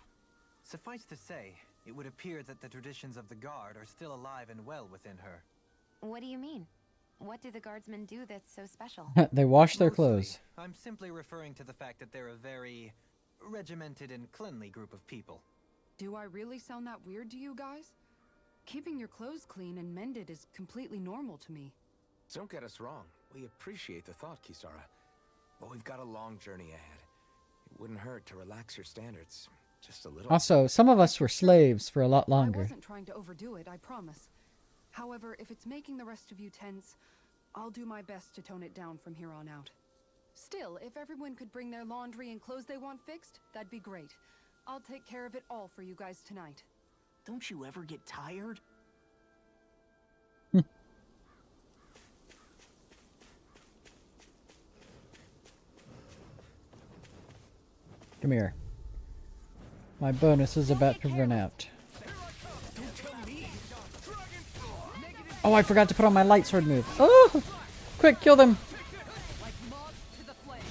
S9: Suffice to say, it would appear that the traditions of the Guard are still alive and well within her.
S3: What do you mean? What do the guardsmen do that's so special?
S1: They wash their
S9: Mostly,
S1: clothes.
S9: I'm simply referring to the fact that they're a very regimented and cleanly group of people.
S6: Do I really sound that weird to you guys? Keeping your clothes clean and mended is completely normal to me.
S4: Don't get us wrong. We appreciate the thought, Kisara. But we've got a long journey ahead. It wouldn't hurt to relax your standards. Just a little.
S1: Also, some of us were slaves for a lot
S6: I
S1: longer.
S6: wasn't trying to overdo it, I promise. However, if it's making the rest of you tense, I'll do my best to tone it down from here on out. Still, if everyone could bring their laundry and clothes they want fixed, that'd be great. I'll take care of it all for you guys tonight.
S5: Don't you ever get tired?
S1: Come here. My bonus is about to run out. Oh, I forgot to put on my light sword move. Oh! Quick, kill them!
S6: Like moths to the flame.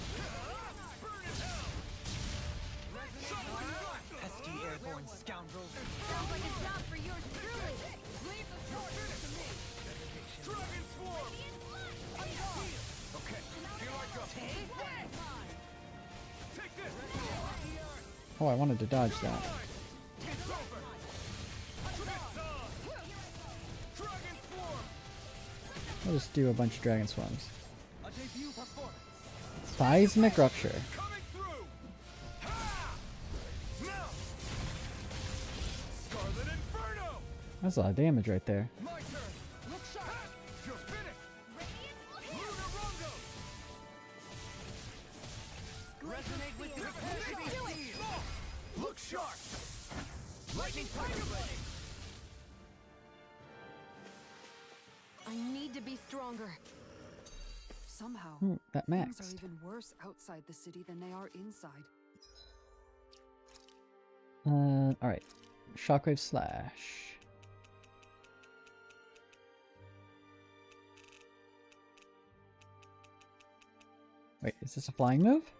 S9: Pesky airborne scoundrels.
S8: Sounds like a job for yours truly.
S6: Leave the torture to me.
S11: Dragon Swarm! Okay, here I go. Take this!
S1: Oh, I wanted to dodge that.
S11: It's over! It's on! Dragon Swarm!
S1: I'll just do a bunch of dragon swarms.
S11: A debut performance!
S1: Seismic rupture.
S11: Coming through! Ha! Now! Scarlet Inferno!
S1: That's a lot of damage right there.
S11: My turn! Look sharp! You're finished! Lunar Rondo! Resonate with the capacity! Look sharp! Lightning Tiger Blade!
S6: I need to be stronger. Somehow,
S1: Ooh, that
S6: things
S1: maxed.
S6: are even worse outside the city than they are inside.
S1: Alright. Shockwave slash. Wait, is this a flying move?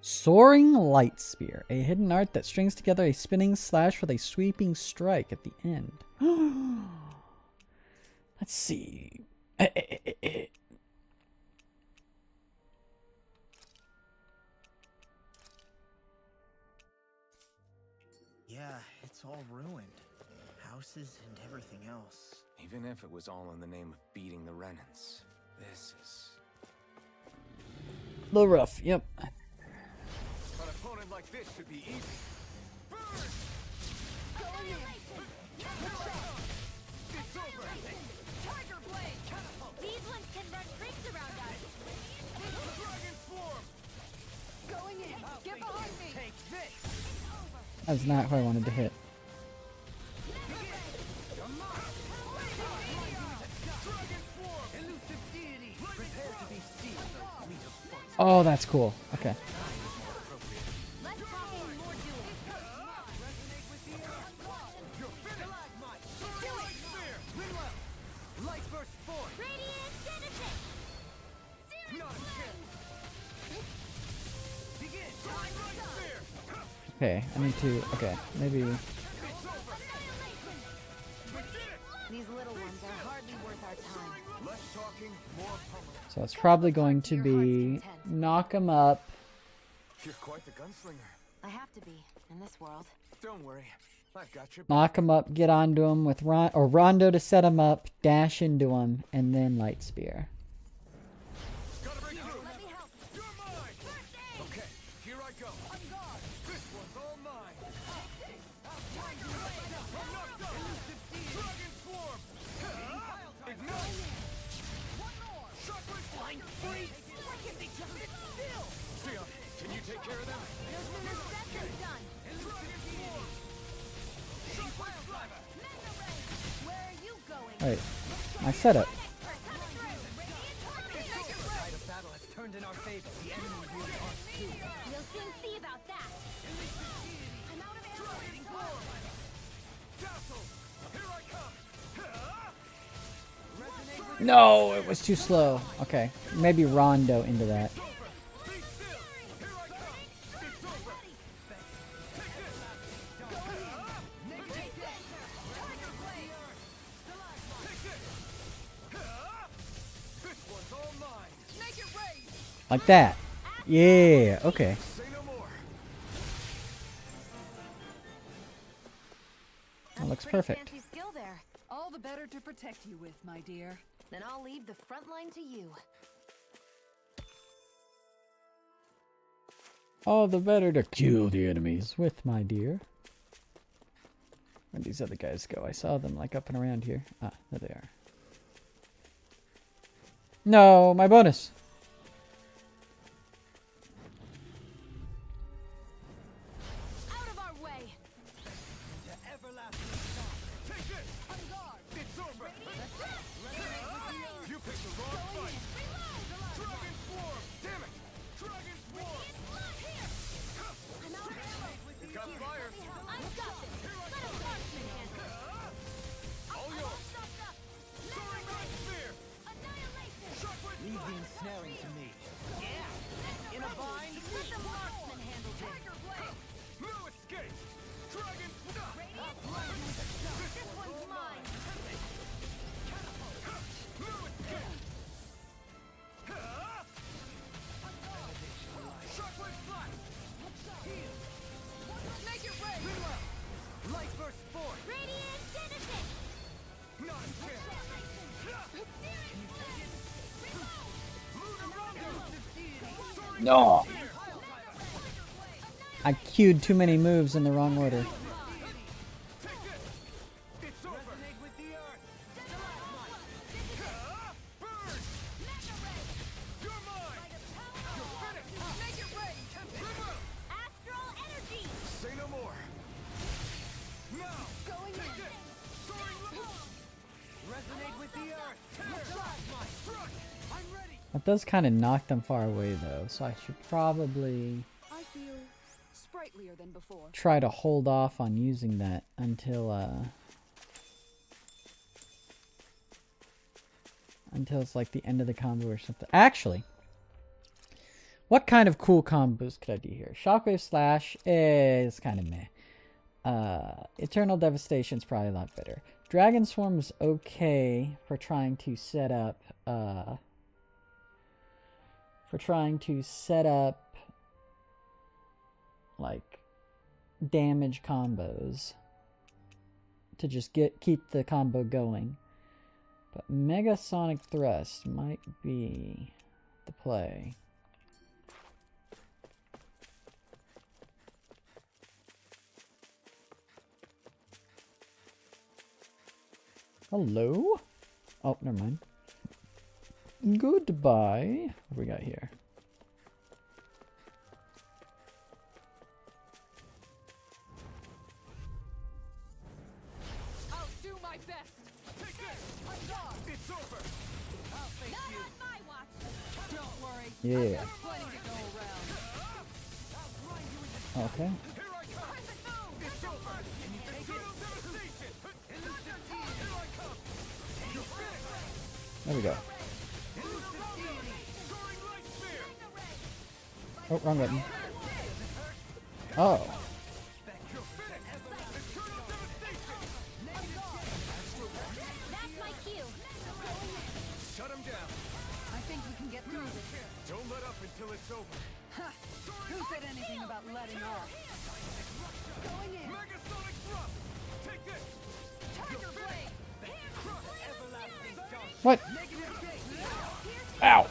S1: Soaring Light Spear. A hidden art that strings together a spinning slash with a sweeping strike at the end. Let's see.
S5: Yeah, it's all ruined. Houses and everything else.
S4: Even if it was all in the name of beating the Renans, this is...
S1: A little rough, yep.
S11: An opponent like this should be easy. Burn! It's over!
S8: Tiger Blade! These ones can run rings around us.
S11: Dragon Swarm!
S6: Going in! Get behind me!
S11: Take this!
S1: That's not who I wanted to hit. Oh, that's cool. Okay.
S8: Let's talk more duels.
S1: Okay, I need to. Okay, maybe.
S3: These little ones are hardly worth our time.
S4: Less talking, more pummeling.
S1: So it's probably going to be knock him up.
S4: You're quite the gunslinger.
S3: I have to be, in this world.
S4: Don't worry. I've got your
S1: Knock him up, get onto him with Rondo to set him up, dash into him, and then light spear.
S4: Gotta break through. Let me help. You're mine. Okay, here I go. On guard. This one's all mine. I'm knocked up. Dragon swarm. Ignite. One more. Shockwave. Blind freeze. Why can't they just sit still? Sion, can you take care of them?
S8: As soon as that's done.
S4: Dragon swarm. Shockwave sliver.
S8: Where are you going?
S1: Wait, my setup.
S5: Tide of battle has turned in our favor. The enemy really are too.
S8: We'll soon see about that. I'm out of ammo.
S4: Castle. Here I come.
S1: No, it was too slow. Okay, maybe Rondo into that.
S4: Be still. Here I come. It's over. This one's all mine.
S7: Make it rain!
S1: Like that. Yeah, okay.
S4: Say no more.
S1: That looks
S3: Pretty
S1: perfect.
S3: fancy skill there.
S6: All the better to protect you with, my dear.
S3: Then I'll leave the front line to you.
S1: All the better to kill the enemies with, my dear. Where'd these other guys go? I saw them like up and around here. Ah, there they are. No, my bonus.
S8: Out of our way.
S4: Take it. On guard. It's over. You picked the wrong fight. Dragon swarm. Damn it. Dragon swarm.
S8: I'm out of ammo.
S4: You got fire.
S8: I've got this. Let a marksman handle it.
S4: All yours. Soaring red spear.
S8: Annihilation.
S4: Shockwave
S5: Leave the
S4: sliver.
S5: ensnaring to me. Yeah. In a bind.
S8: Let the marksman handle this.
S4: No escape. Dragon swarm.
S8: This one's mine.
S4: No escape. Shockwave flash.
S7: Make it rain!
S5: Light burst forth.
S8: Radiant citizen.
S4: Not a chance. Lunar Rondo.
S1: No. I queued too many moves in the wrong order.
S4: Take it. It's over.
S5: Resonate with the earth.
S4: Burn. You're mine. You're finished.
S7: Make it rain!
S4: River.
S8: Astral energy.
S4: Say no more. Now.
S8: Going
S4: Take
S8: in.
S4: it. Soaring low.
S5: Resonate with the earth.
S4: Struck. I'm ready.
S1: That does kind of knock them far away though, so I should probably
S7: I feel sprightlier than before.
S1: try to hold off on using that until it's like the end of the combo or something. Actually, what kind of cool combos could I do here? Shockwave Slash is kind of meh. Eternal Devastation's probably a lot better. Dragon Swarm's okay for trying to set up like damage combos to just keep the combo going. But Mega Sonic Thrust might be the play. Hello? Oh, never mind. Goodbye. What do we got here?
S7: I'll do my best!
S4: Take it. It's over.
S7: I'll face
S8: Not
S7: you.
S8: on my watch.
S7: Don't worry.
S1: Yeah.
S7: Plenty to go around.
S1: Okay.
S4: Here I come. It's over. Eternal devastation. Here I come. You're finished.
S1: There we go.
S4: Soaring light spear.
S1: Oh, wrong button. Oh. What? Ow!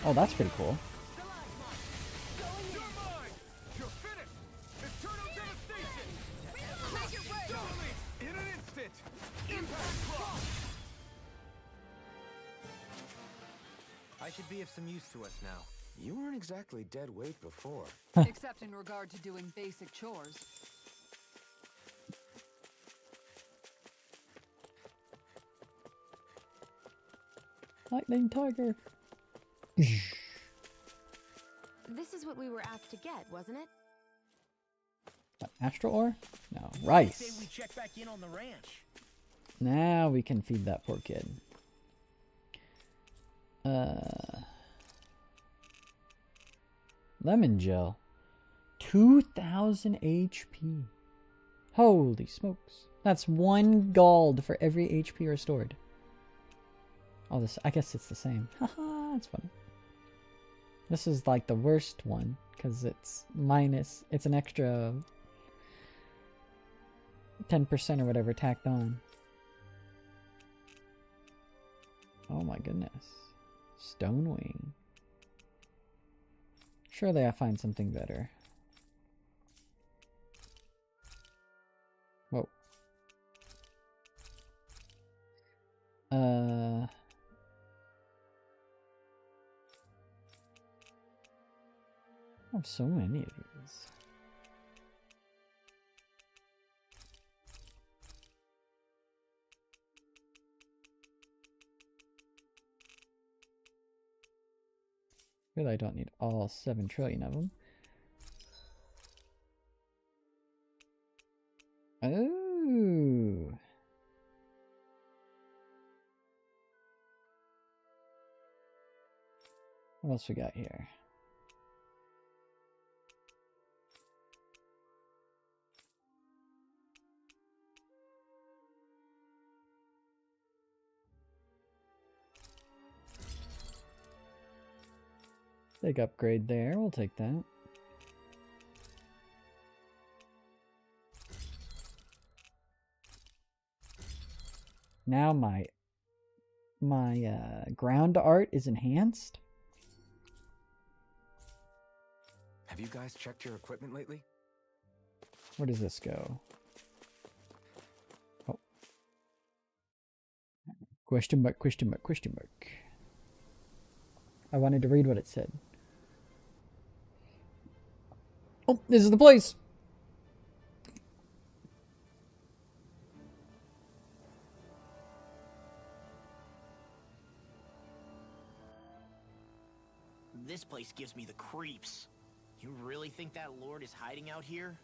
S1: Oh, that's pretty cool.
S2: You're finished! Eternal devastation! Make it rain! In an instant! Impact clock!
S9: I should be of some use to us now.
S4: You weren't exactly dead weight before.
S6: Except in regard to doing basic chores.
S1: Lightning tiger.
S3: This is what we were asked to get, wasn't it?
S1: Astral ore? No,
S5: Say
S1: rice.
S5: we check back in on the ranch.
S1: Now we can feed that poor kid. Lemon gel. 2000 HP. Holy smokes. That's 1 gold for every HP restored. Oh, this, I guess it's the same. Haha, that's funny. This is like the worst one because it's it's an extra 10% or whatever tacked on. Oh my goodness. Stonewing. Surely I'll find something better. Whoa. I have so many of these. Really, I don't need all 7 trillion of them. Oh. What else we got here? Big upgrade there. We'll take that. Now my ground art is enhanced.
S4: Have you guys checked your equipment lately?
S1: Where does this go? Oh. Question mark, question mark, question mark. I wanted to read what it said. Oh, this is the place!
S5: This place gives me the creeps. You really think that lord is hiding out here?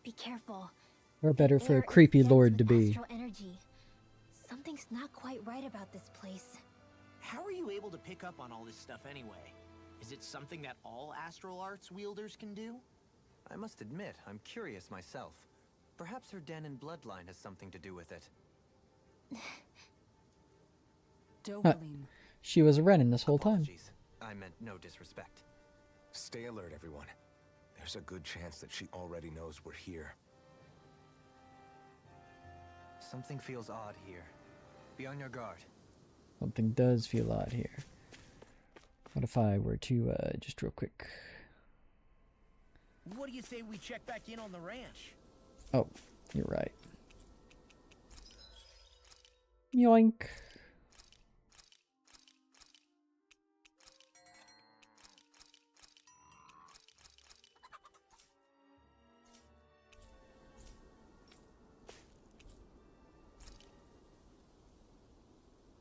S8: Be careful.
S1: Or better for
S8: Air
S1: a
S8: is
S1: creepy
S8: dense
S1: lord
S8: with
S1: to be.
S8: astral energy. Something's not quite right about this place.
S5: How are you able to pick up on all this stuff anyway? Is it something that all astral arts wielders can do?
S9: I must admit, I'm curious myself. Perhaps her den and bloodline has something to do with it.
S6: Dohalim.
S1: She was a Renin this whole time.
S9: Apologies. I meant no disrespect.
S4: Stay alert, everyone. There's a good chance that she already knows we're here.
S9: Something feels odd here. Be on your guard.
S1: Something does feel odd here. What if I were to, just real quick.
S5: What do you say we check back in on the ranch?
S1: Oh, you're right. Yoink.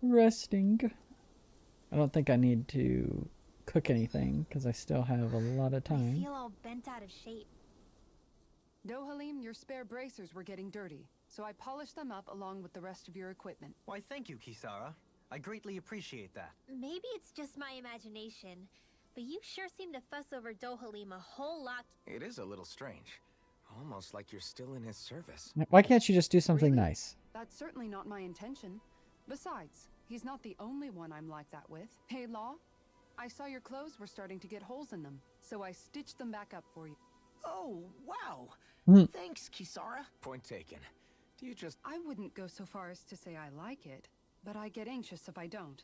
S1: Resting. I don't think I need to cook anything because I still have a lot of
S8: I
S1: time.
S8: feel all bent out of shape.
S6: Dohalim, your spare bracers were getting dirty, so I polished them up along with the rest of your equipment.
S9: Why, thank you, Kisara. I greatly appreciate that.
S8: Maybe it's just my imagination, but you sure seem to fuss over Dohalim a whole lot.
S4: It is a little strange. Almost like you're still in his service.
S1: Why can't you just do something
S6: Really?
S1: nice?
S6: That's certainly not my intention. Besides, he's not the only one I'm like that with. Hey, Law, I saw your clothes were starting to get holes in them, so I stitched them back up for you.
S5: Oh, wow.
S1: Hmm.
S5: Thanks, Kisara.
S4: Point taken. You just...
S6: I wouldn't go so far as to say I like it, but I get anxious if I don't.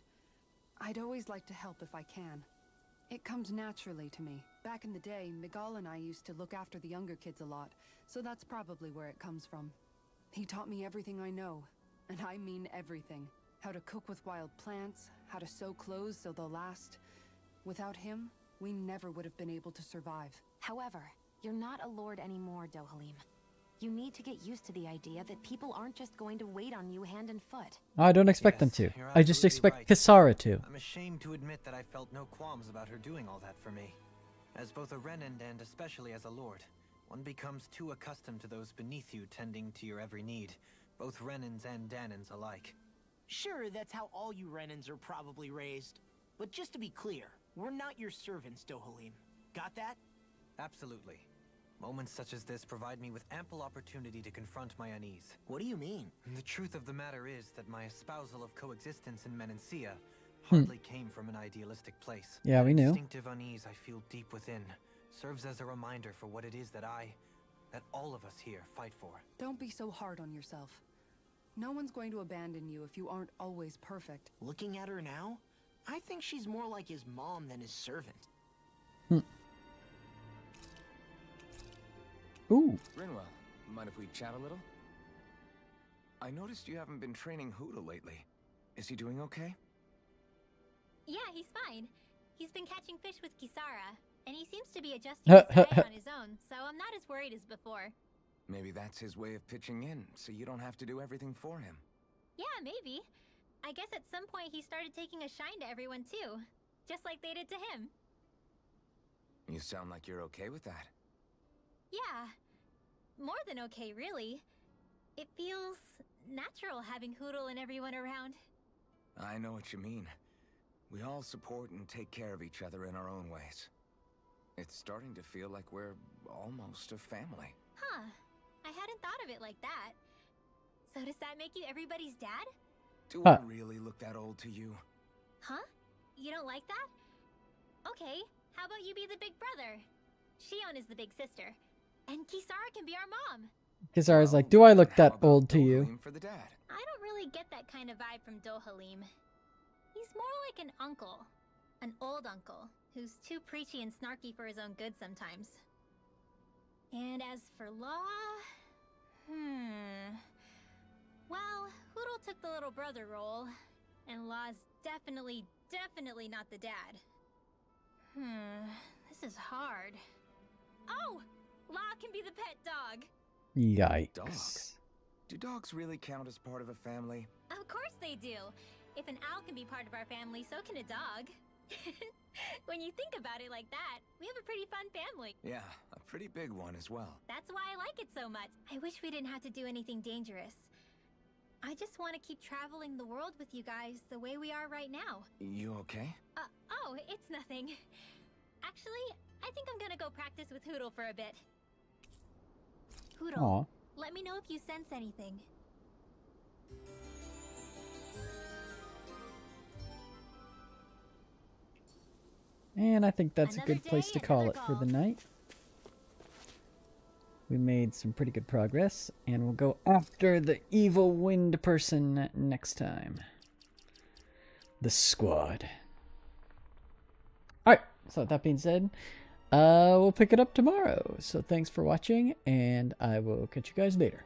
S6: I'd always like to help if I can. It comes naturally to me. Back in the day, Miguel and I used to look after the younger kids a lot, so that's probably where it comes from. He taught me everything I know, and I mean everything. How to cook with wild plants, how to sew clothes so they'll last. Without him, we never would have been able to survive.
S3: However, you're not a lord anymore, Dohalim. You need to get used to the idea that people aren't just going to wait on you hand and foot.
S1: I don't expect them
S9: Yes,
S1: to.
S9: you're
S1: I just
S9: absolutely
S1: expect
S9: right.
S1: Kisara to.
S9: I'm ashamed to admit that I felt no qualms about her doing all that for me. As both a Renan and especially as a lord, one becomes too accustomed to those beneath you tending to your every need, both Renans and Danans alike.
S5: Sure, that's how all you Renans are probably raised. But just to be clear, we're not your servants, Dohalim. Got that?
S9: Absolutely. Moments such as this provide me with ample opportunity to confront my unease.
S5: What do you mean?
S9: The truth of the matter is that my espousal of coexistence in Menancia hardly came from an idealistic place.
S1: Yeah, we
S9: The
S1: knew.
S9: instinctive unease I feel deep within serves as a reminder for what it is that that all of us here fight for.
S6: Don't be so hard on yourself. No one's going to abandon you if you aren't always perfect.
S5: Looking at her now, I think she's more like his mom than his servant.
S1: Ooh.
S4: Rinwell, mind if we chat a little? I noticed you haven't been training Hoodle lately. Is he doing okay?
S8: Yeah, he's fine. He's been catching fish with Kisara, and he seems to be adjusting his diet on his own, so I'm not as worried as before.
S4: Maybe that's his way of pitching in, so you don't have to do everything for him.
S8: Yeah, maybe. I guess at some point he started taking a shine to everyone too, just like they did to him.
S4: You sound like you're okay with that.
S8: Yeah. More than okay, really. It feels natural having Hoodle and everyone around.
S4: I know what you mean. We all support and take care of each other in our own ways. It's starting to feel like we're almost a family.
S8: Huh. I hadn't thought of it like that. So does that make you everybody's dad?
S4: Do
S1: Huh.
S4: I really look that old to you?
S8: Huh? You don't like that? Okay, how about you be the big brother? Shion is the big sister. And Kisara can be our mom.
S1: Kisara's like, do I look
S4: How
S1: that
S4: about
S1: old to you?
S4: Dohalim for the dad?
S8: I don't really get that kind of vibe from Dohalim. He's more like an uncle. An old uncle, who's too preachy and snarky for his own good sometimes. And as for Law... Well, Hoodle took the little brother role, and Law's definitely not the dad. This is hard. Oh! Law can be the pet dog!
S1: Yikes.
S4: Dogs? Do dogs really count as part of a family?
S8: Of course they do! If an owl can be part of our family, so can a dog. When you think about it like that, we have a pretty fun family.
S4: Yeah, a pretty big one as well.
S8: That's why I like it so much. I wish we didn't have to do anything dangerous. I just want to keep traveling the world with you guys the way we are right now.
S4: You okay?
S8: Oh, it's nothing. Actually, I think I'm gonna go practice with Hoodle for a bit. Hoodle,
S1: Aw.
S8: let me know if you sense anything.
S1: And I think that's a
S8: Another
S1: good place
S8: day,
S1: to call
S8: another
S1: it for the
S8: call.
S1: night. We made some pretty good progress, and we'll go after the evil wind person next time. The squad. Alright, so with that being said, we'll pick it up tomorrow. So thanks for watching, and I will catch you guys later.